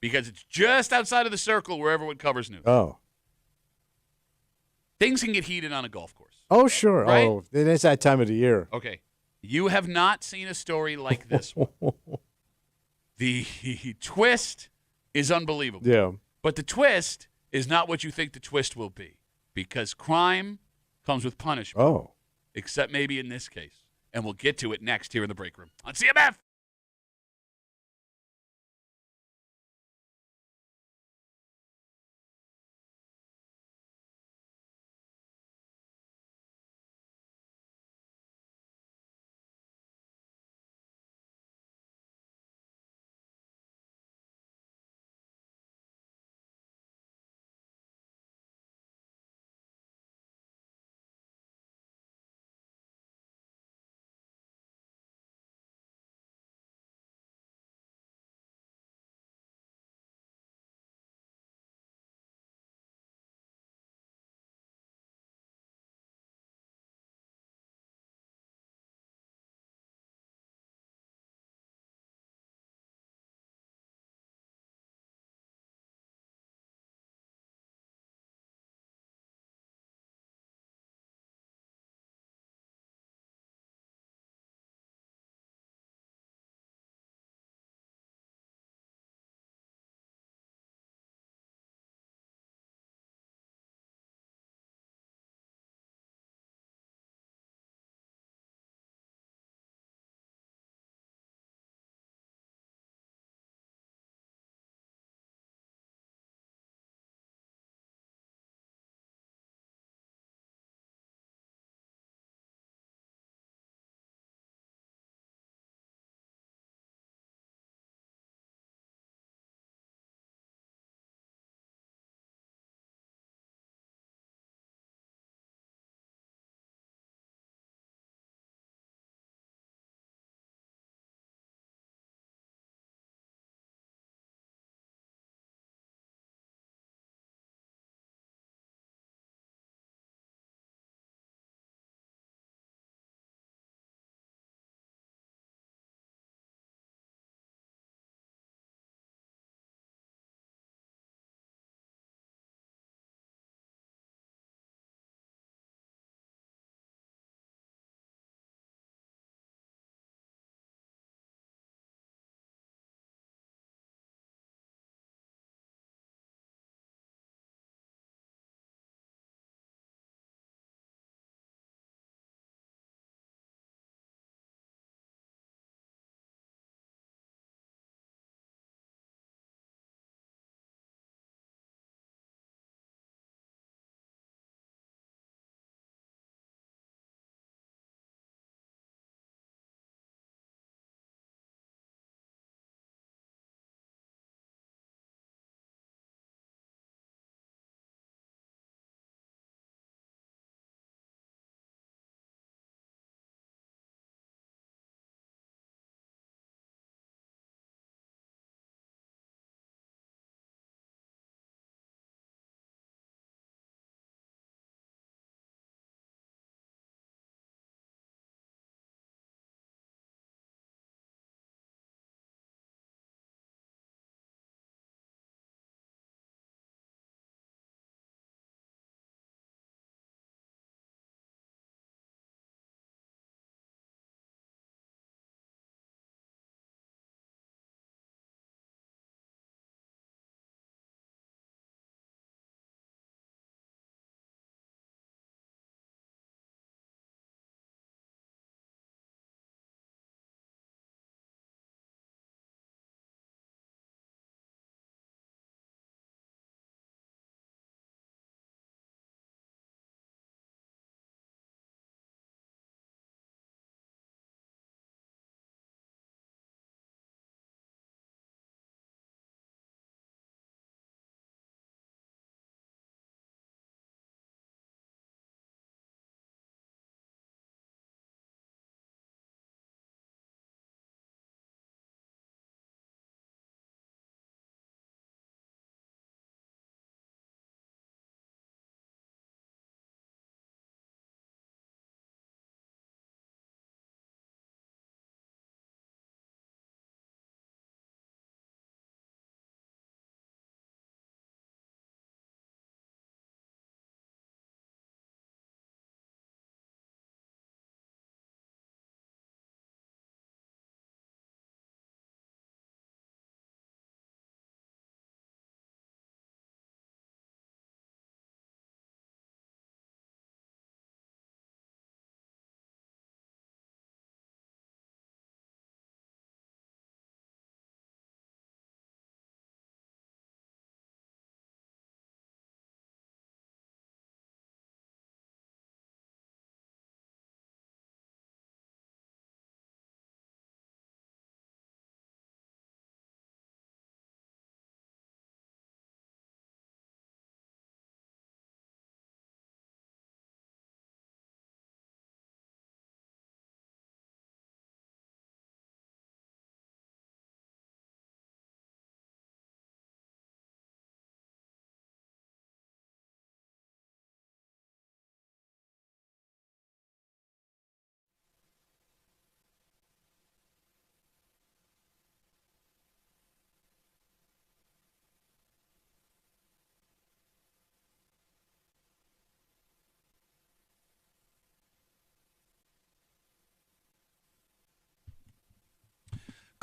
because it's just outside of the circle where everyone covers news. Oh. Things can get heated on a golf course. Oh, sure. Right? Oh, it's that time of the year. Okay. You have not seen a story like this one. The twist is unbelievable. Yeah. But the twist is not what you think the twist will be because crime comes with punishment. Oh. Except maybe in this case. And we'll get to it next here in the break room on CMF.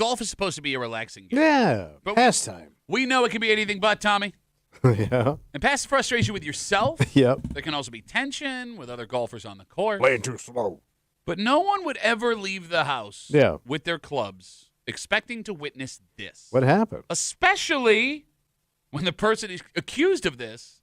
golf is supposed to be a relaxing game. Yeah, But- pastime. We know it can be anything but, Tommy. Yeah. And past frustration with yourself, Yep. there can also be tension with other golfers on the course. Playing too slow. But no one would ever leave the house Yeah. with their clubs expecting to witness this. What happened? Especially when the person is accused of this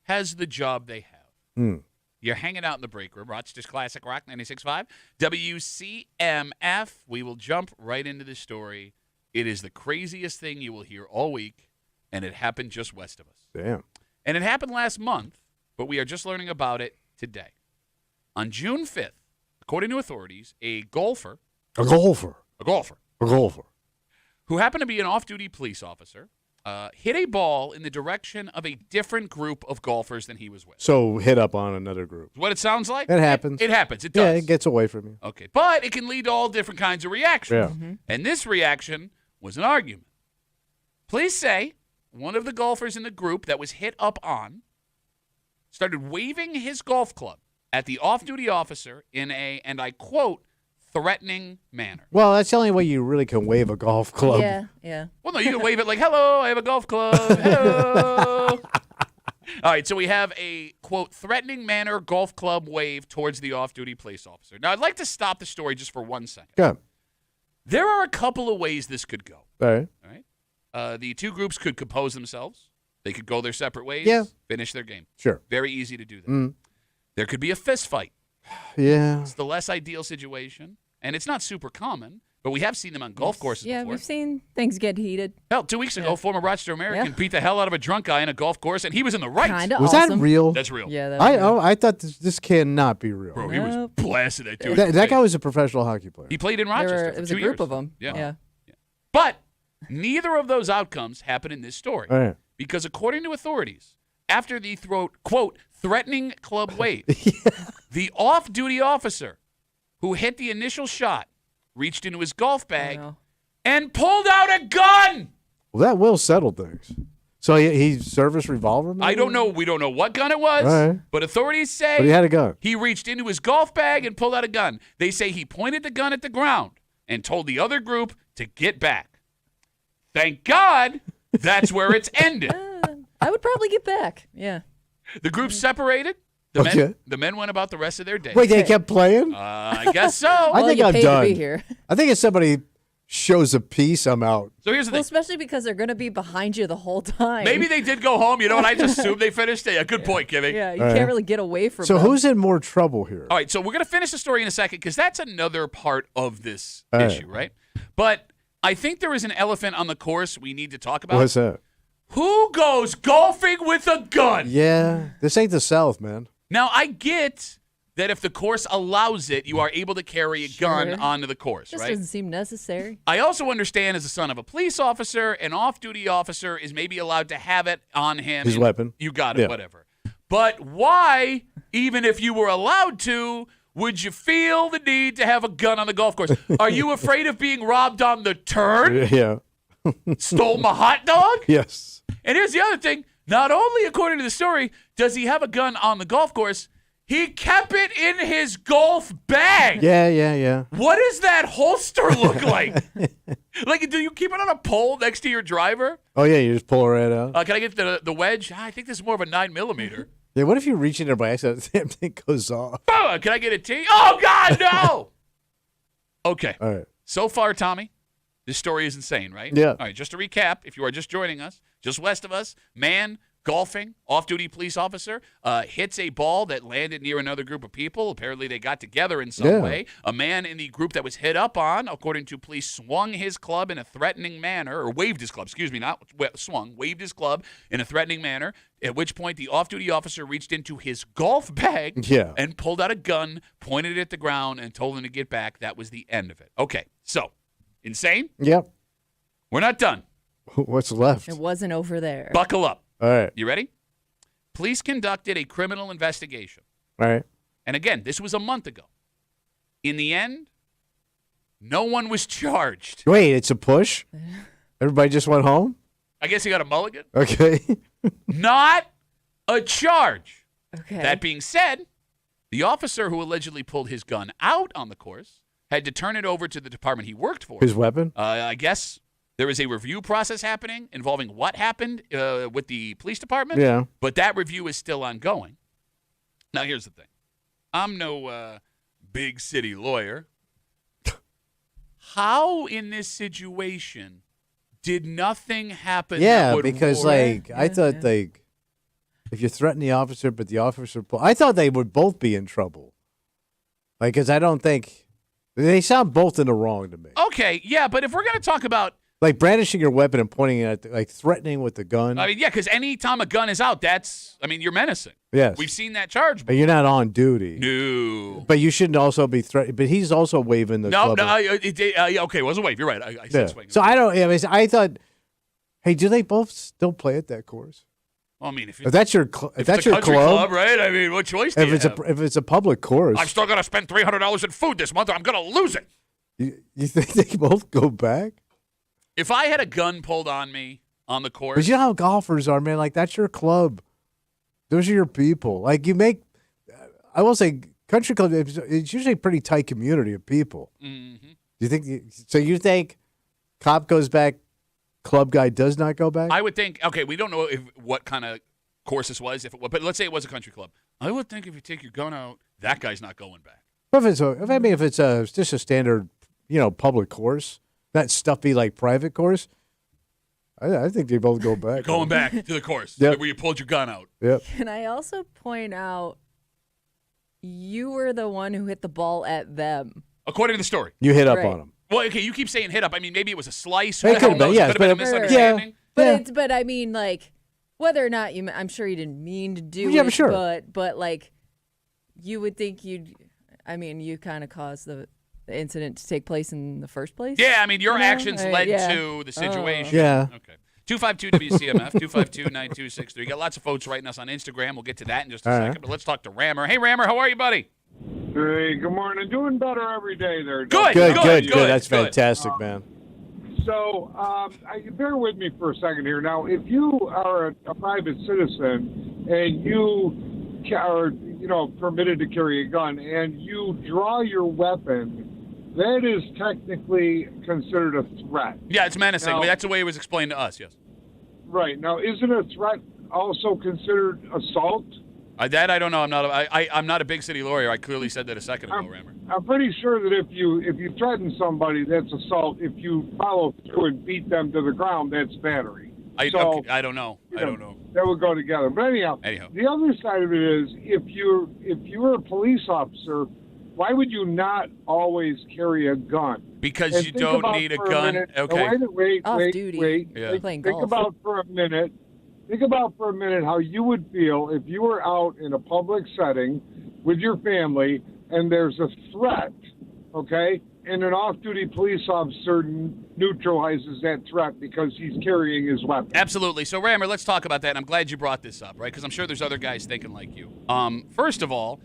has the job they have. Hmm. You're hanging out in the break room. Rochester's Classic Rock 96.5. WCMF. We will jump right into the story. It is the craziest thing you will hear all week, and it happened just west of us. Damn. And it happened last month, but we are just learning about it today. On June 5th, according to authorities, a golfer A golfer. who happened to be an off-duty police officer hit a ball in the direction of a different group of golfers than he was with. So hit up on another group. What it sounds like? It happens. It happens. It does. Yeah, it gets away from you. Okay, but it can lead to all different kinds of reactions. Yeah. And this reaction was an argument. Police say one of the golfers in the group that was hit up on started waving his golf club at the off-duty officer in a, and I quote, threatening manner. Well, that's the only way you really can wave a golf club. Yeah. Well, no, you can wave it like, hello, I have a golf club. Hello. All right, so we have a, quote, threatening manner golf club wave towards the off-duty police officer. Now, I'd like to stop the story just for 1 second. Good. There are a couple of ways this could go. All right. All right. The two groups could compose themselves. They could go their separate ways. Yeah. Finish their game. Sure. Very easy to do that. Mm. There could be a fist fight. Yeah. It's the less ideal situation, and it's not super common, but we have seen them on golf courses Yeah, before. we've seen things get heated. Hell, 2 weeks ago, former Rochester American Yeah. beat the hell out of a drunk guy in a golf course, and he was in the right. Kind of Was awesome. that real? That's real. Yeah, that was real. I thought this cannot be real. Bro, he was Nope. blasted that dude. That guy was a professional hockey player. He played in There Rochester were, for it was 2 a group years. of them. Yeah. But neither of those outcomes happened in this story. All right. Because according to authorities, after the quote, threatening club wave, the off-duty officer who hit the initial shot reached into his golf bag no. and pulled out a gun. Well, that will settle things. So he serviced revolver, maybe? I don't know. We don't know what gun it was, All right. but authorities say But he had a gun. he reached into his golf bag and pulled out a gun. They say he pointed the gun at the ground and told the other group to get back. Thank God that's where it's ended. I would probably get back. Yeah. The group separated. Okay. The men went about the rest of their day. Wait, they kept playing? I guess so. I Well, think you I'm paid done. to be here. I think if somebody shows a piece, I'm out. So here's the Well, thing. especially because they're going to be behind you the whole time. Maybe they did go home. You know what? I just assumed they finished. Yeah, good point, Kimmy. Yeah, you All right. can't really get away from So them. who's in more trouble here? All right, so we're going to finish the story in a second because that's another part of this All right. issue, right? But I think there is an elephant on the course we need to talk about. What's that? Who goes golfing with a gun? Yeah, this ain't the South, man. Now, I get that if the course allows it, you are able to carry a gun Sure. onto the course, Just right? doesn't seem necessary. I also understand as a son of a police officer, an off-duty officer is maybe allowed to have it on him. His weapon. You got it, Yeah. whatever. But why, even if you were allowed to, would you feel the need to have a gun on the golf course? Are you afraid of being robbed on the turn? Yeah. Stole my hot dog? Yes. And here's the other thing. Not only, according to the story, does he have a gun on the golf course, he kept it in his golf bag. Yeah. What does that holster look like? Like, do you keep it on a pole next to your driver? Oh, yeah, you just pull it right out. Can I get the wedge? I think this is more of a 9mm. Yeah, what if you reach in there by accident, the damn thing goes off? Can I get a T? Oh, God, no! Okay. All right. So far, Tommy, this story is insane, right? Yeah. All right, just to recap, if you are just joining us, just west of us, man golfing, off-duty police officer, hits a ball that landed near another group of people. Apparently, they got together in some Yeah. way. A man in the group that was hit up on, according to police, swung his club in a threatening manner, or waved his club, excuse me, not swung, waved his club in a threatening manner, at which point the off-duty officer reached into his golf bag Yeah. and pulled out a gun, pointed it at the ground, and told him to get back. That was the end of it. Okay, so, insane? Yep. We're not done. What's left? It wasn't over there. Buckle up. All right. You ready? Police conducted a criminal investigation. All right. And again, this was a month ago. In the end, no one was charged. Wait, it's a push? Everybody just went home? I guess he got a mulligan. Okay. Not a charge. Okay. That being said, the officer who allegedly pulled his gun out on the course had to turn it over to the department he worked for. His weapon? I guess there is a review process happening involving what happened with the police department. Yeah. But that review is still ongoing. Now, here's the thing. I'm no big city lawyer. How in this situation did nothing happen? Yeah, that would because warrant- I thought if you threaten the officer, but the officer, I thought they would both be in trouble. Like, because I don't think they sound both in the wrong to me. Okay, yeah, but if we're going to talk about, Like brandishing your weapon and pointing it at, like threatening with the gun. I mean, yeah, because any time a gun is out, you're menacing. Yes. We've seen that charge. But you're not on duty. No. But you shouldn't also be threatening. But he's also waving the No, club. okay, it was a wave. You're right. I Yeah. said swing. So I don't. I thought, hey, do they both still play at that course? Well, I mean, if that's your, if that's it's a your country club, right? I mean, what choice do you have? if it's a public course, I'm still going to spend $300 in food this month, or I'm going to lose it. you think they both go back? If I had a gun pulled on me on the course, But you know how golfers are, man. Like that's your club. Those are your people. Like you make. I will say, country club. It's usually a pretty tight community of people. Mm-hmm. Do you think? So you think, cop goes back, club guy does not go back? I would think. Okay, we don't know what kind of course this was. But let's say it was a country club. I would think if you take your gun out, that guy's not going back. But if it's just a standard, public course, not stuffy like private course, I think they both go back. Going back to the course Yep. where you pulled your gun out. Yep. Can I also point out you were the one who hit the ball at them? According to the story. You hit up Right. on them. Well, okay, you keep saying hit up. I mean, maybe it was a slice. It Who the hell could've been, knows? yes, It could have been a but- misunderstanding. But I mean, like, whether or not I'm sure you didn't mean to do Yeah, it. but sure. But like, you would think you kind of caused the incident to take place in the first place. Yeah, I mean, your actions led yeah. to the situation. Yeah. Okay. 252 WCMF, 252-9263. Got lots of folks writing us on Instagram. We'll get to that in just a All second. right. But let's talk to Rammer. Hey, Rammer, how are you, buddy? Hey, good morning. Doing better every day there. Good. Good. That's fantastic, man. So, bear with me for a second here. Now, if you are a private citizen and you are, permitted to carry a gun and you draw your weapon, that is technically considered a threat. Yeah, it's menacing. Now- That's the way it was explained to us, yes. Right. Now, isn't a threat also considered assault? That I don't know. I'm not a big city lawyer. I clearly said that a second ago, Rammer. I'm pretty sure that if you threaten somebody, that's assault. If you follow through and beat them to the ground, that's battery. I don't know. I don't know. That would go together. But anyhow, the other side of it is if you're a police officer, why would you not always carry a gun? Because And you think don't about need a for gun. minute- Okay. Wait. Off-duty. Yeah. Playing Think golf. about for a minute. Think about for a minute how you would feel if you were out in a public setting with your family and there's a threat, okay? And an off-duty police officer neutralizes that threat because he's carrying his weapon. Absolutely. So, Rammer, let's talk about that. And I'm glad you brought this up, right? Because I'm sure there's other guys thinking like you. First of all,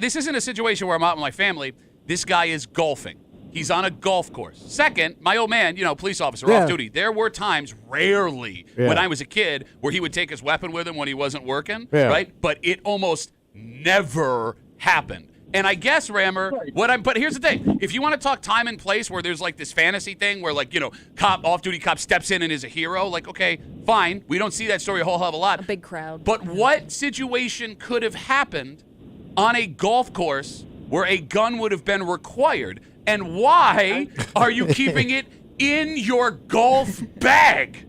this isn't a situation where I'm out with my family. This guy is golfing. He's on a golf course. Second, my old man, police officer, off duty. There were times, rarely, when I was a kid, where he would take his weapon with him when he wasn't working, right? But it almost never happened. And I guess, Rammer, but here's the thing. If you want to talk time and place where there's like this fantasy thing where off-duty cop steps in and is a hero, like, okay, fine. We don't see that story a whole hell of a lot. A big crowd. But what situation could have happened on a golf course where a gun would have been required? And why are you keeping it in your golf bag?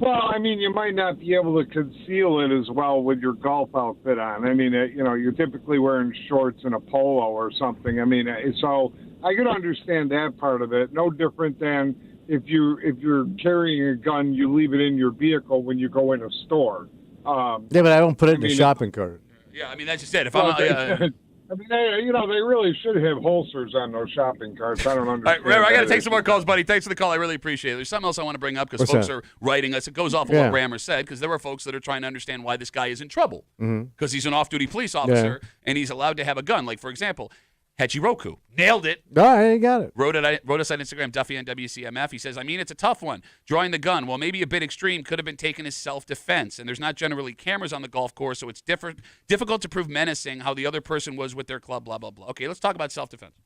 Well, I mean, you might not be able to conceal it as well with your golf outfit on. I mean, you're typically wearing shorts and a polo or something. I mean, so I can understand that part of it. No different than if you're carrying a gun, you leave it in your vehicle when you go in a store. Yeah, but I don't put it in the shopping cart. Yeah, I mean, that's just it. If Well, I'm... I mean, they really should have holsters on those shopping carts. I don't understand. All right, Rammer, I got to take some more calls, buddy. Thanks for the call. I really appreciate it. There's something else I want to bring up because folks are writing us. It goes off of what Rammer said because there were folks that are trying to understand why this guy is in trouble because he's an off-duty police officer and he's allowed to have a gun. Like, for example, Hachiroku nailed it. All right, you got it. Wrote us on Instagram, Duffy on WCMF. He says, it's a tough one. Drawing the gun, well, maybe a bit extreme, could have been taken as self-defense. And there's not generally cameras on the golf course, so it's difficult to prove menacing how the other person was with their club, blah, blah, blah. Okay, let's talk about self-defense.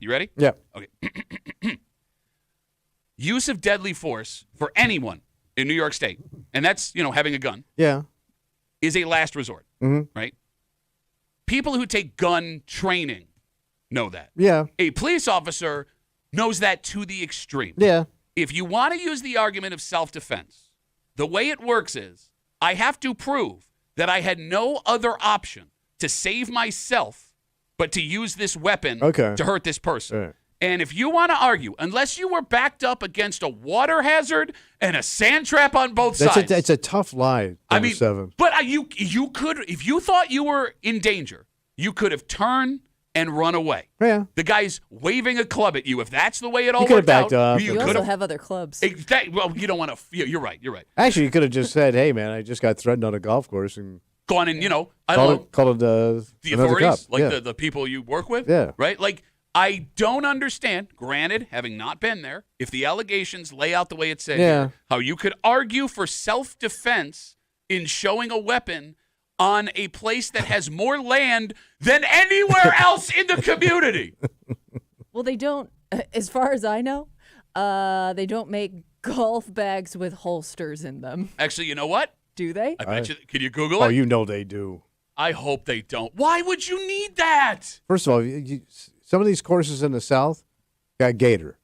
You ready? Yeah. Okay. Use of deadly force for anyone in New York State, and that's, having a gun, Yeah. is a last resort, right? People who take gun training know that. Yeah. A police officer knows that to the extreme. Yeah. If you want to use the argument of self-defense, the way it works is I have to prove that I had no other option to save myself but to use this weapon to hurt this person. Right. And if you want to argue, unless you were backed up against a water hazard and a sand trap on both sides. It's a tough lie, I mean, 7. but you could, if you thought you were in danger, you could have turned and run away. Yeah. The guy's waving a club at you. If that's the way it all You could have worked backed out, up. You also have other clubs. Well, you don't want to. You're right. You're right. Actually, you could have just said, "Hey, man, I just got threatened on a golf course," and Gone and I don't know, called it the another authorities, cop. like Yeah. the people you work with. Yeah. Right. Like I don't understand. Granted, having not been there, if the allegations lay out the way it said, Yeah. here, how you could argue for self-defense in showing a weapon on a place that has more land than anywhere else in the community. Well, they don't, as far as I know, they don't make golf bags with holsters in them. Actually, you know what? Do they? I bet you. Can you Google it? Oh, you know they do. I hope they don't. Why would you need that? First of all, some of these courses in the South got gator.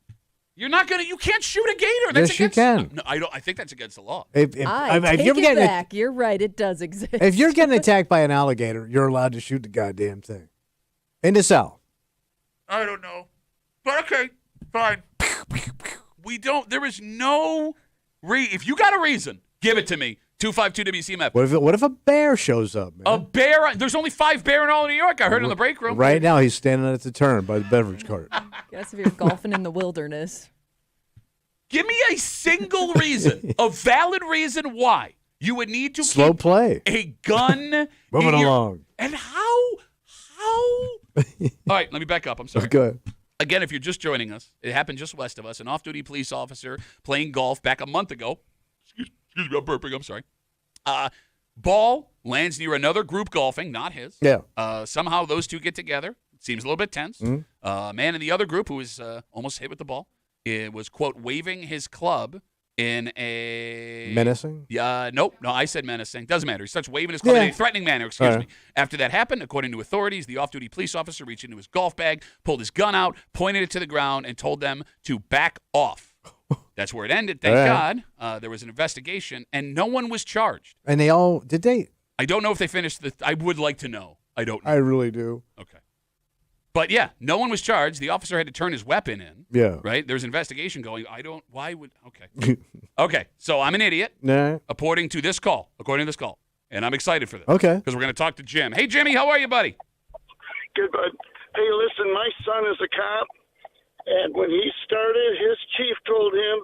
You're not gonna. You can't shoot a gator. That's Yes, you against, can. No, I don't. I think that's against the law. If Take you're it getting back. You're right. It does exist. if you're getting attacked by an alligator, you're allowed to shoot the goddamn thing. In the South. I don't know, but okay, fine. We don't. There is no. If you got a reason, give it to me. 252 WCMF. What if a bear shows up, man? A bear. There's only 5 bear in all of New York. I heard in the break room. Right now, he's standing at the turn by the beverage cart. Guess if you're golfing in the wilderness. Give me a single reason, a valid reason why you would need to Slow keep play. a gun. Moving along. And how? All right, let me back up. I'm sorry. Good. Again, if you're just joining us, it happened just west of us. An off-duty police officer playing golf back a month ago. Excuse me, I'm burping. I'm sorry. Ball lands near another group golfing, not his. Yeah. Somehow those two get together. Seems a little bit tense. Man in the other group who was almost hit with the ball, it was, quote, waving his club in a... Menacing? Nope. No, I said menacing. Doesn't matter. He starts waving his club in a threatening manner, excuse me. After that happened, according to authorities, the off-duty police officer reached into his golf bag, pulled his gun out, pointed it to the ground, and told them to back off. That's where it ended, thank God. There was an investigation, and no one was charged. And they all, did they? I don't know if they finished the... I would like to know. I don't know. I really do. Okay. But, yeah, no one was charged. The officer had to turn his weapon in. Yeah. Right? There's an investigation going. Why would... Okay. Okay, so I'm an idiot. Nah. According to this call. And I'm excited for this. Okay. Because we're going to talk to Jim. Hey, Jimmy, how are you, buddy? Good, bud. Hey, listen, my son is a cop, and when he started, his chief told him,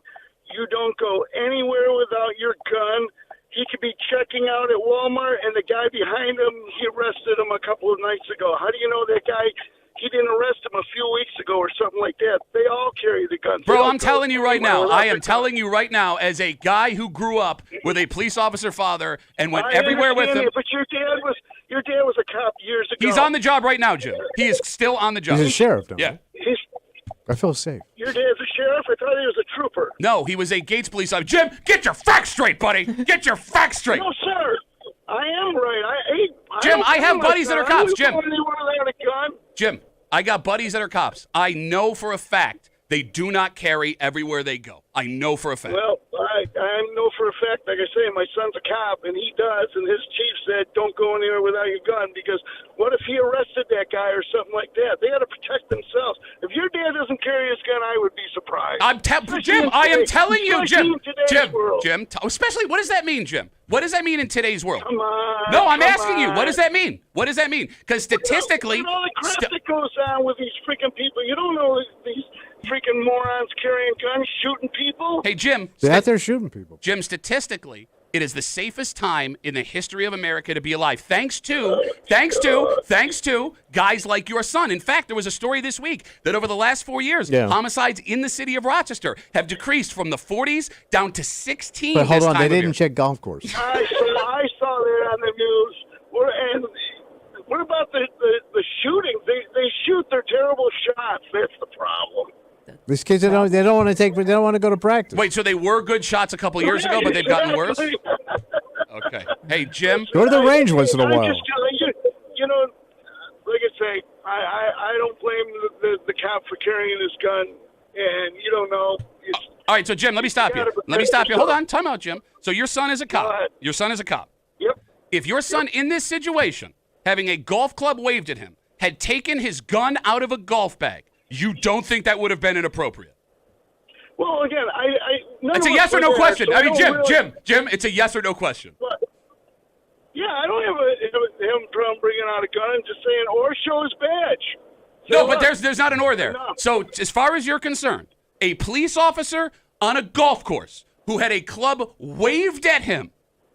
you don't go anywhere without your gun. He could be checking out at Walmart, and the guy behind him, he arrested him a couple of nights ago. How do you know that guy? He didn't arrest him a few weeks ago or something like that. They all carry the guns. Bro, I'm telling you right now. I am telling you right now, as a guy who grew up with a police officer father and went everywhere with him. But your dad was a cop years ago. He's on the job right now, Jim. He is still on the job. He's a sheriff now. Yeah. I feel safe. Your dad's a sheriff? I thought he was a trooper. No, he was a Gates police officer. Jim, get your facts straight, buddy. Get your facts straight. No, sir. I am right. Jim, I have buddies that are cops. Jim. Jim. I got buddies that are cops. I know for a fact they do not carry everywhere they go. I know for a fact. Well, I know for a fact, like I say, my son's a cop, and he does, and his chief said, don't go anywhere without your gun, because what if he arrested that guy or something like that? They got to protect themselves. If your dad doesn't carry his gun, I would be surprised. Jim, I am telling you, Jim. Jim, especially, what does that mean, Jim? What does that mean in today's world? Come on. No, I'm asking you. What does that mean? What does that mean? Because statistically... You know the crap that goes on with these freaking people. You don't know these freaking morons carrying guns, shooting people. Hey, Jim. They're out there shooting people. Jim, statistically, it is the safest time in the history of America to be alive. Thanks to guys like your son. In fact, there was a story this week that over the last 4 years, homicides in the city of Rochester have decreased from the 40s down to 16. But hold this on, time they of didn't year. check golf course. I saw that on the news. And what about the shooting? They they shoot, they're terrible shots. That's the problem. These kids they don't want to go to practice. Wait, so they were good shots a couple years ago, but they've gotten worse? Okay. Hey, Jim. Go to the range once in a while. You know, like I say, I don't blame the cop for carrying his gun, and you don't know. All right, so Jim, let me stop you. Hold on, time out, Jim. So your son is a cop. Your son is a cop. Yep. If your son in this situation, having a golf club waved at him, had taken his gun out of a golf bag, you don't think that would have been inappropriate? Well, again, it's a yes or no question. I mean, Jim, it's a yes or no question. But, yeah, I don't have him problem bringing out a gun. I'm just saying, or show his badge. No, but there's not an or there. So as far as you're concerned, a police officer on a golf course who had a club waved at him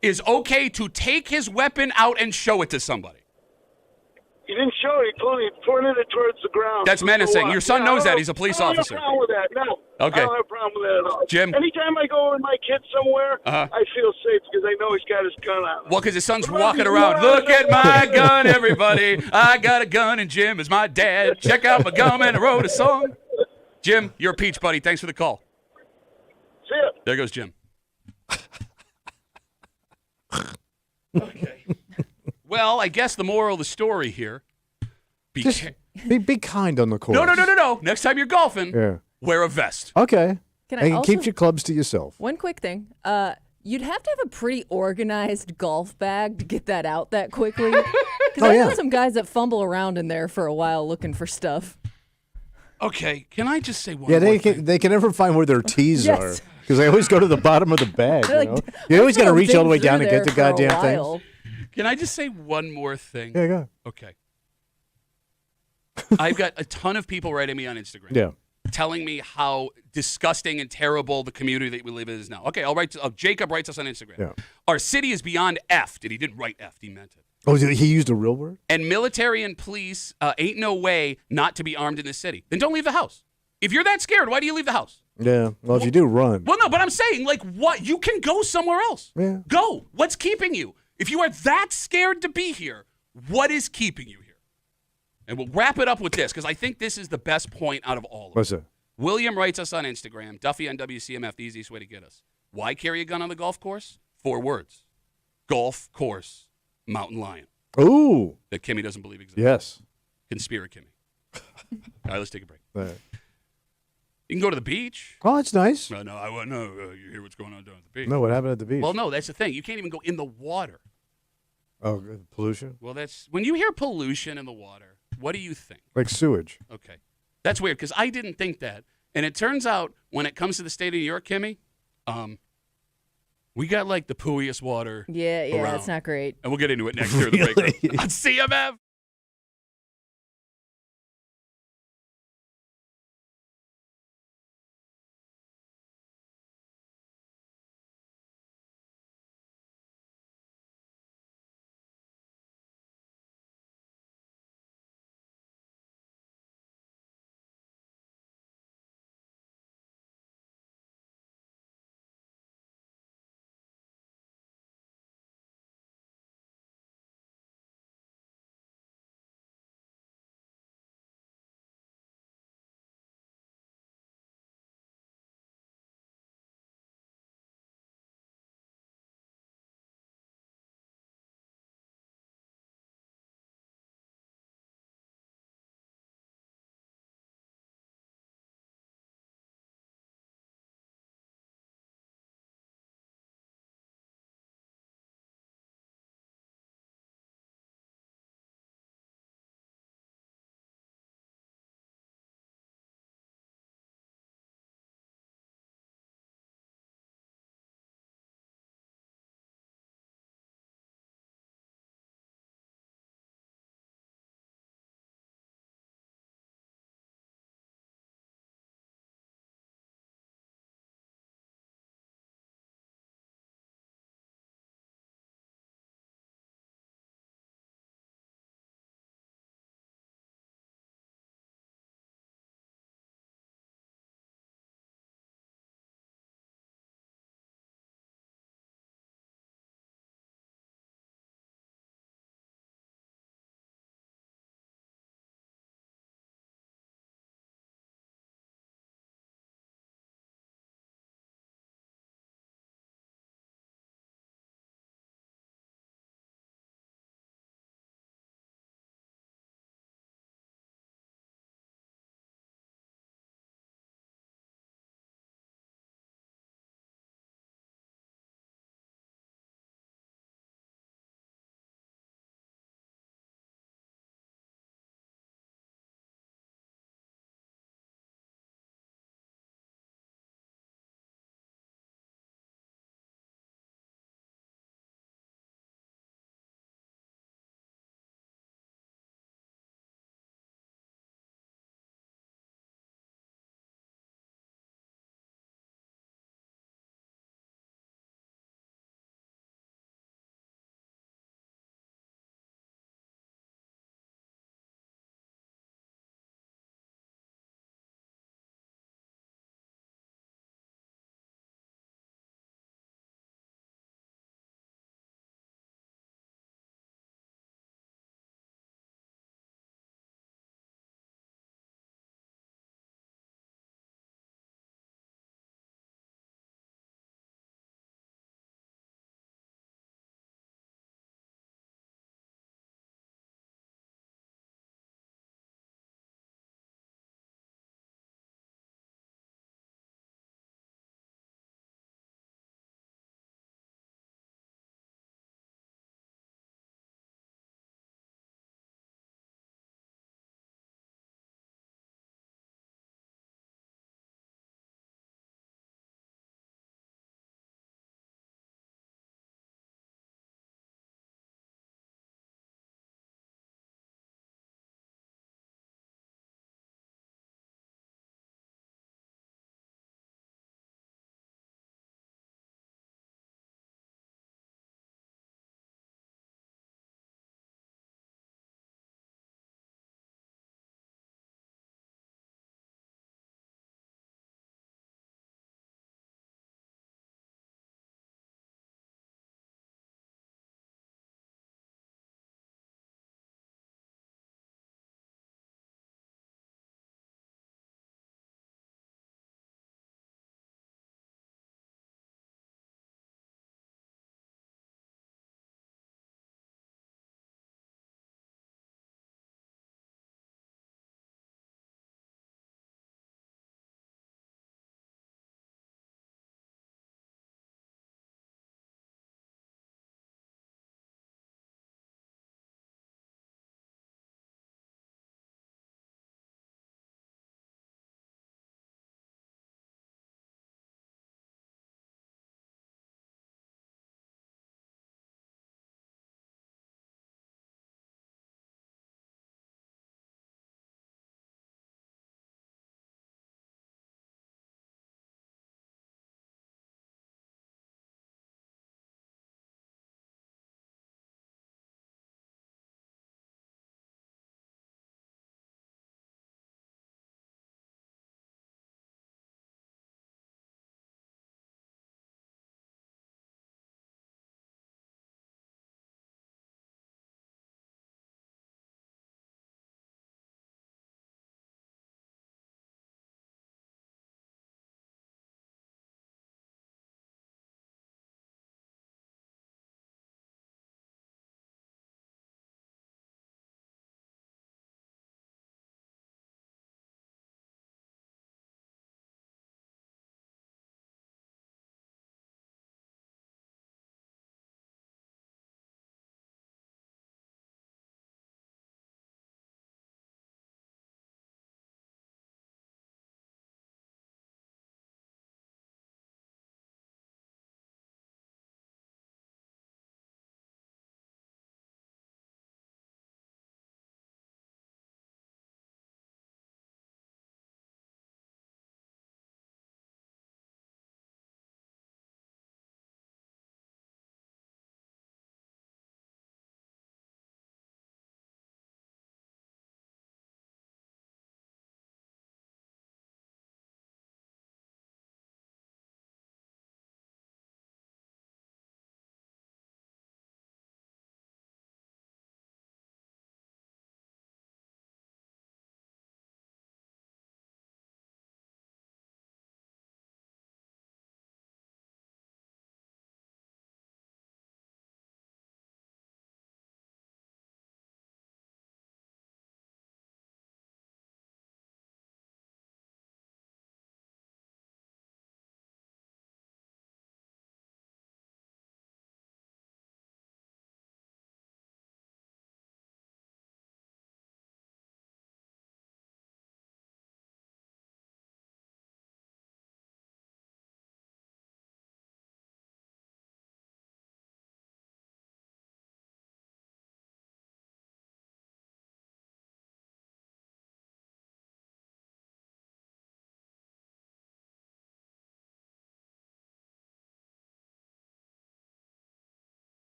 is okay to take his weapon out and show it to somebody. He didn't show it. He pointed it towards the ground. That's menacing. Your son knows that. He's a police officer. I don't have a problem with that. No. Okay. I don't have a problem with that at all. Jim. Anytime I go with my kid somewhere, I feel safe because I know he's got his gun on him. Well, because his son's walking around. Look at my gun, everybody. I got a gun, and Jim is my dad. Check out my gum, and I wrote a song. Jim, you're a peach, buddy. Thanks for the call. See ya. There goes Jim. Okay. Well, I guess the moral of the story here, be kind on the course. No. Next time you're golfing, wear a vest. Okay. And keep your clubs to yourself. One quick thing. You'd have to have a pretty organized golf bag to get that out that quickly. Because I know some guys that fumble around in there for a while looking for stuff. Okay, can I just say one more thing? They can never find where their tees are. Because they always go to the bottom of the bag. You always got to reach all the way down and get the goddamn thing. Can I just say one more thing? Yeah, go. Okay. I've got a ton of people writing me on Instagram. Telling me how disgusting and terrible the community that we live in is now. Okay, I'll write. Jacob writes us on Instagram. Yeah. Our city is beyond effed. And he didn't write effed, he meant it. Oh, he used a real word? And military and police ain't no way not to be armed in this city. Then don't leave the house. If you're that scared, why do you leave the house? Yeah. Well, if you do, run. Well, no, but I'm saying, like, what? You can go somewhere else. Yeah. Go. What's keeping you? If you are that scared to be here, what is keeping you here? And we'll wrap it up with this, because I think this is the best point out of all of it. What's that? William writes us on Instagram, Duffy on WCMF, the easiest way to get us. Why carry a gun on the golf course? 4 words. Golf course, mountain lion. Ooh. That Kimmy doesn't believe exists. Yes. Conspiracy Kimmy. All right, let's take a break. All right. You can go to the beach. Oh, it's nice. No, I wouldn't know. You hear what's going on down at the beach. No, what happened at the beach? Well, no, that's the thing. You can't even go in the water. Oh, pollution? Well, that's when you hear pollution in the water, what do you think? Like sewage. Okay. That's weird because I didn't think that. And it turns out when it comes to the state of New York, Kimmy, we got like the pooiest water around. It's not great. And we'll get into it next year. The break on CMF.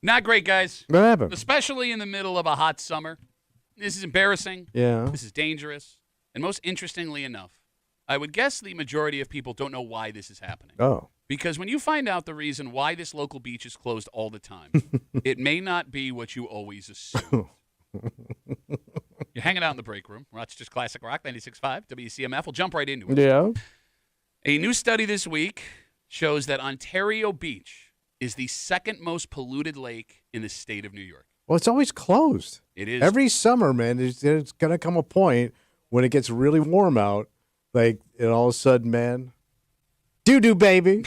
Not great, guys. What happened? Especially in the middle of a hot summer. This is embarrassing. Yeah. This is dangerous. And most interestingly enough, I would guess the majority of people don't know why this is happening. Oh. Because when you find out the reason why this local beach is closed all the time, it may not be what you always assume. You're hanging out in the break room. Rochester's Classic Rock 96.5 WCMF. We'll jump right into it. Yeah. A new study this week shows that Ontario Beach is the second most polluted lake in the state of New York. Well, it's always closed. It is. Every summer, man, there's going to come a point when it gets really warm out, and all of a sudden, man, doo-doo, baby.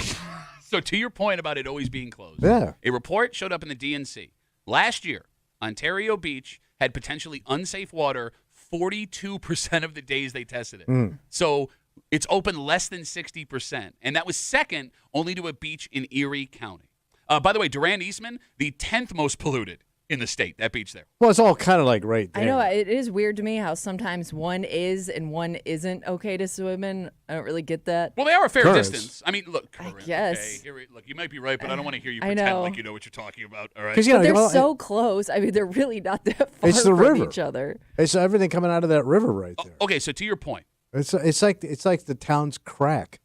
So to your point about it always being closed, Yeah. a report showed up in the DNC. Last year, Ontario Beach had potentially unsafe water 42% of the days they tested it. So it's open less than 60%. And that was second only to a beach in Erie County. By the way, Durand Eastman, the 10th most polluted in the state, that beach there. Well, it's all kind of like right there. I know it is weird to me how sometimes one is and one isn't okay to swim in. I don't really get that. Well, they are a fair Currents. distance. I mean, look, Corinne, guess. Okay, look, you might be right, but I don't want to hear you I pretend know. like you know what you're talking about. All right. 'Cause, But they're well, so close. I mean, they're really not that far It's the from river. each other. It's everything coming out of that river right there. Okay, so to your point, It's like the town's crack.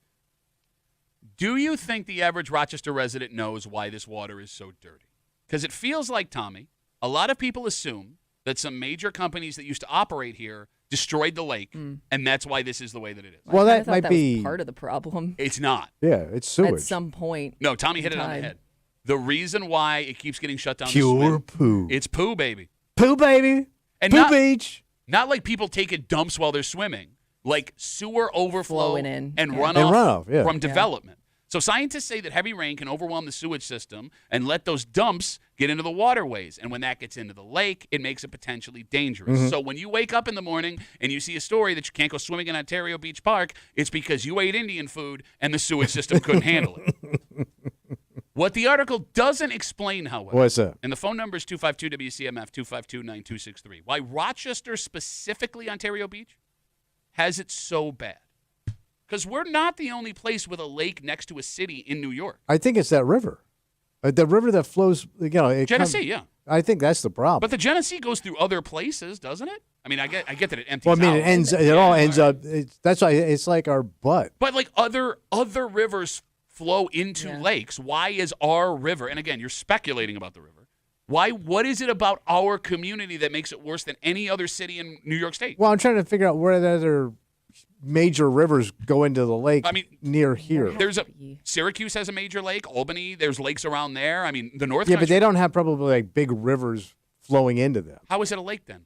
do you think the average Rochester resident knows why this water is so dirty? Because it feels like, Tommy, a lot of people assume that some major companies that used to operate here destroyed the lake, and that's why this is the way that it is. Well, I that thought might that be was part of the problem It's not. Yeah, it's sewage. at some point. No, Tommy hit it on the Time. head. The reason why it keeps getting shut down to Pure swim, poo. it's poo, baby. Poo, baby. And Poo not, beach. not like people taking dumps while they're swimming, like sewer overflow Flowing in, and yeah. runoff, And runoff, yeah. from development. So scientists say that heavy rain can overwhelm the sewage system and let those dumps get into the waterways. And when that gets into the lake, it makes it potentially dangerous. So when you wake up in the morning and you see a story that you can't go swimming in Ontario Beach Park, it's because you ate Indian food and the sewage system couldn't handle it. What the article doesn't explain, however, What's that? and the phone number is 252-WCMF, 252-9263, why Rochester, specifically Ontario Beach, has it so bad. Because we're not the only place with a lake next to a city in New York. I think it's that river. The river that flows, Genesee, yeah. I think that's the problem. But the Genesee goes through other places, doesn't it? I mean, I get that it empties well, I mean, out. it all ends up. That's why it's like our butt. But like other rivers flow into lakes. Why is our river? And again, you're speculating about the river. Why? What is it about our community that makes it worse than any other city in New York State? Well, I'm trying to figure out where the other major rivers go into the lake. I mean, near here. There's Syracuse has a major lake. Albany, there's lakes around there. I mean, the North. Yeah, Country, but they don't have probably like big rivers flowing into them. How is it a lake then?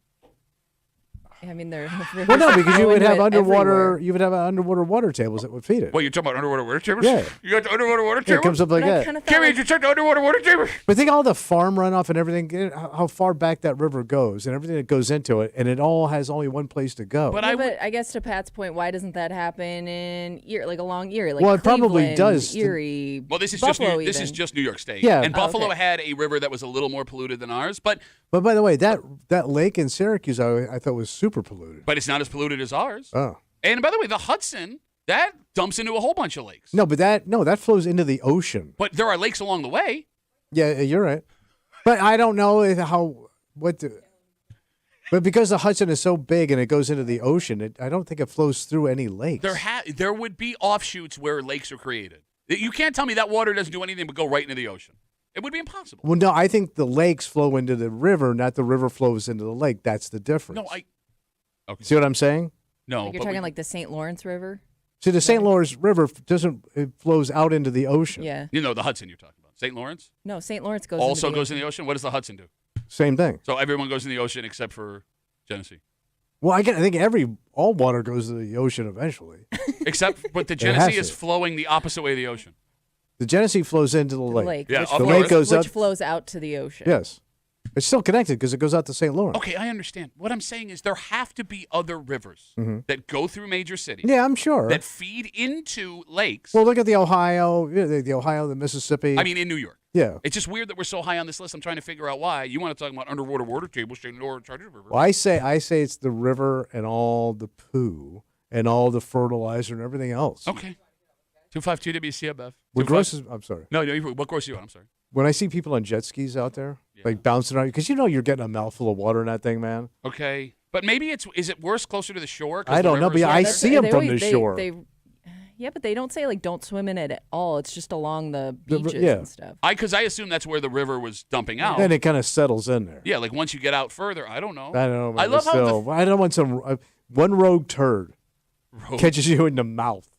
I mean, they're Well, no, because you would have underwater. Everywhere. You would have underwater water tables that would feed it. Well, you're talking about underwater water tables? Yeah. You got the underwater water Yeah, table? it comes up like But I that. kind of Kimmy, thought did you check the underwater water table? But think all the farm runoff and everything, how far back that river goes and everything that goes into it, and it all has only one place to go. But Yeah, I but I guess to Pat's point, why doesn't that happen in along Erie? Like Well, it probably Cleveland, does to- Erie. Well, this is Buffalo just even. New York State. Yeah. And Oh, Buffalo okay. had a river that was a little more polluted than ours, but by the way, that lake in Syracuse, I thought was super polluted. it's not as polluted as ours. Oh And by the way, the Hudson, that dumps into a whole bunch of lakes. no, but that flows into the ocean. But there are lakes along the way. Yeah, you're right. But I don't know But because the Hudson is so big and it goes into the ocean, I don't think it flows through any lakes. There would be offshoots where lakes are created. You can't tell me that water doesn't do anything but go right into the ocean. It would be impossible. Well, no, I think the lakes flow into the river, not the river flows into the lake. That's the difference. No, Okay. See what I'm saying? No, Like you're talking like the St. Lawrence River. See, the St. Lawrence River it flows out into the ocean. Yeah. the Hudson you're talking about. St. Lawrence No, St. Lawrence goes also into the goes in the ocean. What does the Hudson do? Same thing. So everyone goes in the ocean except for Genesee. Well, I think all water goes to the ocean eventually. But the It has Genesee is to. flowing the opposite way of the ocean. The Genesee flows into the the lake. lake. Yeah, which up The north. lake goes which up. flows out to the ocean. Yes. It's still connected because it goes out to St. Lawrence. Okay, I understand. What I'm saying is there have to be other rivers that go through major cities Yeah, I'm sure. that feed into lakes. Well, look at the Ohio, the Ohio, the Mississippi. I mean, in New York. yeah. It's just weird that we're so high on this list. I'm trying to figure out why. You want to talk about underwater water tables, straight into Charger River. Well, I say it's the river and all the poo and all the fertilizer and everything else. Okay. 252 WCMF. What gross is? I'm sorry. No, what gross are you on? I'm sorry. when I see people on jet skis out there, like bouncing around, because you're getting a mouthful of water in that thing, man. Okay. But maybe is it worse closer to the shore? I don't know, but I see them from the shore. Yeah, but they don't say like don't swim in it at all. It's just along the beaches and stuff. Because I assume that's where the river was dumping out. Then it kind of settles in there. Yeah, like once you get out further, I don't know. I don't know. I love how I don't want one rogue turd catches you in the mouth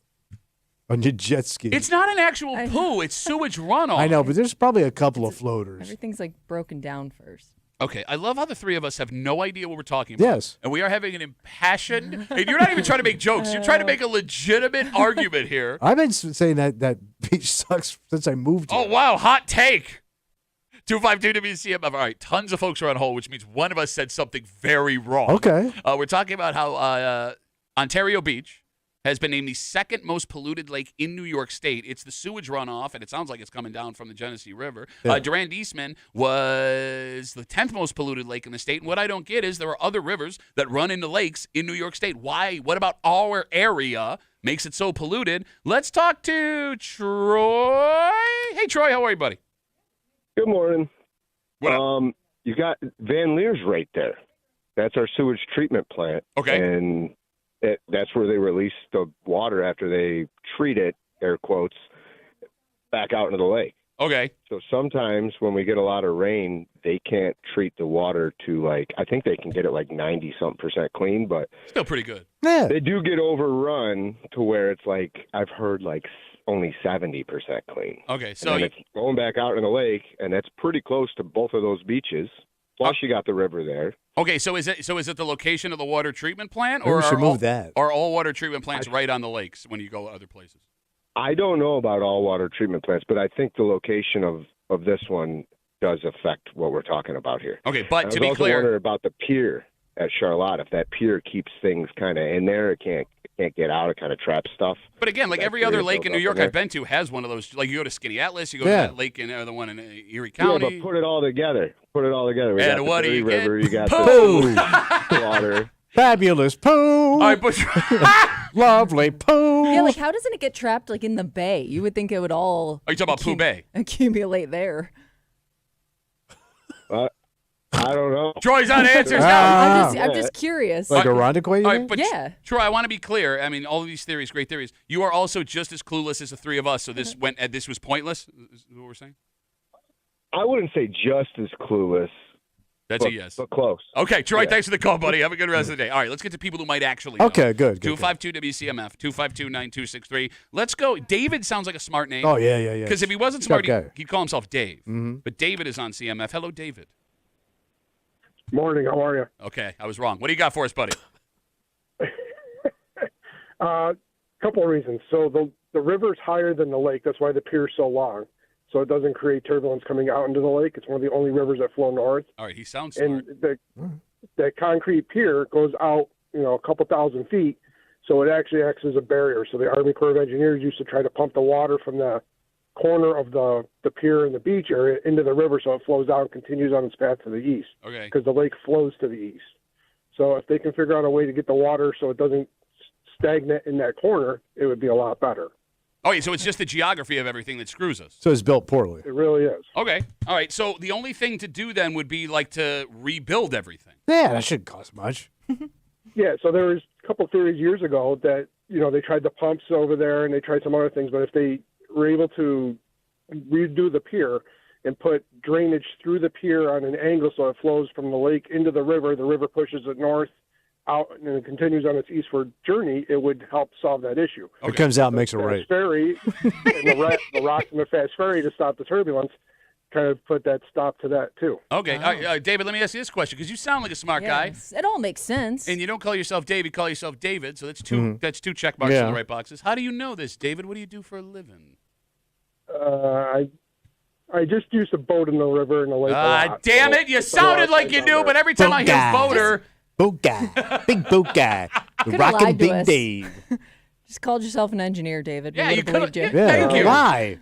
on your jet ski. It's not an actual poo. It's sewage runoff. I know, but there's probably a couple of floaters. Everything's like broken down first. Okay, I love how the three of us have no idea what we're talking about. Yes. And we are having an impassioned, and you're not even trying to make jokes. You're trying to make a legitimate argument here. I've been saying that beach sucks since I moved here. Oh, wow, hot take. 252 WCMF. All right, tons of folks are on hold, which means one of us said something very wrong. Okay. We're talking about how Ontario Beach has been named the second most polluted lake in New York State. It's the sewage runoff, and it sounds like it's coming down from the Genesee River. Yeah. Durand Eastman was the 10th most polluted lake in the state. And what I don't get is there are other rivers that run into lakes in New York State. Why? What about our area makes it so polluted? Let's talk to Troy. Hey, Troy, how are you, buddy? Good morning. What up? You got Van Leer's right there. That's our sewage treatment plant. Okay. And that's where they release the water after they treat it, air quotes, back out into the lake. Okay. So sometimes when we get a lot of rain, they can't treat the water to I think they can get it 90-something% clean, but still pretty good. Yeah. They do get overrun to where it's I've heard only 70% clean. Okay. So and then it's going back out in the lake, and that's pretty close to both of those beaches. Plus, you got the river there. Okay, so is it the location of the water treatment plant, Maybe or we should move are all water treatment plants right on the lakes when you go other places? I don't know about all water treatment plants, but I think the location of this one does affect what we're talking about here. Okay, but to I be was clear, wondering about the pier at Charlotte. If that pier keeps things kind of in there, it can't get out. It kind of traps stuff. But again, like every other lake in New York I've been to has one of those. Like you go to Skinny Atlas, you go to that lake in the one in Erie County. Yeah, but put it all together. We And got what the do you river. get? You got Poo! the water. Fabulous poo. All right, but lovely poo. Yeah, how doesn't it get trapped in the bay? You would think it would all. Are you talking about Pooh Bay? Accumulate there. I don't know. Troy's on answers now. I'm just curious. Like Irondequoit? All right, but Yeah. Troy, I want to be clear. I mean, all of these theories, great theories. You are also just as clueless as the three of us. So this this was pointless. Is what we're saying? I wouldn't say just as clueless. That's a yes. But close. Okay, Troy, thanks for the call, buddy. Have a good rest of the day. All right, let's get to people who might actually know. Okay, good. 252 WCMF, 252-9263. Let's go. David sounds like a smart name. Oh, yeah. Because if he wasn't smart, Okay. he'd call himself Dave. Mm-hmm. But David is on CMF. Hello, David. Morning. How are you? Okay, I was wrong. What do you got for us, buddy? Couple of reasons. So the river's higher than the lake. That's why the pier's so long. So it doesn't create turbulence coming out into the lake. It's one of the only rivers that flow north. All right, he sounds smart. And the concrete pier goes out, a couple thousand feet. So it actually acts as a barrier. So the Army Corps of Engineers used to try to pump the water from the corner of the pier and the beach area into the river so it flows out and continues on its path to the east. Okay. Because the lake flows to the east. So if they can figure out a way to get the water so it doesn't stagnate in that corner, it would be a lot better. Okay, so it's just the geography of everything that screws us. So it's built poorly. It really is. Okay. All right. So the only thing to do then would be to rebuild everything. Yeah, that shouldn't cost much. Yeah, so there was a couple theories years ago that, they tried the pumps over there and they tried some other things, but if they were able to redo the pier and put drainage through the pier on an angle so it flows from the lake into the river pushes it north, out, and it continues on its eastward journey, it would help solve that issue. Okay. It comes out and makes it right. Ferry and the rocks in the fast ferry to stop the turbulence kind of put that stop to that too. Okay. All right, David, let me ask you this question because you sound like a smart guy. It all makes sense. And you don't call yourself Dave, you call yourself David. So that's two check marks in the right boxes. How do you know this, David? What do you do for a living? I just used to boat in the river and the lake a lot. Damn it. You sounded like you knew, but every time I hear boater. Boat guy. Big boat guy. Rockin' Big Dave. Just called yourself an engineer, David. Yeah, We you would've could. believed you. Thank you. Why?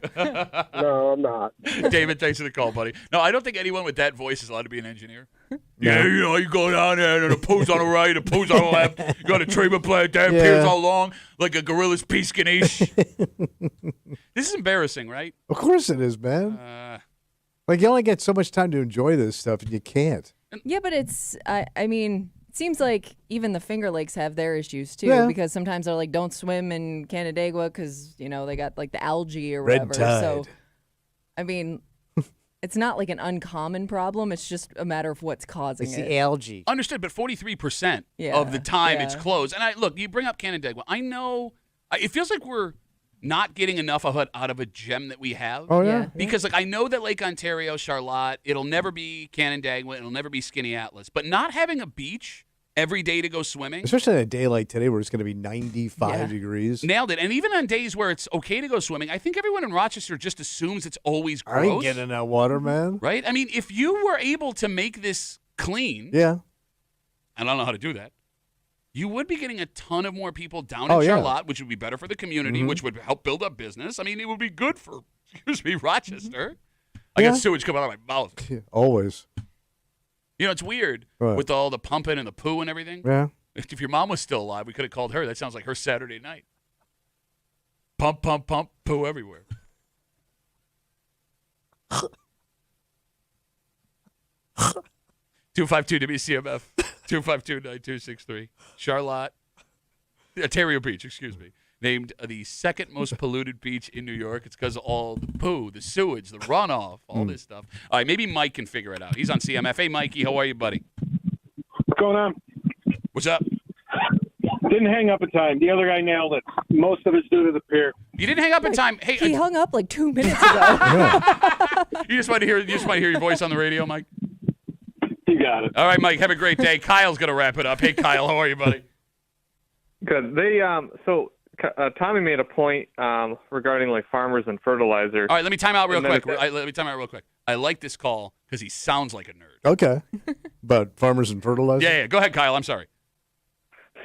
No, I'm not. David, thanks for the call, buddy. No, I don't think anyone with that voice is allowed to be an engineer. Yeah, you go down there and a poo's on the right, a poo's on the left. You got a treatment plant there, piers all along, like a gorilla's piscaniche. This is embarrassing, right? Of course it is, man. Like, you only get so much time to enjoy this stuff, and you can't. Yeah, but it's, I mean, it seems like even the Finger Lakes have their issues too, Yeah. because sometimes they're like, don't swim in Canandaigua because, they got like the algae or Red whatever. tide. So, I mean, it's not like an uncommon problem. It's just a matter of what's causing It's it. the algae. Understood, but 43% Yeah, of the time it's yeah. closed. And look, you bring up Canandaigua. I know it feels like we're not getting enough of it out of a gem that we have. Oh, yeah. Because I know that Lake Ontario, Charlotte, it'll never be Canandaigua, it'll never be Skinny Atlas. But not having a beach every day to go swimming. Especially on a day like today where it's going to be 95 degrees. Nailed it. And even on days where it's okay to go swimming, I think everyone in Rochester just assumes it's always gross. I ain't getting in that water, man. Right? I mean, if you were able to make this clean, Yeah. and I don't know how to do that, you would be getting a ton of more people down Oh, in yeah. Charlotte, which would be better for the community, Mhm. which would help build up business. I mean, it would be good for, Rochester. I got sewage coming out of my mouth. Always. It's weird What? with all the pumping and the poo and everything. Yeah. If your mom was still alive, we could have called her. That sounds like her Saturday night. Pump, pump, pump, poo everywhere. (252) WCMF 252-9263. Charlotte, Ontario Beach, excuse me, named the second most polluted beach in New York. It's because of all the poo, the sewage, the runoff, all this stuff. All right, maybe Mike can figure it out. He's on CMF. Hey, Mikey, how are you, buddy? What's going on? What's up? Didn't hang up in time. The other guy nailed it. Most of it's due to the pier. You didn't hang up in time. Hey, He hung up like 2 minutes ago. you just want to hear your voice on the radio, Mike? You got it. All right, Mike. Have a great day. Kyle's gonna wrap it up. Hey, Kyle, how are you, buddy? Good. They Tommy made a point regarding like farmers and fertilizer. All right, let me time out real And then quick. Let me time out real quick. I like this call because he sounds like a nerd. Okay. But farmers and fertilizer? Yeah. Go ahead, Kyle. I'm sorry.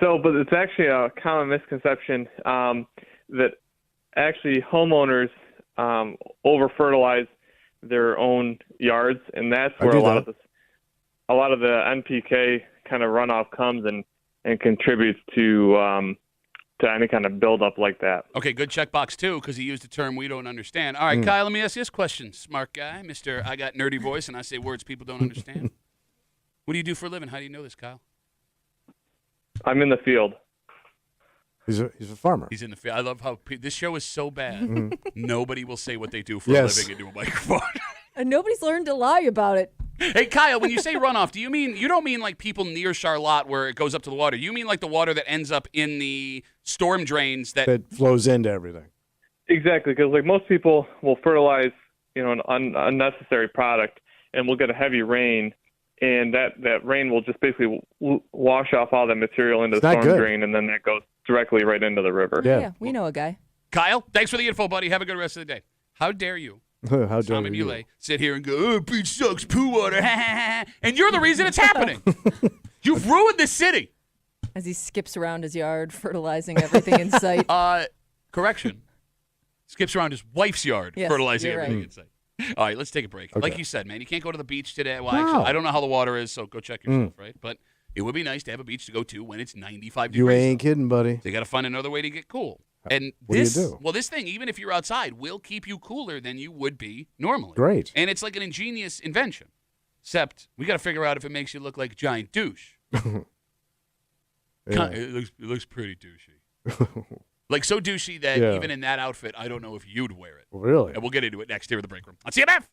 So, but it's actually a common misconception that actually homeowners over fertilize their own yards, and that's where a lot of the NPK kind of runoff comes and contributes to any kind of buildup like that. Okay, good checkbox too, because he used a term we don't understand. All right, Kyle, let me ask you this question, smart guy, Mister. I got nerdy voice and I say words people don't understand. What do you do for a living? How do you know this, Kyle? I'm in the field. He's a farmer. He's in the field. I love how this show is so bad. Mhm. Nobody will say what they do for Yes. a living into a microphone. And nobody's learned to lie about it. Hey, Kyle, when you say runoff, you don't mean like people near Charlotte where it goes up to the water. You mean like the water that ends up in the storm drains that flows into everything. Exactly, because like most people will fertilize, an unnecessary product, and we'll get a heavy rain, and that rain will just basically wash off all that material into the not storm good. drain, and then that goes directly right into the river. Yeah, we know a guy. Kyle, thanks for the info, buddy. Have a good rest of the day. How dare you? How dare Tommy you? Muley sit here and go, oh, beach sucks, poo water, and you're the reason it's happening. You've ruined this city. As he skips around his yard, fertilizing everything in sight. Correction. Skips around his wife's yard, Yes, fertilizing you're everything right. in sight. All right, let's take a break. Okay. Like you said, man, you can't go to the beach today. Well, No. actually, I don't know how the water is, so go check yourself, right? But it would be nice to have a beach to go to when it's 95 You degrees. ain't kidding, buddy. So you got to find another way to get cool. And What do you this, do? well, this thing, even if you're outside, will keep you cooler than you would be normally. Great. And it's like an ingenious invention. Except we got to figure out if it makes you look like a giant douche. Yeah. It looks pretty douchey. Like so douchey that Yeah. even in that outfit, I don't know if you'd wear it. Really? And we'll get into it next here in the break room on CMF.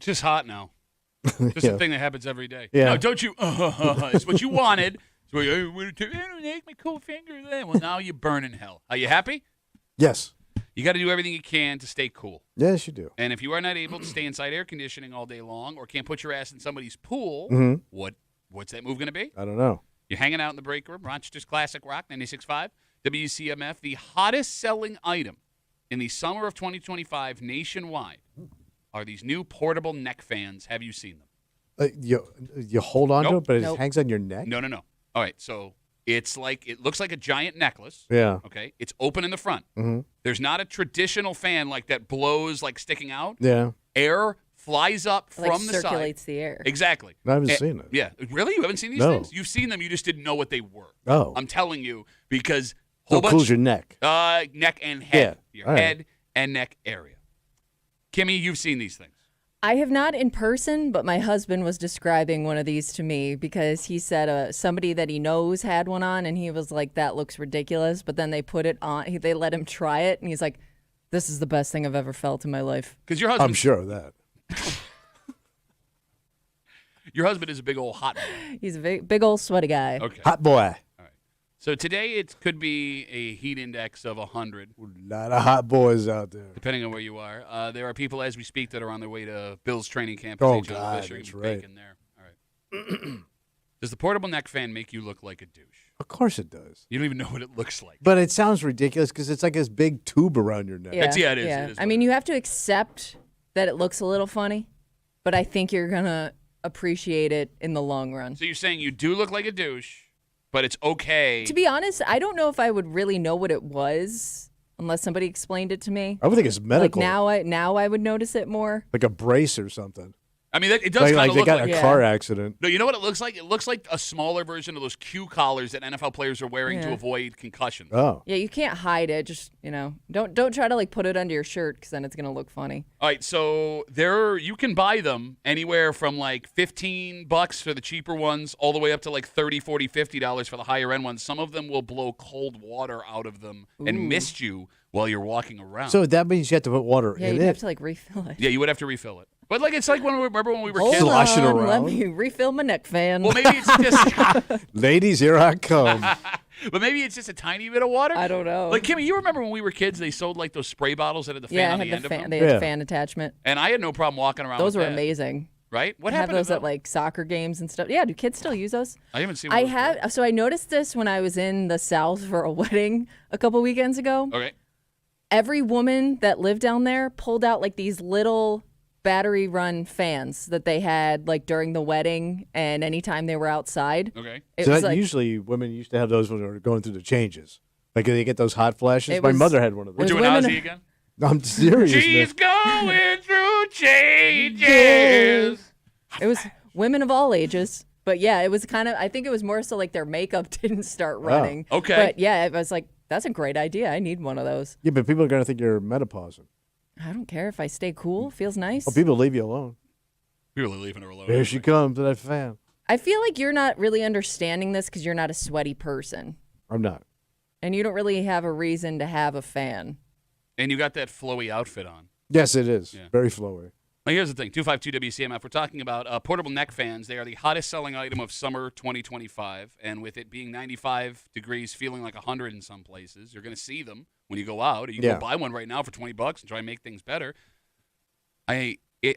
It's just hot now. Just a thing that happens every day. Yeah. No, don't you? It's what you wanted. So make my cool finger. Well, now you burn in hell. Are you happy? Yes. You got to do everything you can to stay cool. Yes, you do. And if you are not able to stay inside air conditioning all day long, or can't put your ass in somebody's pool, what's that move going to be? I don't know. You're hanging out in the break room. Rochester's Classic Rock 96.5, WCMF. The hottest selling item in the summer of 2025 nationwide are these new portable neck fans. Have you seen them? You hold on to Nope. it, but it Nope. hangs on your neck? No. All right, so it looks like a giant necklace. Yeah. Okay. It's open in the front. Mm-hmm. There's not a traditional fan like that blows like sticking out. Yeah. Air flies up Like from the side. circulates the air. Exactly. I haven't seen it. Yeah. Really? You haven't seen these No. things? You've seen them. You just didn't know what they were. Oh. I'm telling you because So it cools your neck. Neck and head. Yeah. Your All right. head and neck area. Kimmy, you've seen these things. I have not in person, but my husband was describing one of these to me because he said somebody that he knows had one on, and he was like, that looks ridiculous. But then they put it on. They let him try it, and he's like, this is the best thing I've ever felt in my life. Because your husband. I'm sure of that. Your husband is a big old hot boy. He's a big old sweaty guy. Okay. Hot boy. So today it could be a heat index of 100. A lot of hot boys out there. Depending on where you are. There are people as we speak that are on their way to Bill's training camp. at Oh, St. John God, Fisher. that's Gonna be right. baking there. All right. Does the portable neck fan make you look like a douche? Of course it does. You don't even know what it looks like. But it sounds ridiculous because it's like this big tube around your neck. It is. It is I mean, you have to accept that it looks a little funny, but I think you're going to appreciate it in the long run. So you're saying you do look like a douche, but it's okay. To be honest, I don't know if I would really know what it was unless somebody explained it to me. I would think it's medical. Like now I would notice it more. Like a brace or something. I mean, it does Like, kind of they look got like in a car accident. No, you know what it looks like? It looks like a smaller version of those Q collars that NFL players are wearing to Yeah. avoid concussions. Oh. Yeah, you can't hide it. Just, don't try to like put it under your shirt because then it's going to look funny. All right, so you can buy them anywhere from like $15 for the cheaper ones all the way up to like $30, $40, $50 for the higher end ones. Some of them will blow cold water out of them and mist you while you're walking around. So that means you have to put water Yeah, in you'd it. have to like refill it. Yeah, you would have to refill it. But like it's like remember when we were Hold kids? Sloshing on, around. let me refill my neck fan. Well, maybe it's just Ladies, here I come. but maybe it's just a tiny bit of water. I don't know. Like Kimmy, you remember when we were kids? They sold like those spray bottles that had the fan yeah, on I the had end the of fan. them, They had Yeah. the fan attachment. and I had no problem walking around. Those with were that. amazing. Right? What I have happened those to at like soccer games and stuff. Yeah, do kids still use those? I haven't seen. One of those. So I noticed this when I was in the South for a wedding a couple weekends ago. Okay. Every woman that lived down there pulled out like these little battery run fans that they had like during the wedding and anytime they were outside. Okay. It So was that like, usually women used to have those when they were going through the changes. Like they get those hot flashes. It My was- mother had one of We're those. was doing women- Ozzy again. I'm serious. She's man. going through changes. it was women of all ages. But yeah, it was kind of, I think it was more so like their makeup didn't start running. okay. But yeah, it was like, that's a great idea. I need one of those. Yeah, but people are going to think you're menopausing. I don't care if I stay cool. Feels nice. Oh, people leave you alone. People are leaving her alone. Here she comes, that fan. I feel like you're not really understanding this because you're not a sweaty person. I'm not. And you don't really have a reason to have a fan. And you got that flowy outfit on. Yes, it is. Yeah. Very flowy. Now, here's the thing. 252 WCMF. We're talking about portable neck fans. They are the hottest selling item of summer 2025. And with it being 95 degrees, feeling like 100 in some places, you're going to see them when you go out. You can Yeah. go buy one right now for $20 and try and make things better. I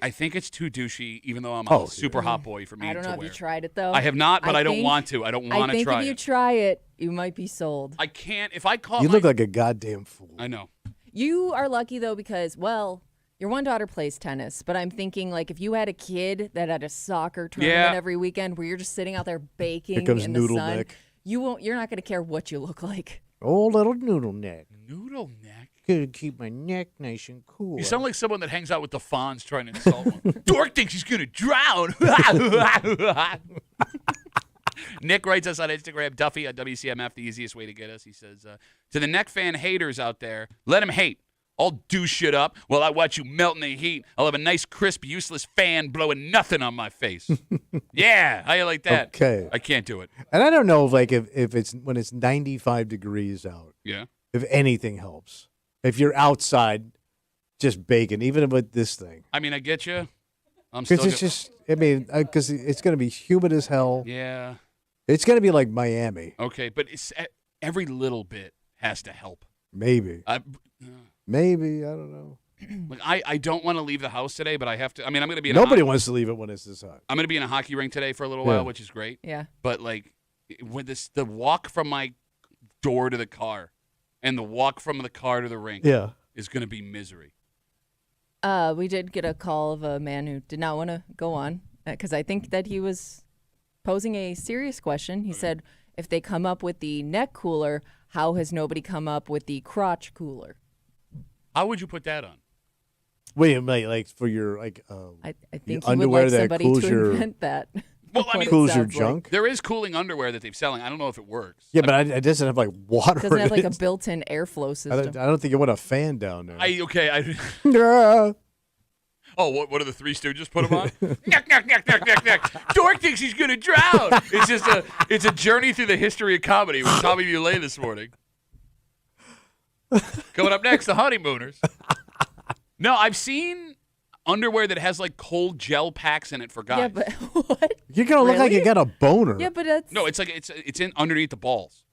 think it's too douchey, even though I'm a super hot boy for me I don't to know if wear. you tried it though. I have not, but I don't think- want to. I don't I want to think try if you it. try it, you might be sold. I can't. If I call You look like a goddamn fool. I know. You are lucky though because, well, your one daughter plays tennis, but I'm thinking like if you had a kid that had a soccer tournament Yeah. every weekend where you're just sitting out there baking Here comes in the Noodle sun, Neck. you're not going to care what you look like. Oh, little noodle neck. Noodle neck. Could keep my neck nice and cool. You sound like someone that hangs out with the Fonz trying to insult one. Dork thinks he's going to drown. Nick writes us on Instagram, Duffy at WCMF, the easiest way to get us. He says, to the neck fan haters out there, let them hate. I'll do shit up while I watch you melt in the heat. I'll have a nice, crisp, useless fan blowing nothing on my face. Yeah, how you like that? Okay. I can't do it. And I don't know if it's when it's 95 degrees out, Yeah. if anything helps. If you're outside just baking, even with this thing. I mean, I get you. I'm still Because it's just, I mean, because it's going to be humid as hell. Yeah. It's going to be like Miami. Okay, but it's every little bit has to help. Maybe. Maybe. I don't know. Like I don't want to leave the house today, but I have to. I mean, I'm going to be. Nobody wants to leave it when it's this hot. I'm going to be in a hockey rink today for a little while, which is great. Yeah. But like, when the walk from my door to the car, and the walk from the car to the rink, is going to be misery. We did get a call of a man who did not want to go on because I think that he was posing a serious question. He said, if they come up with the neck cooler, how has nobody come up with the crotch cooler? How would you put that on? Wait, like for your I think you underwear would like somebody that cools to your invent that. Well, I mean, cools your junk. There is cooling underwear that they're selling. I don't know if it works. Yeah, but it doesn't have like water. It doesn't have in like a it. built-in airflow system. I don't think you want a fan down there. Oh, what do the Three Stooges put him on? Neck, neck, neck, neck, neck, neck. Dork thinks he's gonna drown. It's just it's a journey through the history of comedy with Tommy Muley this morning. Coming up next, the honeymooners. No, I've seen underwear that has like cold gel packs in it for guys. Yeah, but what? You're gonna look like you got a boner. Yeah, but that's No, it's like it's in underneath the balls.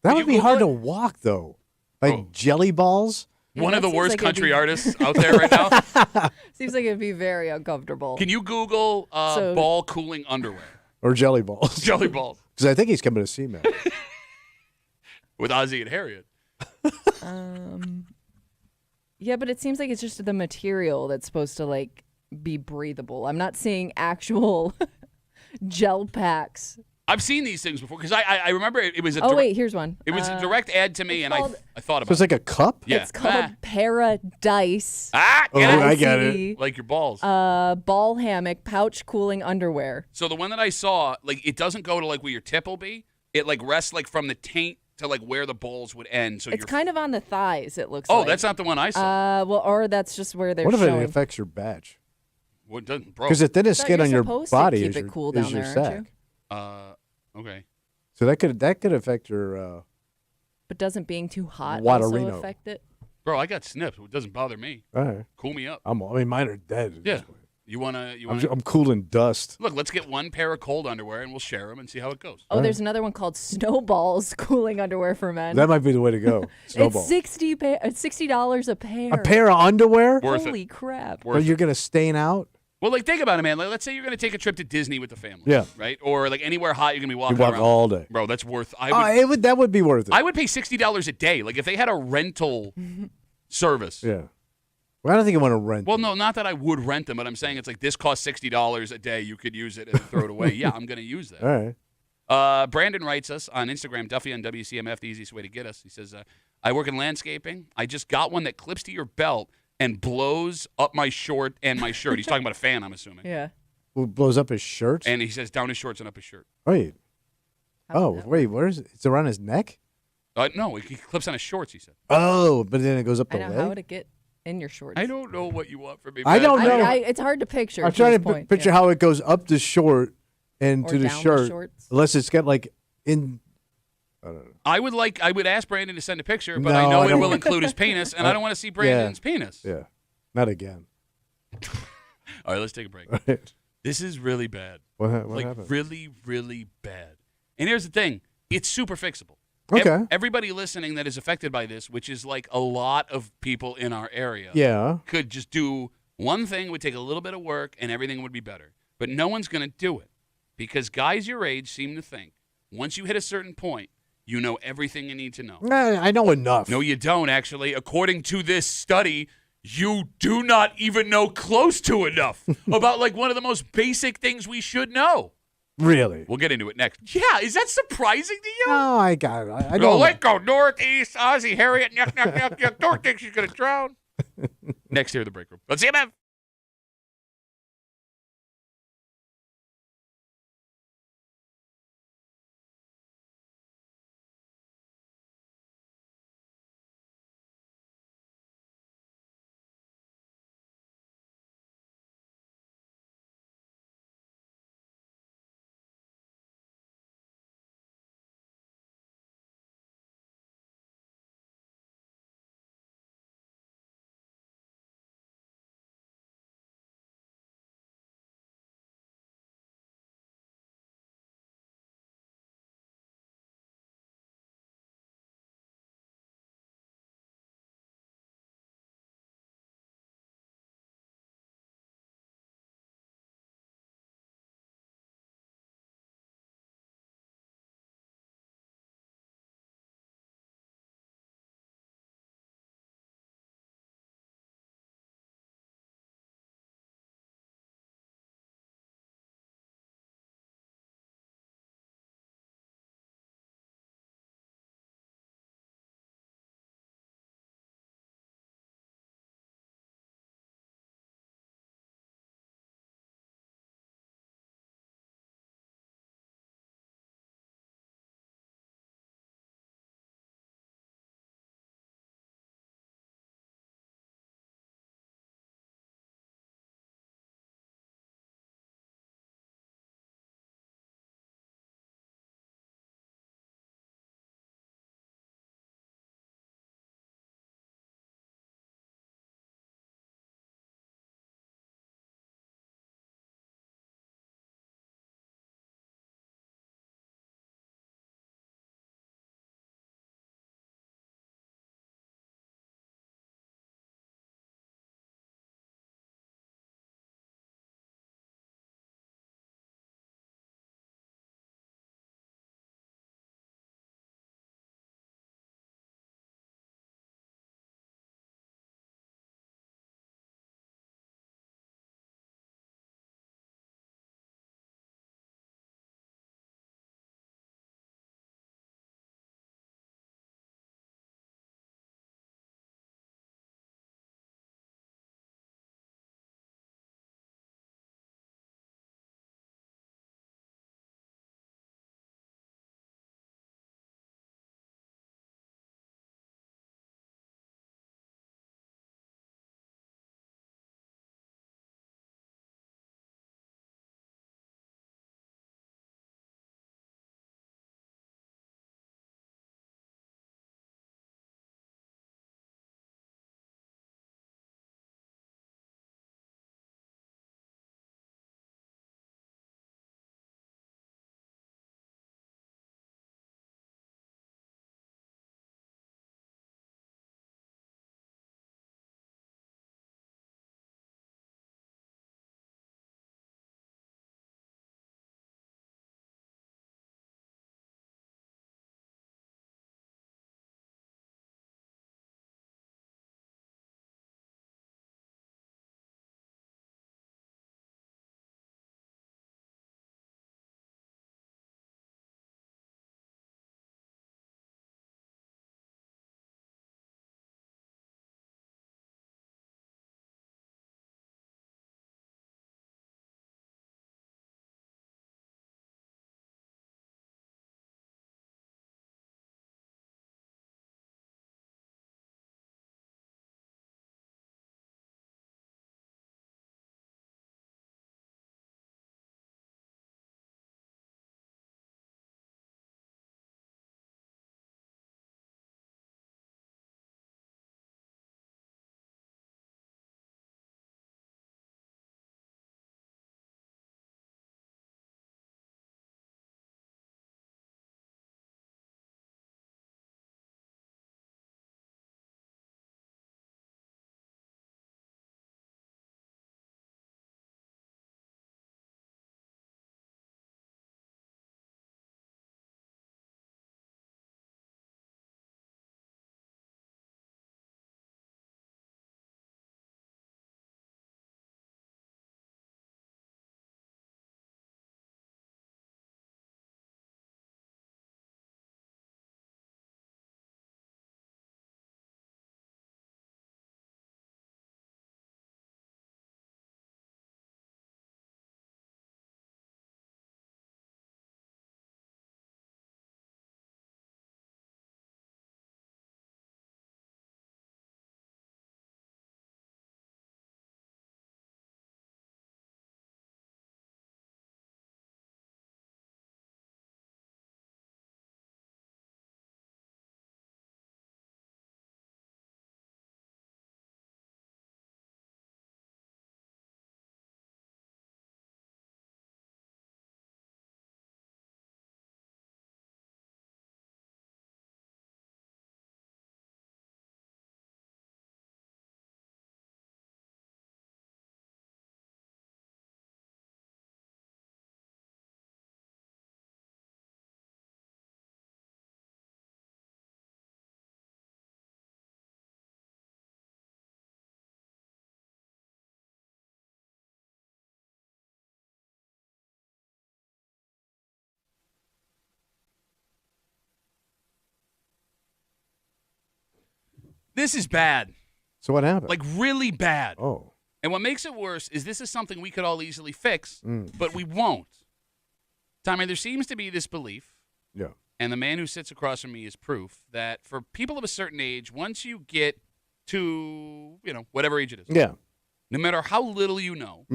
That would be hard to walk though. Like jelly balls. One of the worst country artists out there right now. Seems like it'd be very uncomfortable. Can you Google ball cooling underwear? Or jelly balls. Jelly balls. Because I think he's coming to see me. With Ozzy and Harriet. Yeah, but it seems like it's just the material that's supposed to like be breathable. I'm not seeing actual gel packs. I've seen these things before because I remember it was a. Oh wait, here's one. It was a direct ad to me, and I thought about. So it's like a cup. Yeah. It's called Paradise. I get it. Like your balls. Ball hammock pouch cooling underwear. So the one that I saw, like it doesn't go to like where your tip will be. It like rests like from the taint to like where the balls would end. So it's kind of on the thighs. It looks. like. That's not the one I saw. Well, or that's just where they're What if showing. it affects your badge? Well, it doesn't, bro. Because the thinnest I thought skin you're on your supposed to body keep is it your, cool is down your there, aren't sack. Okay. So that could affect your. But doesn't being too hot Waterino. also affect it? Bro, I got snips. It doesn't bother me. All right. Cool me up. I mean, mine are dead. Yeah. You wanna? I'm cooling dust. Look, let's get one pair of cold underwear and we'll share them and see how it goes. Oh, there's another one called Snowballs cooling underwear for men. That might be the way to go. Snowball. It's $60 a pair. A pair of underwear? Holy crap! Or you're gonna stain out? Well, like think about it, man. Like, let's say you're gonna take a trip to Disney with the family. Yeah. Right. Or like anywhere hot, you're gonna be walking walk around all day. Bro, that's worth. That would be worth it. I would pay $60 a day. Like if they had a rental service. Yeah. Well, I don't think I want to rent. Well, no, not that I would rent them, but I'm saying it's like this costs $60 a day. You could use it and throw it away. Yeah, I'm going to use that. All right. Brandon writes us on Instagram, Duffy on WCMF, the easiest way to get us. He says, I work in landscaping. I just got one that clips to your belt and blows up my short and my shirt. He's talking about a fan, I'm assuming. Yeah. Who blows up his shirt? And he says down his shorts and up his shirt. Wait. Wait. Where is it? It's around his neck? No, he clips on his shorts, he said. Oh, but then it goes up the I know. leg? How would it get in your shorts? I don't know what you want from me. I don't know. It's hard to picture. I'm trying to picture how it goes up the short and Or to the down the shirt. shorts. Unless it's got like in. I don't know. I would ask Brandon to send a picture, but No, I know I it don't will want- include his penis, and I don't want to see Brandon's penis. Yeah. Not again. All right, let's take a break. All right. This is really bad. What like happened? really, really bad. And here's the thing: it's super fixable. Okay. Everybody listening that is affected by this, which is like a lot of people in our area, Yeah. could just do one thing. Would take a little bit of work, and everything would be better. But no one's going to do it because guys your age seem to think once you hit a certain point, you know everything you need to know. I know enough. No, you don't, actually. According to this study, you do not even know close to enough about like one of the most basic things we should know. Really? We'll get into it next. Yeah, is that surprising to you? No, I got it. I Go, don't. let go, northeast, Ozzy, Harriet, yuck, yuck, yuck, yuck. Dork thinks she's going to drown. Next here in the break room. Let's see him. This is bad. So what happened? Like, really bad. Oh. And what makes it worse is this is something we could all easily fix, but we won't. Tommy, there seems to be this belief, and the man who sits across from me is proof, that for people of a certain age, once you get to, whatever age it is, no matter how little you know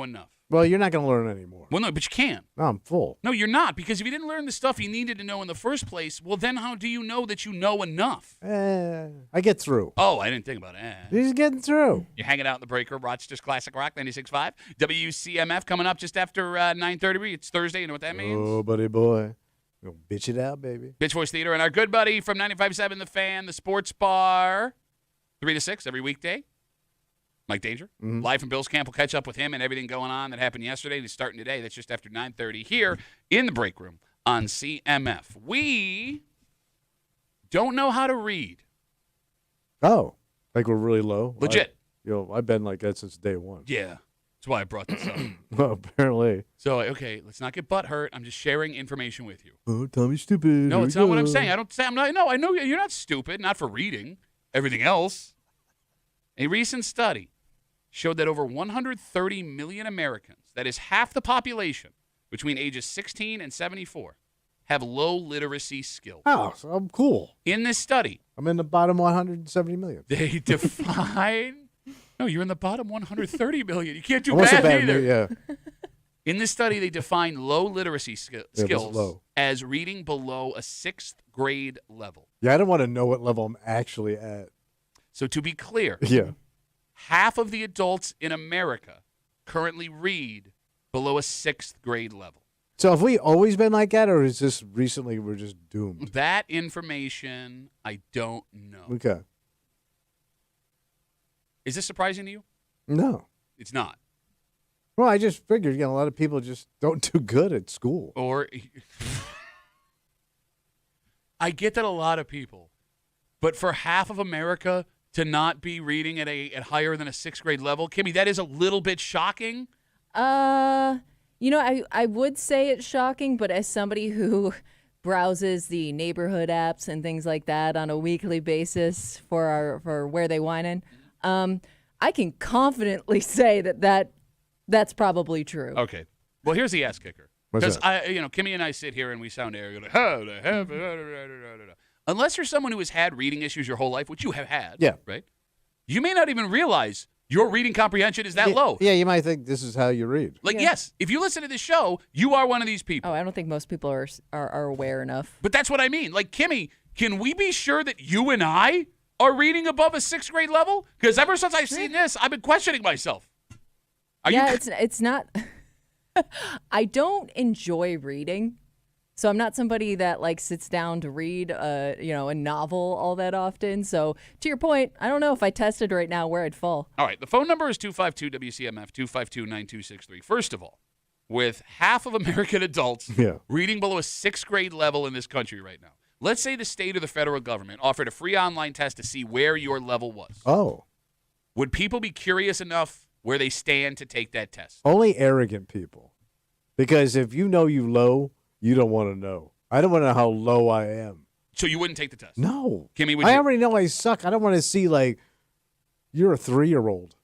enough. Well, you're not going to learn anymore. Well, no, but you can. No, I'm full. No, you're not, because if you didn't learn the stuff you needed to know in the first place, well, then how do you know that you know enough? I get through. Oh, I didn't think about it. He's getting through. You're hanging out in the break room, Rochester's Classic Rock 96.5. WCMF coming up just after 9:30. It's Thursday. You know what that means? Oh, buddy boy. We'll bitch it out, baby. Bitch Voice Theater. And our good buddy from 95.7 The Fan, the Sports Bar, 3 to 6 every weekday. Mike Danger, live from Bill's Camp. We'll catch up with him and everything going on that happened yesterday. He's starting today. That's just after 9:30 here in the break room on CMF. We don't know how to read. Oh, like we're really low? Legit. I've been like that since day one. Yeah. That's why I brought this up. Well, apparently. So, okay, let's not get butt hurt. I'm just sharing information with you. Oh, Tommy's stupid. No, Here it's we not what go. I'm saying. I know you're not stupid, not for reading everything else. A recent study showed that over 130 million Americans, that is half the population, between ages 16 and 74, have low literacy skills. Oh, so I'm cool. In this study, I'm in the bottom 170 million. they define... No, you're in the bottom 130 million. You can't do I wasn't math bad, either. yeah. In this study, they define low literacy skills low? as reading below a 6th grade level. Yeah, I don't want to know what level I'm actually at. So to be clear, half of the adults in America currently read below a 6th grade level. So have we always been like that, or is this recently we're just doomed? That information, I don't know. Okay. Is this surprising to you? No. It's not. Well, I just figured, a lot of people just don't do good at school. Or I get that a lot of people, but for half of America to not be reading at higher than a 6th grade level, Kimmy, that is a little bit shocking. I would say it's shocking, but as somebody who browses the neighborhood apps and things like that on a weekly basis for where they whining, I can confidently say that's probably true. Okay. Well, here's the ass kicker. Because Kimmy and I sit here and we sound arrogant, like, how the hell? Unless you're someone who has had reading issues your whole life, which you have had, right? You may not even realize your reading comprehension is that low. Yeah, you might think this is how you read. Yes, if you listen to this show, you are one of these people. Oh, I don't think most people are aware enough. But that's what I mean. Like, Kimmy, can we be sure that you and I are reading above a 6th grade level? Because ever since I've seen this, I've been questioning myself. It's not. I don't enjoy reading, so I'm not somebody that sits down to read a novel all that often. So to your point, I don't know if I tested right now where I'd fall. All right, the phone number is 252-WCMF, 252-9263. First of all, with half of American adults reading below a 6th grade level in this country right now, let's say the state or the federal government offered a free online test to see where your level was. Oh. Would people be curious enough where they stand to take that test? Only arrogant people. Because if you know you low, you don't want to know. I don't want to know how low I am. So you wouldn't take the test? No. Kimmy, would I you? already know I suck. I don't want to see, you're a 3-year-old.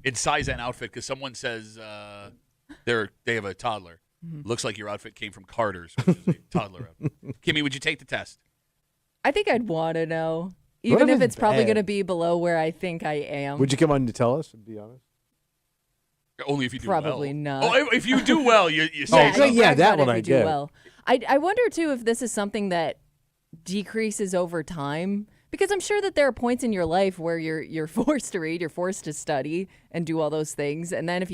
In size and outfit, because someone says they have a toddler. Mm-hmm. Looks like your outfit came from Carter's, which is a toddler outfit. Kimmy, would you take the test? I think I'd want to know, even if it's probably going to be below where I think I am. Would you come on to tell us, to be honest? Only if you do well. Probably not. Oh, if you do well, you say so. Yeah, that one I get. Well. I wonder, too, if this is something that decreases over time. Because I'm sure that there are points in your life where you're forced to read, you're forced to study and do all those things. And then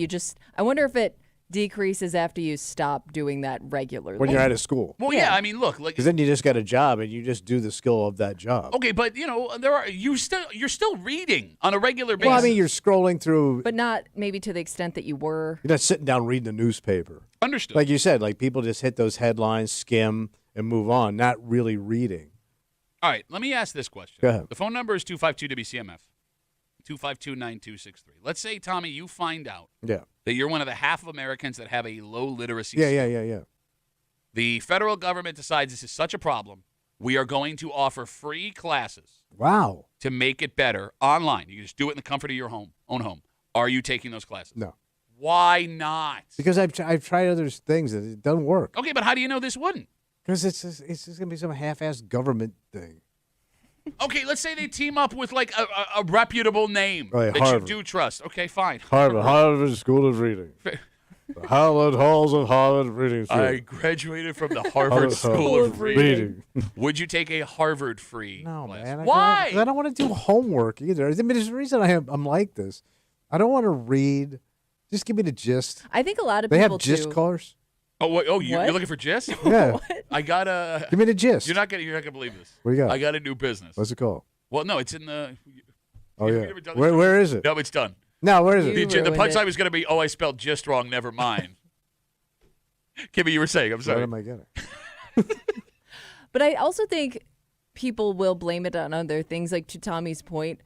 I wonder if it decreases after you stop doing that regularly. When you're out of school. Well, yeah, I mean, look. Because then you just got a job and you just do the skill of that job. Okay, but, you're still reading on a regular basis. Well, I mean, you're scrolling through. But not maybe to the extent that you were. You're not sitting down reading the newspaper. Understood. Like you said, people just hit those headlines, skim, and move on, not really reading. All right, let me ask this question. Go ahead. The phone number is 252-WCMF, 252-9263. Let's say, Tommy, you find out that you're one of the half of Americans that have a low literacy skill. Yeah. The federal government decides this is such a problem We are going to offer free classes. Wow. To make it better online. You can just do it in the comfort of your own home. Are you taking those classes? No. Why not? Because I've tried other things and it doesn't work. Okay, but how do you know this wouldn't? Because it's just going to be some half-assed government thing. Okay, let's say they team up with like a reputable name Right, that Harvard. you do trust. Okay, fine. Harvard School of Reading. The Howland Halls of Harvard Reading School. I graduated from the Harvard School of Reading. Would you take a Harvard free class? Man, Why? I don't want to do homework either. I mean, there's a reason I'm like this. I don't want to read. Just give me the gist. I think a lot of they people have gist do. cars. You're looking for gist? Yeah. I got a. Give me the gist. You're not gonna believe this. What do you got? I got a new business. What's it called? Well, no, it's in the. Oh you yeah. ever done this Where is it? No, it's done. No, where is it? The punchline was going to be, I spelled gist wrong, never mind. Kimmy, you were saying, I'm sorry. What am I getting? But I also think people will blame it on other things. Like to Tommy's point,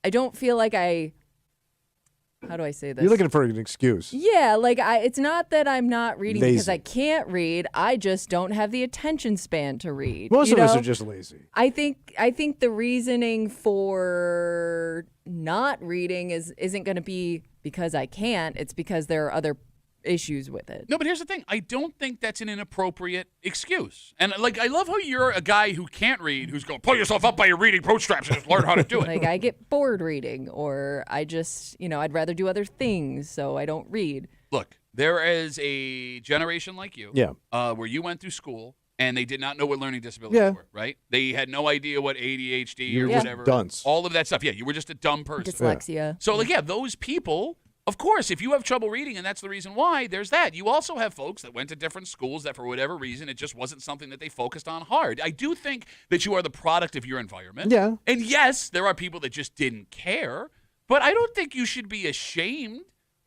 I don't feel like how do I say this? You're looking for an excuse. Yeah, like it's not that I'm not reading because Lazy. I can't read. I just don't have the attention span to read. Most you of us know? are just lazy. I think the reasoning for not reading isn't going to be because I can't. It's because there are other issues with it. No, but here's the thing. I don't think that's an inappropriate excuse. And like, I love how you're a guy who can't read, who's going, pull yourself up by your reading bootstraps and just learn how to do it. Like I get bored reading, or I just, I'd rather do other things, so I don't read. Look, there is a generation like you, where you went through school and they did not know what learning disabilities were, right? They had no idea what ADHD or whatever. Dunce. All of that stuff. Yeah, you were just a dumb person. Dyslexia. So, like, those people, of course, if you have trouble reading and that's the reason why, there's that. You also have folks that went to different schools that for whatever reason, it just wasn't something that they focused on hard. I do think that you are the product of your environment. Yeah. And yes, there are people that just didn't care, but I don't think you should be ashamed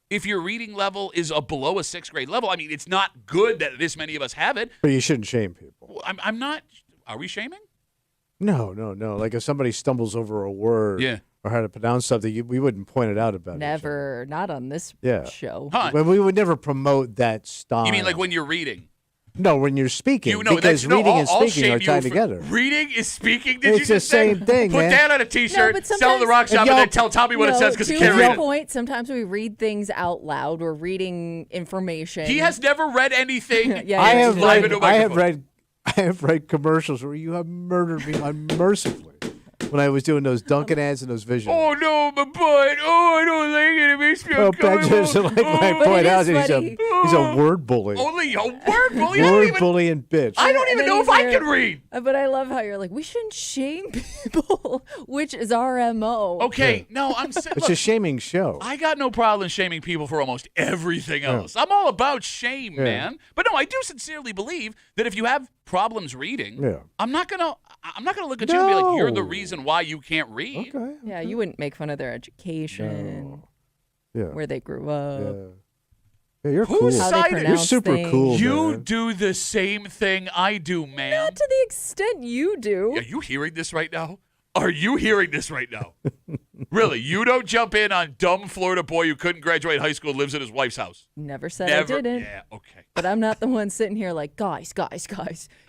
if your reading level is below a 6th grade level. I mean, it's not good that this many of us have it. But you shouldn't shame people. I'm not. Are we shaming? No. Like if somebody stumbles over a word or how to pronounce something, we wouldn't point it out about Never. Not on this show. Huh. Well, we would never promote that style. You mean like when you're reading? No, when you're speaking. Because reading and I'll speaking are tied together. Reading is speaking. It's the same thing, Put man. that on a T-shirt, sell it at the rock shop, and then tell Tommy what it says because he can't To read your it. point, sometimes we read things out loud. We're reading information. He has never read anything. I have read commercials where you have murdered me unmercifully when I was doing those Dunkin' ads and those visions. Oh no, my butt! Oh, I don't like it. It makes me Well, uncomfortable. just like I point out, he's a word bully. Only a word bully. Word bully and bitch. I don't even know if I can read. But I love how you're like, we shouldn't shame people, which is our MO. Okay, no, It's a shaming show. I got no problem shaming people for almost everything else. I'm all about shame, man. But no, I do sincerely believe that if you have problems reading, I'm not gonna look at you and be like, you're the reason why you can't read. Okay. Yeah, you wouldn't make fun of their education, where they grew up. Yeah, you're Who cool. decided? You're super cool. You man. do the same thing I do, man. Not to the extent you do. Are you hearing this right now? Are you hearing this right now? Really? You don't jump in on dumb Florida boy who couldn't graduate high school, lives in his wife's house. Never said Never. I didn't. Yeah, okay. But I'm not the one sitting here like, guys,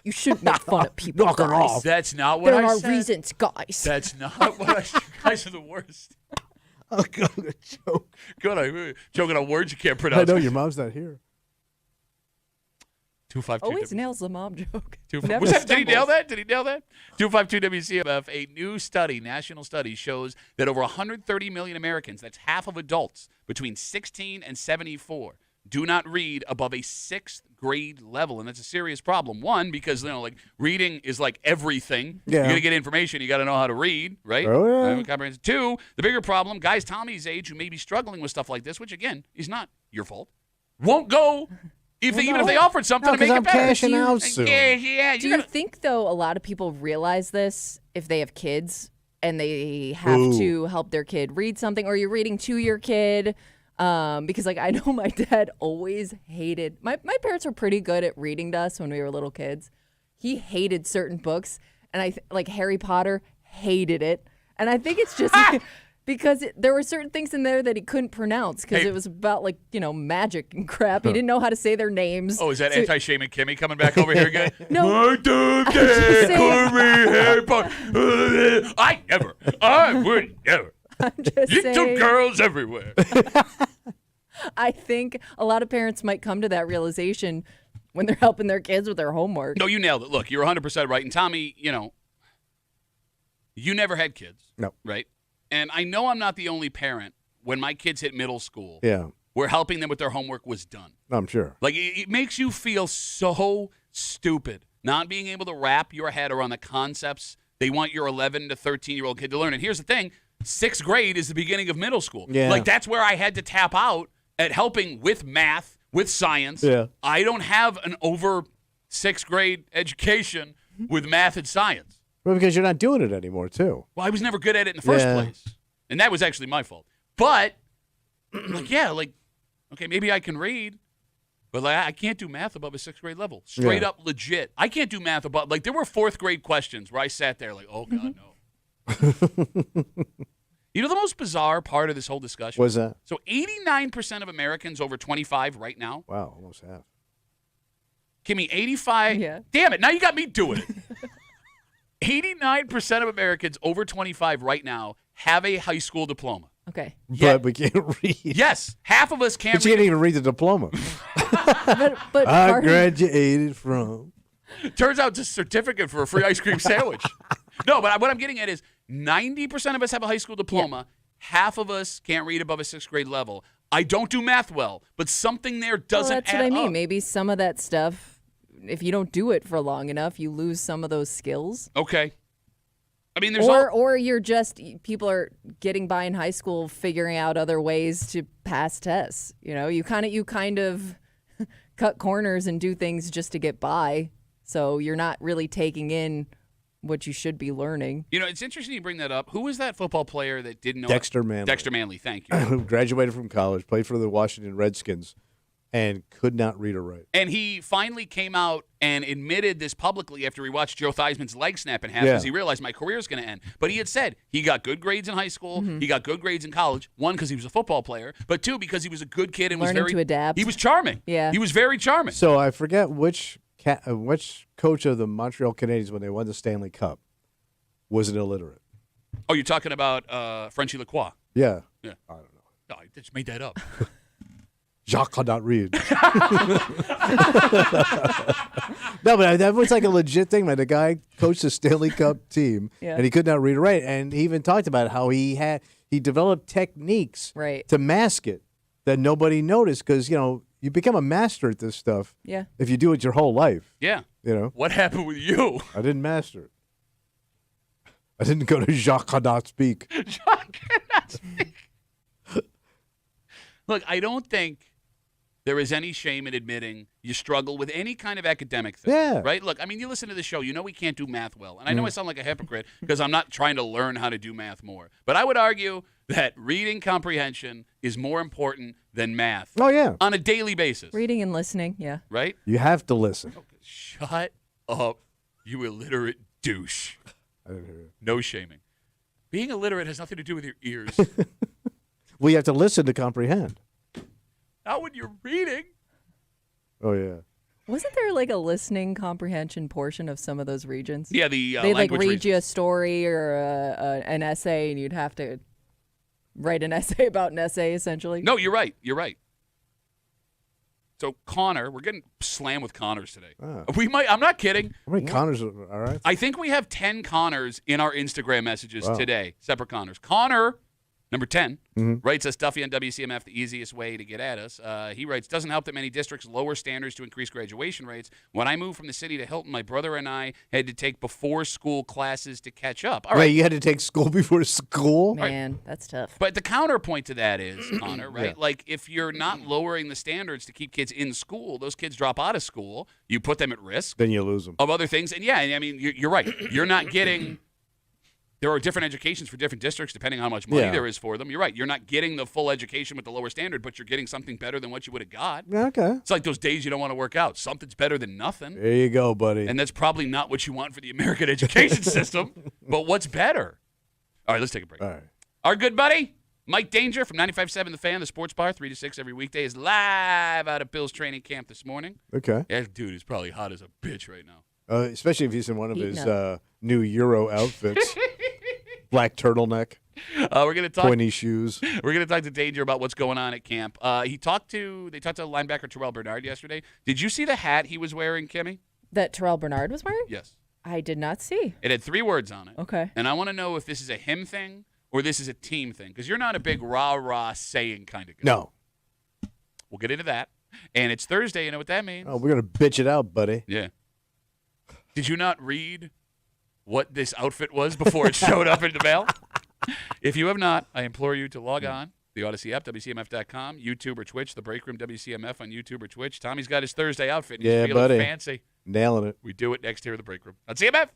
you shouldn't make fun of people. Knock it off. That's not what there I are said. reasons, guys. That's not what I said. You guys are the worst. I'm gonna joke. Good. I'm joking on words you can't I pronounce. know your mom's not here. 252. Always nails the mom joke. Did he nail that? 252 WCMF. A new study, national study, shows that over 130 million Americans, that's half of adults between 16 and 74, do not read above a 6th grade level, and that's a serious problem. One, because reading is like everything. Yeah. You're gonna get information, you got to know how to read, right? Oh, yeah. Comprehension. Two, the bigger problem: guys Tommy's age who may be struggling with stuff like this, which again is not your fault, won't go. Even if they offered something to make I'm it better. cashing out soon. Do you think, though, a lot of people realize this if they have kids and they have to help their kid read something, or you're reading to your kid? Because, I know my dad always hated... My parents were pretty good at reading to us when we were little kids. He hated certain books, and Harry Potter, hated it. And I think it's just... Because there were certain things in there that he couldn't pronounce because it was about magic and crap. He didn't know how to say their names. Oh, is that anti-Shaman Kimmy coming back over here again? No. I would never. I'm just Little saying. girls everywhere. I think a lot of parents might come to that realization when they're helping their kids with their homework. No, you nailed it. Look, you're 100% right. And Tommy, you never had kids. No. Right? And I know I'm not the only parent. When my kids hit middle school, Yeah. where helping them with their homework was done. I'm sure. Like, it makes you feel so stupid not being able to wrap your head around the concepts they want your 11 to 13-year-old kid to learn. And here's the thing. 6th grade is the beginning of middle school. Yeah. Like, that's where I had to tap out at helping with math, with science. Yeah. I don't have an over 6th grade education with math and science. Well, because you're not doing it anymore, too. Well, I was never good at it in the first place. And that was actually my fault. But, okay, maybe I can read, but I can't do math above a 6th grade level. Straight up legit. I can't do math above, there were 4th grade questions where I sat there like, oh, God, no. You know the most bizarre part of this whole discussion? What's that? So 89% of Americans over 25 right now. Wow, almost half. Kimmy, 85. Yeah. Damn it, now you got me doing it. 89% of Americans over 25 right now have a high school diploma. Okay. But we can't read. Yes, half of us can't But you read. can't even read the diploma. But I graduated from. Turns out it's a certificate for a free ice cream sandwich. No, but what I'm getting at is 90% of us have a high school diploma. Half of us can't read above a 6th grade level. I don't do math well, but something there doesn't that's add what I mean. up. Maybe some of that stuff, if you don't do it for long enough, you lose some of those skills. Okay. I mean, there's or you're just people are getting by in high school, figuring out other ways to pass tests. You kind of cut corners and do things just to get by. So you're not really taking in what you should be learning. It's interesting you bring that up. Who was that football player that didn't know? Dexter Manley. Dexter Manley, thank you. Graduated from college, played for the Washington Redskins, and could not read or write. And he finally came out and admitted this publicly after he watched Joe Theismann's leg snap in half because he realized my career is going to end. But he had said he got good grades in high school. Mm-hmm. He got good grades in college. 1, because he was a football player. But 2, because he was a good kid and Learning was very to adapt. He was charming. Yeah. He was very charming. So I forget which coach of the Montreal Canadiens when they won the Stanley Cup was an illiterate. Oh, you're talking about Frenchie Lacroix. Yeah. Yeah. I don't know. No, I just made that up. Jacques could not read. No, but that was like a legit thing, man. The guy coached the Stanley Cup team, and he could not read or write. And he even talked about how he developed techniques to mask it that nobody noticed because, you become a master at this stuff if you do it your whole life. Yeah. What happened with you? I didn't master it. I didn't go to Jacques cannot speak. Jacques cannot speak. Look, I don't think there is any shame in admitting you struggle with any kind of academic thing. Yeah. Right? Look, I mean, you listen to the show. You know we can't do math well. And I know I sound like a hypocrite because I'm not trying to learn how to do math more. But I would argue that reading comprehension is more important than math. Oh, yeah. On a daily basis. Reading and listening, yeah. Right? You have to listen. Shut up, you illiterate douche. I didn't hear you. No shaming. Being illiterate has nothing to do with your ears. Well, you have to listen to comprehend. Not when you're reading. Oh, yeah. Wasn't there like a listening comprehension portion of some of those regions? Yeah, the they'd like language read regions. you a story or an essay, and you'd have to write an essay about an essay, essentially. No, you're right. You're right. So Connor, we're getting slammed with Connors today. Ah. I'm not kidding. How many Connors are all right? I think we have 10 Connors in our Instagram messages Wow. today, separate Connors. Connor, number 10, Mhm. writes us, Duffy on WCMF, the easiest way to get at us. He writes, doesn't help that many districts lower standards to increase graduation rates. When I moved from the city to Hilton, my brother and I had to take before-school classes to catch up. All Wait, right. you had to take school before school? Man, that's tough. But the counterpoint to that is, Connor, right? Yeah. Like, if you're not lowering the standards to keep kids in school, those kids drop out of school. You put them at risk Then you lose them. of other things. And, yeah, I mean, you're right. You're not getting – there are different educations for different districts depending on how much money Yeah. there is for them. You're right. You're not getting the full education with the lower standard, but you're getting something better than what you would have got. Okay. It's like those days you don't want to work out. Something's better than nothing. There you go, buddy. And that's probably not what you want for the American education system. But what's better? All right, let's take a break. All right. Our good buddy, Mike Danger from 95.7 The Fan, the sports bar, 3 to 6 every weekday, is live out of Bill's training camp this morning. Okay. Yeah, dude is probably hot as a bitch right now. Especially if he's in one of his new Euro outfits. Black turtleneck. We're gonna talk pointy shoes. We're gonna talk to Danger about what's going on at camp. They talked to linebacker Terrell Bernard yesterday. Did you see the hat he was wearing, Kimmy? That Terrell Bernard was wearing? Yes. I did not see. It had 3 words on it. Okay. And I want to know if this is a him thing or this is a team thing, because you're not a big rah-rah saying kind of guy. No. We'll get into that. And it's Thursday. You know what that means? Oh, we're gonna bitch it out, buddy. Yeah. Did you not read what this outfit was before it showed up in the mail? If you have not, I implore you to log on, the Odyssey app, WCMF.com, YouTube or Twitch, the Break Room WCMF on YouTube or Twitch. Tommy's got his Thursday outfit. And he's feeling buddy. fancy. Nailing it. We do it next here at the Break Room on CMF.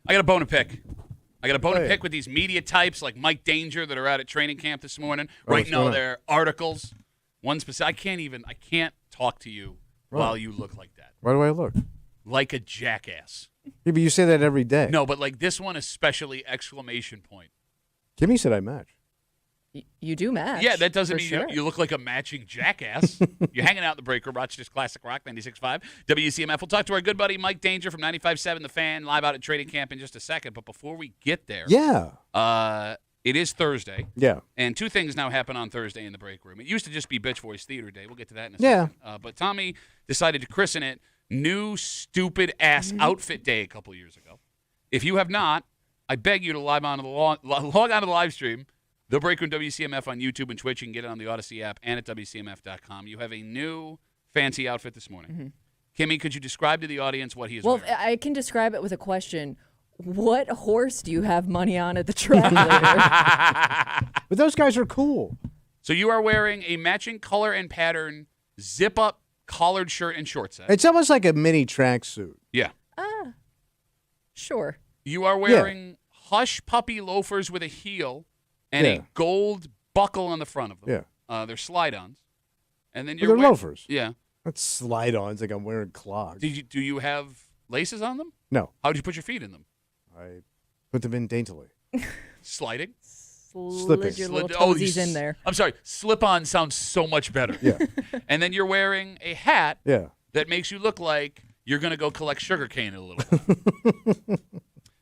I got a bone to pick. I got a bone to Hey. pick with these media types like Mike Danger that are out at training camp this morning, Oh, writing what's all going on? their articles. One specific. I can't talk to you while you look like that. Why do I look? Like a jackass. Yeah, but you say that every day. No, but like this one especially, exclamation point. Kimmy said I match. You do match. Yeah, that doesn't for mean sure. you look like a matching jackass. You're hanging out in the break room, Rochester's Classic Rock 96.5, WCMF. We'll talk to our good buddy Mike Danger from 95.7 The Fan, live out at training camp in just a second. But before we get there, it is Thursday. Yeah. And two things now happen on Thursday in the break room. It used to just be Bitch Voice Theater Day. We'll get to that in a Yeah. second. But Tommy decided to christen it New Stupid Ass Outfit Day a couple years ago. If you have not, I beg you to log on to the live stream, The Break Room WCMF on YouTube and Twitch. You can get it on the Odyssey app and at WCMF.com. You have a new fancy outfit this morning. Kimmy, could you describe to the audience what he is Well, wearing? I can describe it with a question. What horse do you have money on at the track later? But those guys are cool. So you are wearing a matching color and pattern zip-up collared shirt and short set. It's almost like a mini tracksuit. Yeah. Sure. You are wearing hush puppy loafers with a heel and Yeah. a gold buckle on the front of them. Yeah. They're slide-ons. And then Well, you're they're wearing- loafers. Yeah. That's slide-ons like I'm wearing clogs. Do you have laces on them? No. How did you put your feet in them? I put them in daintily. Sliding? Slipping. Slid your little you toesies in there. I'm sorry. Slip-on sounds so much better. Yeah. And then you're wearing a hat Yeah. that makes you look like you're going to go collect sugarcane in a little while.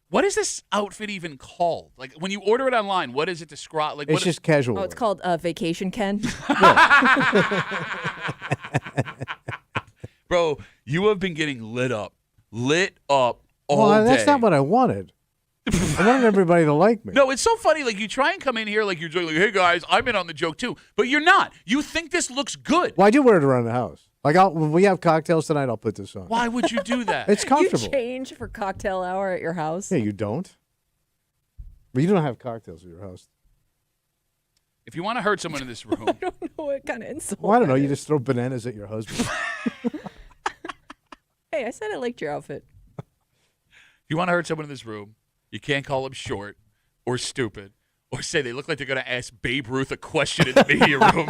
What is this outfit even called? Like, when you order it online, what does it describe? Like, It's just casual. Oh, it's called Vacation Ken. Bro, you have been getting lit up all well, day. that's not what I wanted. I wanted everybody to like me. No, it's so funny. Like, you try and come in here like you're doing, like, hey, guys, I'm in on the joke, too. But you're not. You think this looks good. Well, I do wear it around the house. Like, when we have cocktails tonight, I'll put this on. Why would you do that? It's comfortable. You change for cocktail hour at your house. Yeah, you don't. But you don't have cocktails at your house. If you want to hurt someone in this room, I don't know what kind of insult. Well, I don't know. that You is. just throw bananas at your husband. Hey, I said I liked your outfit. if you want to hurt someone in this room, you can't call them short or stupid or say they look like they're going to ask Babe Ruth a question in the media room.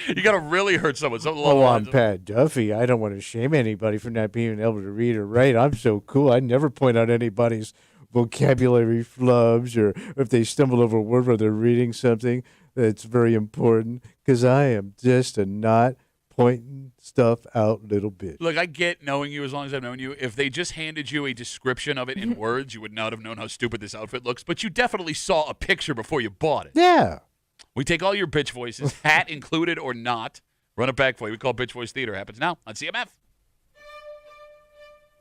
You got to really hurt someone. Something along Oh, the I'm lines of- Pat Duffy. I don't want to shame anybody for not being able to read or write. I'm so cool. I never point out anybody's vocabulary flubs or if they stumble over a word while they're reading something that's very important because I am just a not pointing stuff out little bit. Look, I get knowing you as long as I've known you. If they just handed you a description of it in words, you would not have known how stupid this outfit looks. But you definitely saw a picture before you bought it. Yeah. We take all your bitch voices, hat included or not. Run it back for you. We call Bitch Voice Theater. Happens now on CMF.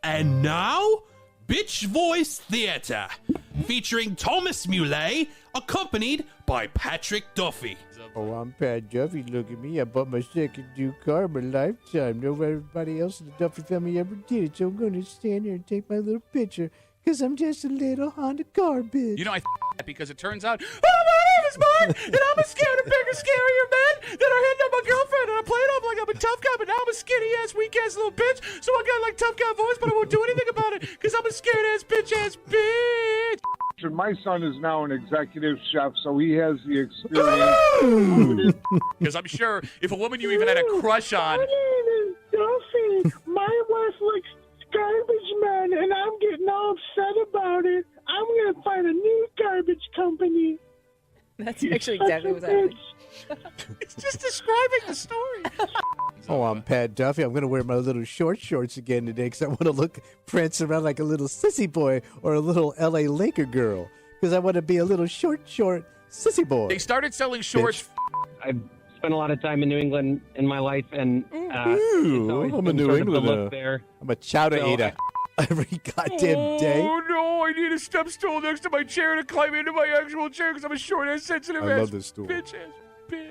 And now, Bitch Voice Theater, featuring Thomas Muley, accompanied by Patrick Duffy. Oh, I'm Pat Duffy. Look at me. I bought my second new car in my lifetime. Nobody else in the Duffy family ever did it, so I'm going to stand here and take my little picture because I'm just a little Honda car bitch. You know, I that because it turns out, oh, my name is Mark, and I'm a scared of bigger, scarier men that are hitting up my girlfriend, and I play it off like I'm a tough guy, but now I'm a skinny-ass, weak-ass little bitch, so I got, like, tough guy voice, but I won't do anything about it because I'm a scared-ass, bitch-ass bitch. My son is now an executive chef, so he has the experience. Because I'm sure if a woman you even had a crush on, My name is Duffy. My wife looks garbage man, and I'm getting all upset about it. I'm going to find a new garbage company. That's actually exactly what's happening. it's just describing the story. Oh, I'm Pat Duffy. I'm going to wear my little short shorts again today because I want to look prance around like a little sissy boy or a little L.A. Laker girl because I want to be a little short sissy boy. They started selling shorts. I've spent a lot of time in New England in my life, and Ooh, it's always I'm a been New sort of the Englander. look there. I'm a chowder So eater every goddamn day. Oh, no, I need a step stool next to my chair to climb into my actual chair because I'm a short-ass, sensitive I ass love this stool. bitch-ass bitch.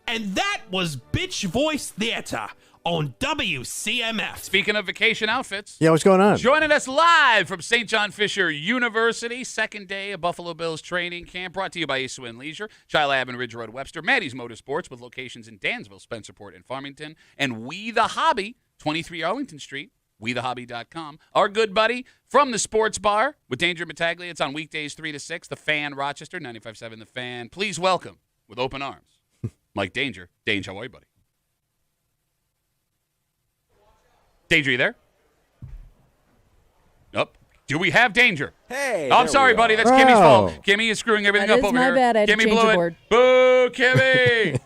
And that was Bitch Voice Theater on WCMF. Speaking of vacation outfits, Yeah, what's going on? joining us live from St. John Fisher University, second day of Buffalo Bills training camp, brought to you by East Wind Leisure, Chile Ave and Ridge Road Webster, Maddie's Motorsports with locations in Dansville, Spencerport, and Farmington, and We the Hobby, 23 Arlington Street, WeTheHobby.com. Our good buddy from the Sports Bar with Danger Battaglia. It's on weekdays 3 to 6. The Fan, Rochester, 95.7 The Fan. Please welcome, with open arms, Mike Danger. Danger, how are you, buddy? Danger, you there? Nope. Do we have Danger? Hey. Oh, I'm sorry, buddy. That's Kimmy's fault. Kimmy is screwing everything That up is over my here. bad. I had to Kimmy change blew the it. board. Boo, Kimmy.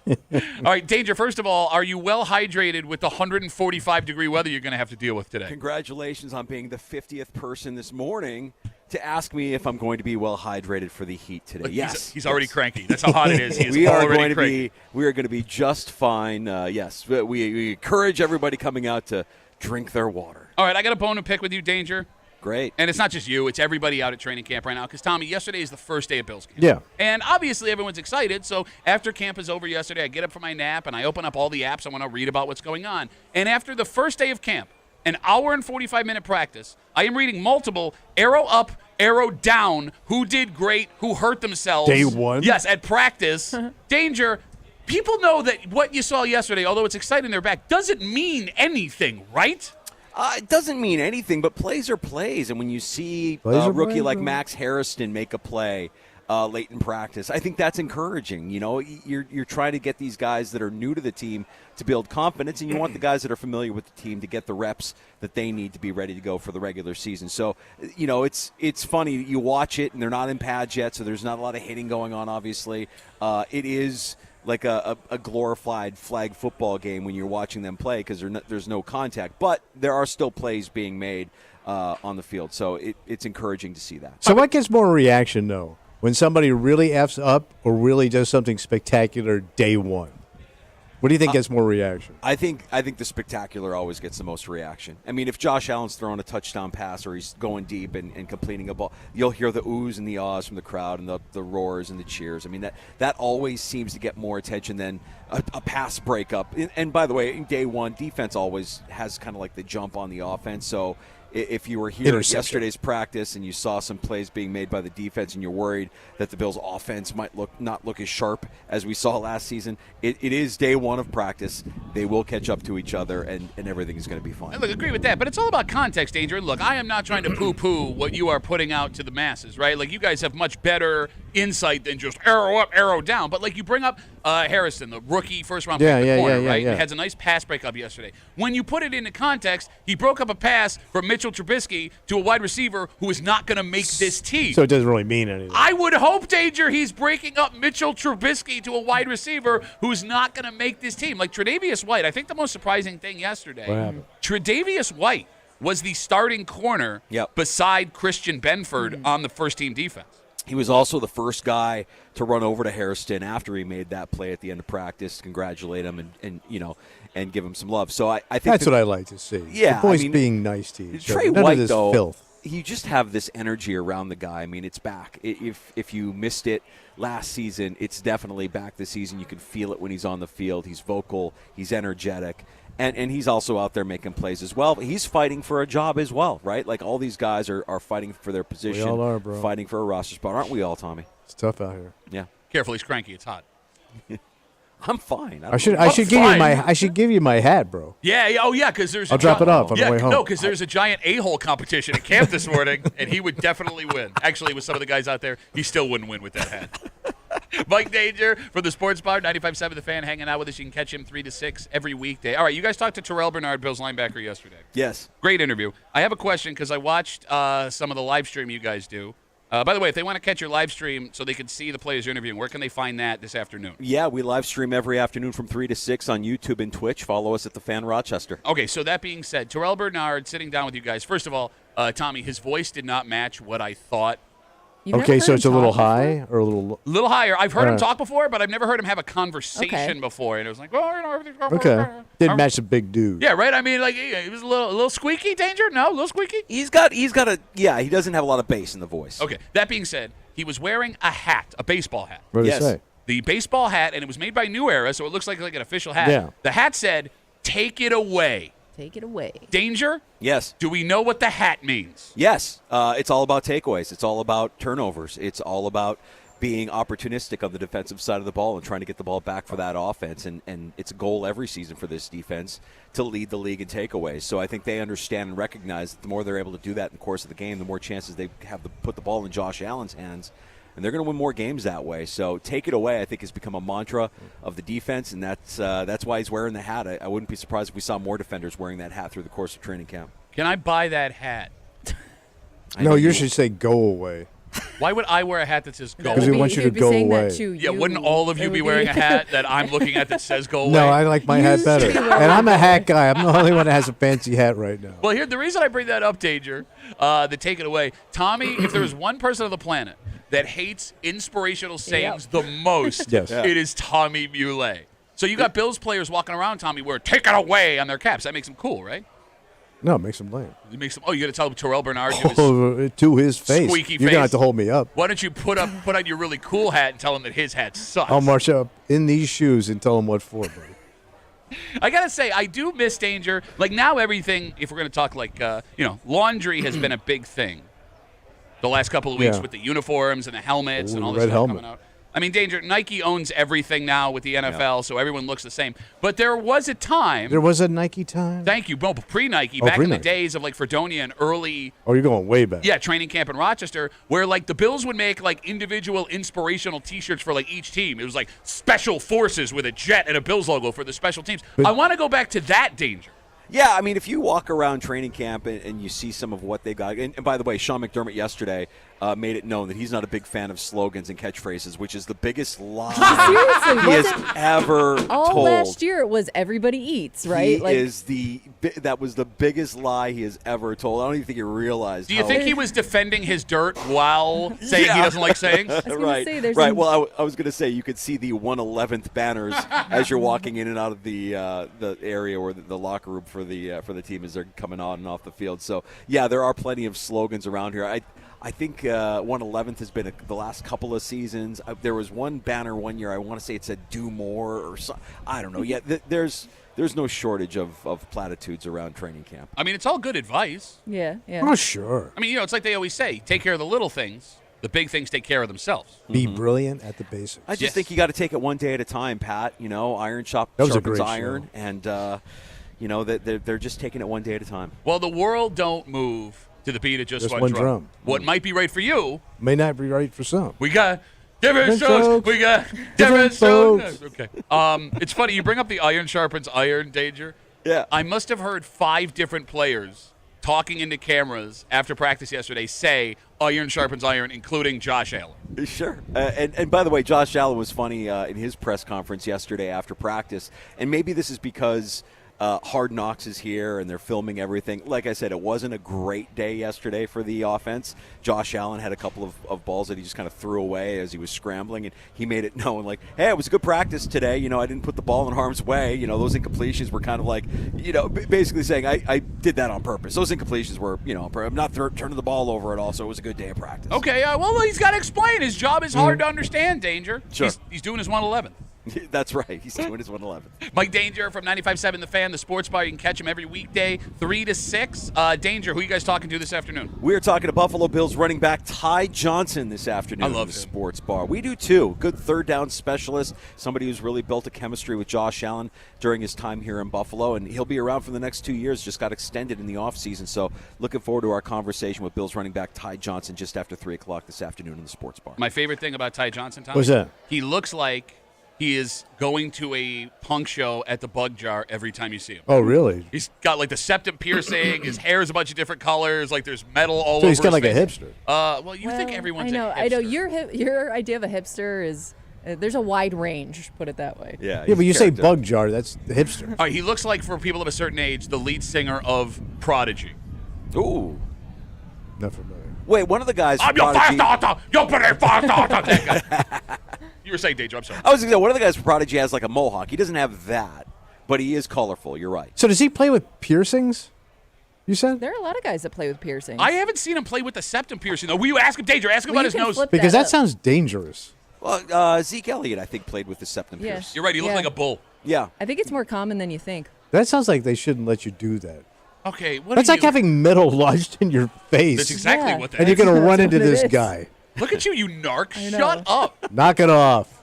All right, Danger, first of all, are you well hydrated with the 145-degree weather you're going to have to deal with today? Congratulations on being the 50th person this morning to ask me if I'm going to be well hydrated for the heat today. Look, yes. He's already cranky. That's how hot it is. He is we are already going to cranky. we are going to be just fine. Yes. We encourage everybody coming out to drink their water. All right, I got a bone to pick with you, Danger. Great. And it's not just you. It's everybody out at training camp right now. Because, Tommy, yesterday is the first day of Bills camp. Yeah. And obviously everyone's excited. So after camp is over yesterday, I get up from my nap and I open up all the apps. I want to read about what's going on. And after the first day of camp, an hour and 45-minute practice, I am reading multiple arrow up, arrow down, who did great, who hurt themselves. Day one? Yes, at practice. Danger. People know that what you saw yesterday, although it's exciting they're back, doesn't mean anything, right? It doesn't mean anything, but plays are plays. And when you see a rookie like Max Harrison make a play late in practice, I think that's encouraging. You know, you're trying to get these guys that are new to the team to build confidence, and you want the guys that are familiar with the team to get the reps that they need to be ready to go for the regular season. So, you know, it's funny. You watch it, and they're not in pads yet, so there's not a lot of hitting going on, obviously. It is like a glorified flag football game when you're watching them play because there's no contact. But there are still plays being made on the field, so it's encouraging to see that. So what gets more reaction, though? When somebody really F's up or really does something spectacular day one? What do you think gets more reaction? I think the spectacular always gets the most reaction. I mean, if Josh Allen's throwing a touchdown pass or he's going deep and completing a ball, you'll hear the oohs and the ahs from the crowd and the roars and the cheers. I mean, that always seems to get more attention than a pass breakup. And by the way, in day one, defense always has kind of like the jump on the offense. So if you were here at yesterday's practice and you saw some plays being made by the defense and you're worried that the Bills' offense might not look as sharp as we saw last season, it is day one of practice. They will catch up to each other, and everything is going to be fine. Look, agree with that, but it's all about context, Danger. Look, I am not trying to poo-poo what you are putting out to the masses, right? Like, you guys have much better insight than just arrow up, arrow down. But, like, you bring up Harrison, the rookie first-round pick in the corner, right? He has a nice pass breakup yesterday. When you put it into context, he broke up a pass from Mitchell Trubisky to a wide receiver who is not going to make this team. So it doesn't really mean anything. I would hope, Danger, he's breaking up Mitchell Trubisky to a wide receiver who's not going to make this team. Like Tre'Davious White, I think the most surprising thing yesterday, Tre'Davious White was the starting corner beside Christian Benford on the first-team defense. He was also the first guy to run over to Harrison after he made that play at the end of practice, congratulate him and give him some love. So I think that's what I like to see. Yeah, the boys being nice to each other. Trey None White, of this though, filth. you just have this energy around the guy. I mean, it's back. If you missed it last season, it's definitely back this season. You can feel it when he's on the field. He's vocal. He's energetic. And he's also out there making plays as well. He's fighting for a job as well, right? Like all these guys are fighting for their position. We all are, bro. Fighting for a roster spot. Aren't we all, Tommy? It's tough out here. Yeah. Careful, he's cranky. It's hot. I'm fine. I should give you my hat, bro. Yeah. Oh, yeah, because there's I'll drop it off on the way home. No, because there's a giant a-hole competition at camp this morning, and he would definitely win. Actually, with some of the guys out there, he still wouldn't win with that hat. Mike Danger from the Sports Bar, 95.7 The Fan, hanging out with us. You can catch him 3 to 6 every weekday. All right, you guys talked to Terrell Bernard, Bills linebacker, yesterday. Yes. Great interview. I have a question because I watched some of the live stream you guys do. By the way, if they want to catch your live stream so they can see the players you're interviewing, where can they find that this afternoon? Yeah, we live stream every afternoon from 3 to 6 on YouTube and Twitch. Follow us at The Fan Rochester. Okay, so that being said, Terrell Bernard sitting down with you guys. First of all, Tommy, his voice did not match what I thought. Okay, so it's a little high or a little higher. I've heard him talk before, but I've never heard him have a conversation before. And it was like, well, you know, everything's going okay. Didn't match the big dude. Yeah, right. I mean, like he was a little squeaky. Danger? No, a little squeaky. He doesn't have a lot of bass in the voice. Okay. That being said, he was wearing a hat, a baseball hat. What did it say? The baseball hat, and it was made by New Era, so it looks like an official hat. Yeah. The hat said, "Take it away." Take it away. Danger? Yes. Do we know what the hat means? Yes. It's all about takeaways. It's all about turnovers. It's all about being opportunistic on the defensive side of the ball and trying to get the ball back for that offense. And it's a goal every season for this defense to lead the league in takeaways. So I think they understand and recognize that the more they're able to do that in the course of the game, the more chances they have to put the ball in Josh Allen's hands. And they're going to win more games that way. So take it away, I think, has become a mantra of the defense, and that's why he's wearing the hat. I wouldn't be surprised if we saw more defenders wearing that hat through the course of training camp. Can I buy that hat? No, you should say go away. Why would I wear a hat that says go away? Because we want you to go away. Yeah, wouldn't all of you be wearing a hat that I'm looking at that says go away? No, I like my hat better. And I'm a hat guy. I'm the only one that has a fancy hat right now. Well, here, the reason I bring that up, Danger, to take it away, Tommy, if there is one person on the planet that hates inspirational sayings the most, Yes. it is Tommy Muley. So you got Bills players walking around, Tommy, where take it away on their caps. That makes them cool, right? No, it makes him lame. It makes them. Oh, you got to tell Terrell Bernard To his face. squeaky You're face. gonna have to hold me up. Why don't you put on your really cool hat and tell him that his hat sucks? I'll march up in these shoes and tell him what for, buddy. I gotta say, I do miss Danger. Like now, everything. If we're gonna talk like laundry has been a big thing the last couple of weeks with the uniforms and the helmets and all this red stuff helmet. coming out. I mean, Danger, Nike owns everything now with the NFL, so everyone looks the same. But there was a time. There was a Nike time. Thank you. Well, pre-Nike, Oh, back in the pre-Nike. days of like Fredonia and early. Oh, you're going way back. Yeah, training camp in Rochester, where like the Bills would make like individual inspirational T-shirts for like each team. It was like Special Forces with a jet and a Bills logo for the special teams. But- I want to go back to that, Danger. Yeah, I mean, if you walk around training camp and you see some of what they got, and by the way, Sean McDermott yesterday made it known that he's not a big fan of slogans and catchphrases, which is the biggest lie Seriously, he has wasn't ever all told. last year it was everybody eats, right? That was the biggest lie he has ever told. I don't even think he realized. Do you think he was defending his dirt while saying he doesn't like sayings? Right. say, Right. Well, I was going to say you could see the 111th banners as you're walking in and out of the area or the locker room for the team as they're coming on and off the field. So yeah, there are plenty of slogans around here. I think 111th has been the last couple of seasons. There was one banner one year. I want to say it said "Do More" or something. I don't know. Yeah, there's no shortage of platitudes around training camp. I mean, it's all good advice. Yeah. Oh, sure. I mean, it's like they always say, take care of the little things. The big things take care of themselves. Be brilliant at the basics. I just think you got to take it one day at a time, Pat. You know, iron That was a sharpens great iron, show. and that they're just taking it one day at a time. Well, the world don't move to the beat of just one drum. What might be right for you, May not be right for some. we got different Different strokes. strokes. We got Different different strokes. strokes. Okay. It's funny you bring up the iron sharpens iron, Danger. Yeah. I must have heard 5 different players talking into cameras after practice yesterday say iron sharpens iron, including Josh Allen. Sure. And by the way, Josh Allen was funny in his press conference yesterday after practice. And maybe this is because Hard Knocks is here and they're filming everything. Like I said, it wasn't a great day yesterday for the offense. Josh Allen had a couple of balls that he just kind of threw away as he was scrambling, and he made it known, like, hey, it was a good practice today. You know, I didn't put the ball in harm's way. You know, those incompletions were kind of like, basically saying I did that on purpose. Those incompletions were, I'm not turning the ball over at all, so it was a good day of practice. Okay, well, he's got to explain. His job is hard to understand, Danger. Sure. He's doing his 111th. That's right. He's doing his 111. Mike Danger from 95.7 The Fan, the sports bar. You can catch him every weekday, 3 to 6. Danger, who are you guys talking to this afternoon? We are talking to Buffalo Bills running back Ty Johnson this afternoon. I love in the him. sports bar. We do too. Good third down specialist, somebody who's really built a chemistry with Josh Allen during his time here in Buffalo, and he'll be around for the next 2 years. Just got extended in the offseason. So looking forward to our conversation with Bills running back Ty Johnson just after 3 o'clock this afternoon in the sports bar. My favorite thing about Ty Johnson, Tom, What's that? He looks like he is going to a punk show at the Bug Jar every time you see him. Oh, really? He's got like the septum piercing. His hair is a bunch of different colors. Like there's metal all over. So he's kind of like his a face. hipster. Well, you think everyone's I know. a hipster. I know. Your idea of a hipster is there's a wide range. Put it that way. Yeah, Yeah, but you say bug jar, that's the hipster. All right, he looks like, for people of a certain age, the lead singer of Prodigy. Ooh. Not familiar. Wait, one of the guys. I'm from your Prodigy- fast daughter. You're pretty fast daughter. That guy. You were saying, Danger. I'm sorry. I was going to say, one of the guys from Prodigy has like a mohawk. He doesn't have that, but he is colorful. You're right. So does he play with piercings? You said? There are a lot of guys that play with piercings. I haven't seen him play with the septum piercing, though. Will you ask him, Danger? Ask him Well, about you his can nose. flip Because that that up. sounds dangerous. Well, Zeke Elliott, I think, played with the septum Yeah. piercing. You're right. He looked Yeah. like a bull. Yeah. I think it's more common than you think. That sounds like they shouldn't let you do that. Okay. What That's are like you? having metal lodged in your face. That's exactly Yeah. what that And you're is. going to run That's into what it this is. guy. Look at you narc. Shut up. Knock it off.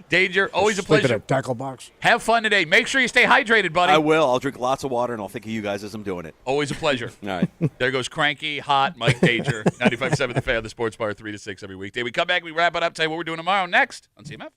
Danger, always a Sleep in pleasure. a tackle box. Have fun today. Make sure you stay hydrated, buddy. I will. I'll drink lots of water, and I'll think of you guys as I'm doing it. Always a pleasure. All right. There goes Cranky, Hot, Mike Danger, 95.7 The Fan, the Sports Bar, 3 to 6 every weekday. We come back, we wrap it up, tell you what we're doing tomorrow next on CMF.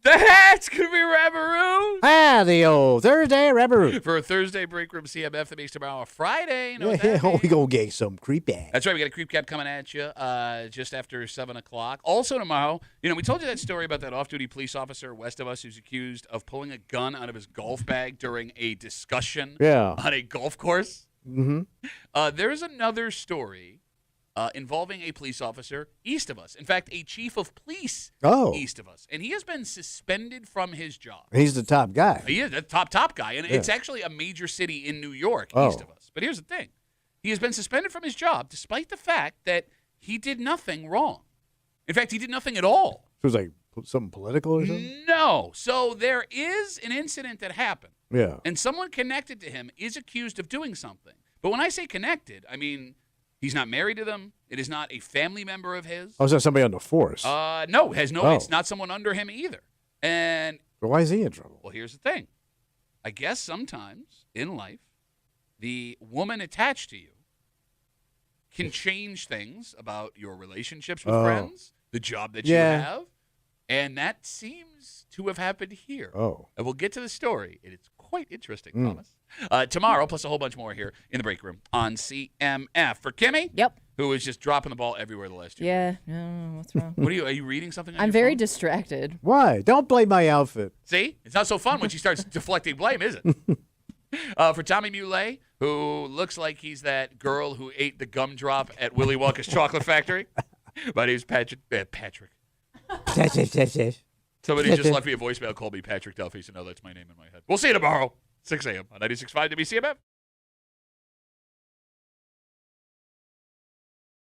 That's going to be Rabbaroo. The old Thursday Rabbaroo. For a Thursday break room CMF that makes tomorrow a Friday. You know what Yeah, that we going to get some creepy. That's right. We got a creep cap coming at you just after 7 o'clock. Also tomorrow, we told you that story about that off-duty police officer west of us who's accused of pulling a gun out of his golf bag during a discussion on a golf course. Mm-hmm. There's another story involving a police officer east of us. In fact, a chief of police east of us. And he has been suspended from his job. He's the top guy. He is the top guy. And it's actually a major city in New York east of us. But here's the thing. He has been suspended from his job despite the fact that he did nothing wrong. In fact, he did nothing at all. So it was like something political or something? No. So there is an incident that happened. Yeah. And someone connected to him is accused of doing something. But when I say connected, I mean he's not married to them. It is not a family member of his. Oh, is that somebody on the force? No, it's not someone under him either. And but why is he in trouble? Well, here's the thing. I guess sometimes in life, the woman attached to you can change things about your relationships with friends, the job that you have, and that seems to have happened here. Oh. And we'll get to the story. It is quite interesting, Thomas. Tomorrow, plus a whole bunch more here in the break room on CMF. For Kimmy, who is just dropping the ball everywhere the last year. Yeah, no, what's wrong? Are you reading something on I'm your very phone? distracted. Why? Don't blame my outfit. See? It's not so fun when she starts deflecting blame, is it? For Tommy Muley, who looks like he's that girl who ate the gumdrop at Willy Wonka's chocolate factory. My name's Patrick. Somebody just left me a voicemail, called me Patrick Duffy, so now that's my name in my head. We'll see you tomorrow, 6 a.m. on 96.5 WCMF.